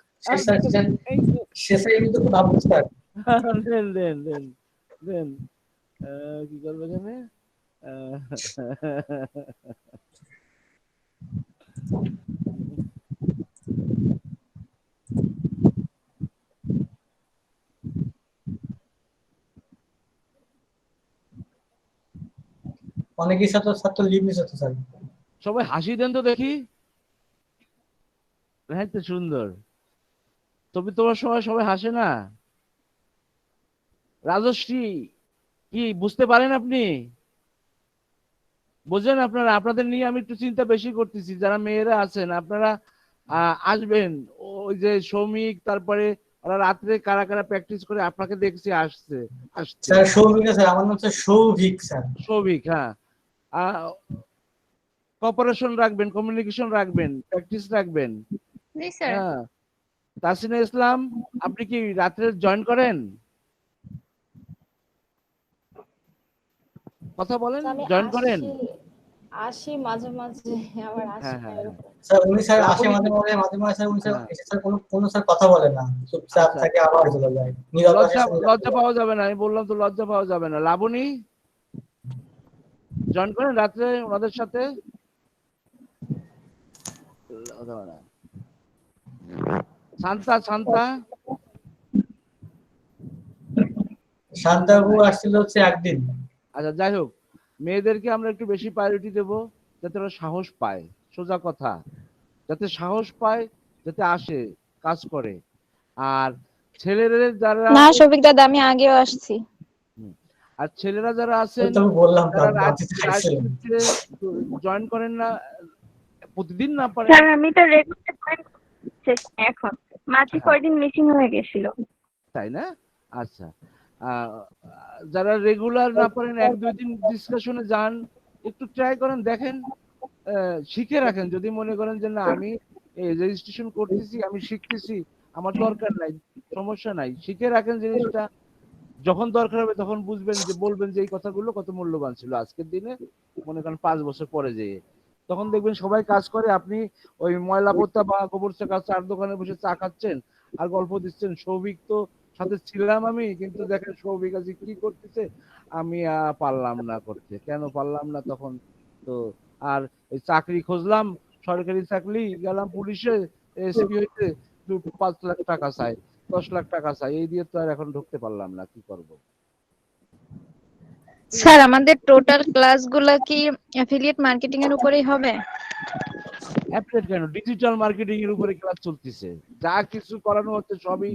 সে স্যার কিন্তু খুব ভালো স্যার। দেন দেন দেন দেন। কি করবে এখানে? অনেকেই ছাত্র লিভ নিছে তো স্যার। সবাই হাসি দেন তো দেখি। হ্যাঁ তো সুন্দর। তবে তোমার সময় সবাই হাসে না। রাজশ্রী কি বুঝতে পারেন আপনি? বোঝেন আপনারা? আপনাদের নিয়ে আমি একটু চিন্তা বেশি করতেছি। যারা মেয়েরা আছেন আপনারা আসবেন। ওই যে সৌমিক, তারপরে ওরা রাত্রে কারা কারা প্র্যাকটিস করে আপনাকে দেখছি আসছে। স্যার সৌভিক স্যার, আমার নাম স্যার সৌভিক স্যার। সৌভিক, হ্যাঁ। কপারেশন রাখবেন, কমিউনিকেশন রাখবেন, প্র্যাকটিস রাখবেন। জি স্যার। হ্যাঁ। তাসিনা ইসলাম, আপনি কি রাত্রে জয়েন করেন? কথা বলেন, জয়েন করেন? আসি মাঝে মাঝে, আবার আসি না এরকম। স্যার উনি স্যার আসে মাঝে মাঝে, স্যার উনি স্যার এসে স্যার কোনো স্যার কথা বলে না, চুপচাপ থাকে, আবার চলে যায়। লজ্জা পাওয়া যাবে না, আমি বললাম তো লজ্জা পাওয়া যাবে না। লাবণী জয়েন করেন রাত্রে ওনাদের সাথে? শান্তা শান্তা শান্তাবু আসছিল হচ্ছে একদিন। আচ্ছা যাই হোক, মেয়েদেরকে আমরা একটু বেশি প্রায়োরিটি দেবো যাতে ওরা সাহস পায়। সোজা কথা, যাতে সাহস পায়, যাতে আসে কাজ করে। আর ছেলেদের যারা না শফিক দাদা, আমি আগেও আসছি। আর ছেলেরা যারা আছেন জয়েন করেন না, প্রতিদিন না পারেন। স্যার আমি তো রেগুলার জয়েন করছি এখন, মাঝে কয়দিন মিসিং হয়ে গেছিল। তাই না? আচ্ছা, যারা রেগুলার না পারেন 1-2 দিন ডিসকাশনে যান, একটু ট্রাই করেন, দেখেন, শিখে রাখেন। যদি মনে করেন যে না আমি রেজিস্ট্রেশন করতেছি, আমি শিখতেছি, আমার দরকার নাই, সমস্যা নাই, শিখে রাখেন জিনিসটা। যখন দরকার হবে তখন বুঝবেন, যে বলবেন যে এই কথাগুলো কত মূল্যবান ছিল আজকের দিনে, মনে করেন 5 বছর পরে যেয়ে। তখন দেখবেন সবাই কাজ করে, আপনি ওই ময়লা পোতা বা গোবর চাকা চার দোকানে বসে চা খাচ্ছেন আর গল্প দিচ্ছেন। সৌভিক তো সাথে ছিলাম আমি, কিন্তু দেখেন সৌভিক আজ কি করতেছে, আমি পারলাম না করতে। কেন পারলাম না তখন? তো আর এই চাকরি খুঁজলাম, সরকারি চাকরি, গেলাম পুলিশে, এসপি হইতে 5 লাখ টাকা চাই, 10 লাখ টাকা চাই, এই দিয়ে তো আর এখন ঢুকতে পারলাম না, কি করব? স্যার আমাদের টোটাল ক্লাসগুলো কি অ্যাফিলিয়েট মার্কেটিং এর উপরেই হবে? অ্যাফিলিয়েট কেন, ডিজিটাল মার্কেটিং এর উপরে ক্লাস চলতেছে, যা কিছু করানো হচ্ছে সবই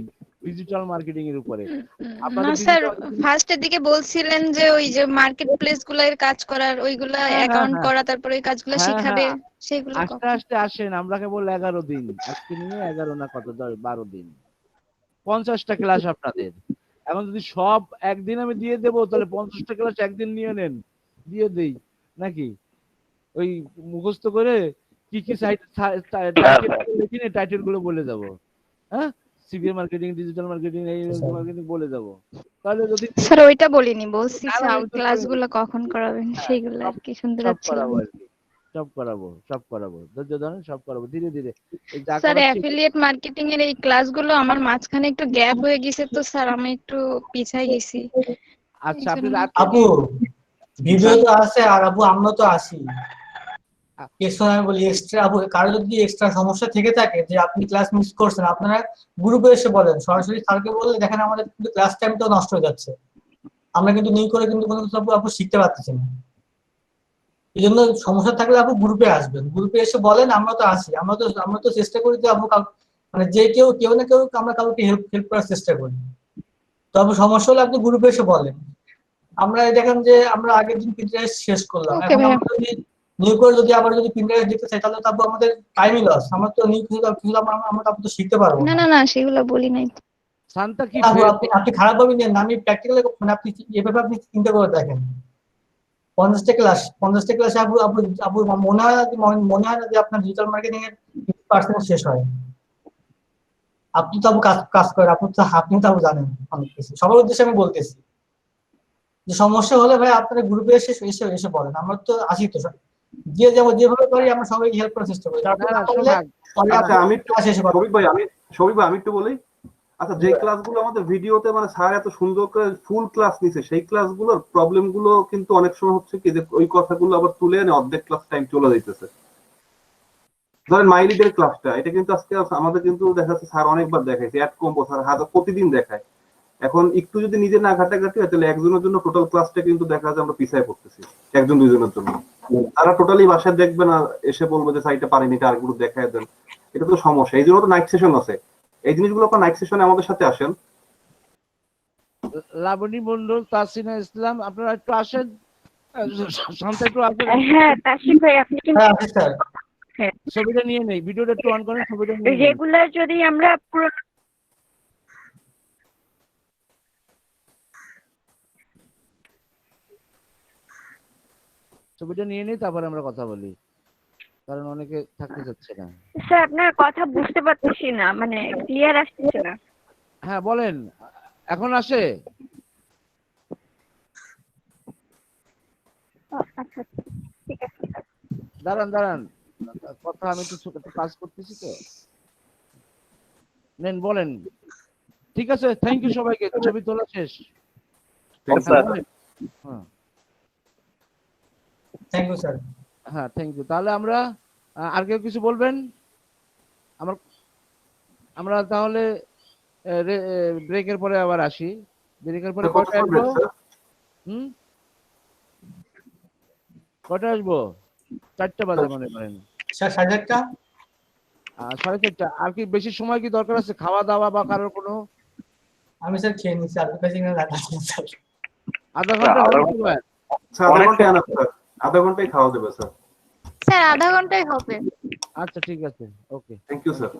ডিজিটাল মার্কেটিং এর উপরে। না আপনাদের স্যার, ডিজিটাল ফার্স্টের দিকে বলছিলেন যে ওই যে মার্কেট প্লেস গুলার কাজ করার, ওইগুলা হ্যাঁ হ্যাঁ অ্যাকাউন্ট হ্যাঁ করা, তারপরে ওই কাজগুলো হ্যাঁ শিখাবে, হ্যাঁ সেগুলো আস্তে আস্তে আসেন, আমরা কেবল 11 দিন, আজকে নিয়ে 11 না কত 12 দিন, 50টা ক্লাস আপনাদের। এখন যদি সব একদিন আমি দিয়ে দেবো, তাহলে 50টা ক্লাস একদিন নিয়ে নেন, দিয়ে দেই নাকি? ওই মুখস্থ করে কি কি সাইট লিখে টাইটেল গুলো বলে যাবো, হ্যাঁ, সিভিল মার্কেটিং, ডিজিটাল মার্কেটিং, এই মার্কেটিং বলে যাবো। তাহলে যদি স্যার ওইটা বলিনি, বলছি না না স্যার আমি তো ক্লাসগুলো কখন করাবেন সেইগুলো আর কি শুনতে সব চাচ্ছিলাম। করাবো আর কি, সব করাবো ধৈর্য ধরেন, সব করাবো ধীরে ধীরে। এই যা স্যার করাচ্ছি অ্যাফিলিয়েট মার্কেটিং এর এই ক্লাসগুলো আমার মাঝখানে একটু গ্যাপ হয়ে গেছে, তো স্যার আমি একটু পিছাই গেছি। আচ্ছা, আপনি এইজন্য। রাত আপু ভিডিও তো আছে, আর আপু আমরা তো আসি এক্সট্রা, আমি বলি এক্সট্রা, আপু কারো যদি এক্সট্রা সমস্যা থেকে থাকে যে আপনি ক্লাস মিস করছেন, আপনারা গ্রুপে এসে বলেন, সরাসরি স্যারকে বললে দেখেন আমাদের কিন্তু ক্লাস টাইমটাও নষ্ট হয়ে যাচ্ছে, আমরা কিন্তু নিউ করে কিন্তু কোনো কিছু আপু শিখতে পারতেছি না। এই জন্য সমস্যা থাকলে আপু গ্রুপে আসবেন, গ্রুপে এসে বলেন, আমরা তো আসি, আমরা তো চেষ্টা করি যে আপু মানে যে কেউ না কেউ আমরা কাউকে হেল্প করার চেষ্টা করি। তো আপু সমস্যা হলে আপনি গ্রুপে এসে বলেন। আমরা দেখেন যে আমরা আগের দিন প্রিন্টারেস্ট শেষ করলাম, ওকে এখন ভাইয়া। আমরা যদি নিউ করে আবার প্রিন্টারেস্ট দিতে চাই, তাহলে তো আপু আমাদের টাইমই লস, আমরা তো নিউ কিছু আমরা আপু তো শিখতে পারবো না না। না না, সেগুলো বলি নাই। শান্তা কি আপু আপনি খারাপ ভাবে নেন না, আমি প্র্যাকটিক্যালি মানে আপনি এভাবে আপনি চিন্তা করে দেখেন, 50টা ক্লাসে আপু আপু আপু মনে হয় না যে আপনার ডিজিটাল মার্কেটিং এর 50% শেষ হয়। আপনি তো আপু কাজ করেন, আপনি তো আপু জানেন অনেক কিছু, সবার উদ্দেশ্যে আমি বলতেছি যে সমস্যা হলে ভাই আপনারা গ্রুপে এসে বলেন, আমরা তো আসি তো যেভাবে পারি আমরা সবাইকে হেল্প করার চেষ্টা করি। তারপর না পারলে পরে আচ্ছা আমি ক্লাস শেষে কথা শফিক ভাই আমি একটু বলি। আচ্ছা, যে ক্লাসগুলো আমাদের ভিডিওতে মানে স্যার এত সুন্দর করে ফুল ক্লাস নিছে, সেই ক্লাসগুলোর প্রবলেম গুলো কিন্তু অনেক সময় হচ্ছে কি যে ওই কথাগুলো আবার তুলে এনে অর্ধেক ক্লাস টাইম চলে যাইতেছে। ধরেন মাইলিডের ক্লাসটা, এটা কিন্তু আজকে আমাদের কিন্তু দেখা যাচ্ছে স্যার অনেকবার দেখাইছে, অ্যাড কম্বো স্যার প্রতিদিন দেখায়। এখন একটু যদি নিজে না ঘাটাঘাটি হয়, তাহলে একজনের জন্য টোটাল ক্লাসটা কিন্তু দেখা যায় আমরা পিছায় পড়তেছি, একজন দুইজনের জন্য। তারা টোটালি বাসায় দেখবে না, এসে বলবে যে সাইটটা পারেনি, এটা আরেকগুলো দেখায় দেন, এটা তো সমস্যা। এই জন্য তো নাইট সেশন আছে, এই জিনিসগুলো আপনার নাইট সেশনে আমাদের সাথে আসেন। লাবণী মন্ডল, তাসিনা ইসলাম, আপনারা একটু আসেন, শান্তা একটু আসেন। হ্যাঁ তাসিফ ভাই, আপনি কিন্তু হ্যাঁ ছবিটা নিয়ে নেই, ভিডিওটা একটু অন করেন, ছবিটা নিয়ে নেই। রেগুলার যদি আমরা পুরো ছবিটা নিয়ে নেই, তারপরে আমরা কথা বলি, কারণ অনেকে থাকতে চাচ্ছে না। স্যার আপনার কথা বুঝতে পারতেছি না, মানে ক্লিয়ার আসতেছে না। হ্যাঁ বলেন, এখন আসে? আচ্ছা ঠিক আছে। দাঁড়ান, কথা আমি একটু কাজ করতেছি তো, নেন বলেন। ঠিক আছে, থ্যাংক ইউ সবাইকে, ছবি তোলা শেষ। হ্যাঁ থ্যাংক ইউ স্যার। হ্যাঁ থ্যাংক ইউ। তাহলে আমরা আর কেউ কিছু বলবেন? আমরা তাহলে ব্রেকের পরে আবার আসি। ব্রেকের পরে কয়টা আসবো? কয়টা আসবো? 4টা বাজে মনে করেন। 4:30। 4:30। আর কি বেশি সময় কি দরকার আছে খাওয়া দাওয়া বা কারোর কোনো? আমি স্যার খেয়ে নিচ্ছি, আপনার কাছে স্যার আধা ঘন্টা হবে স্যার? আধা ঘন্টায় খাওয়া দেবে স্যার। স্যার আধা ঘন্টাই হবে। আচ্ছা ঠিক আছে, ওকে, থ্যাংক ইউ স্যার।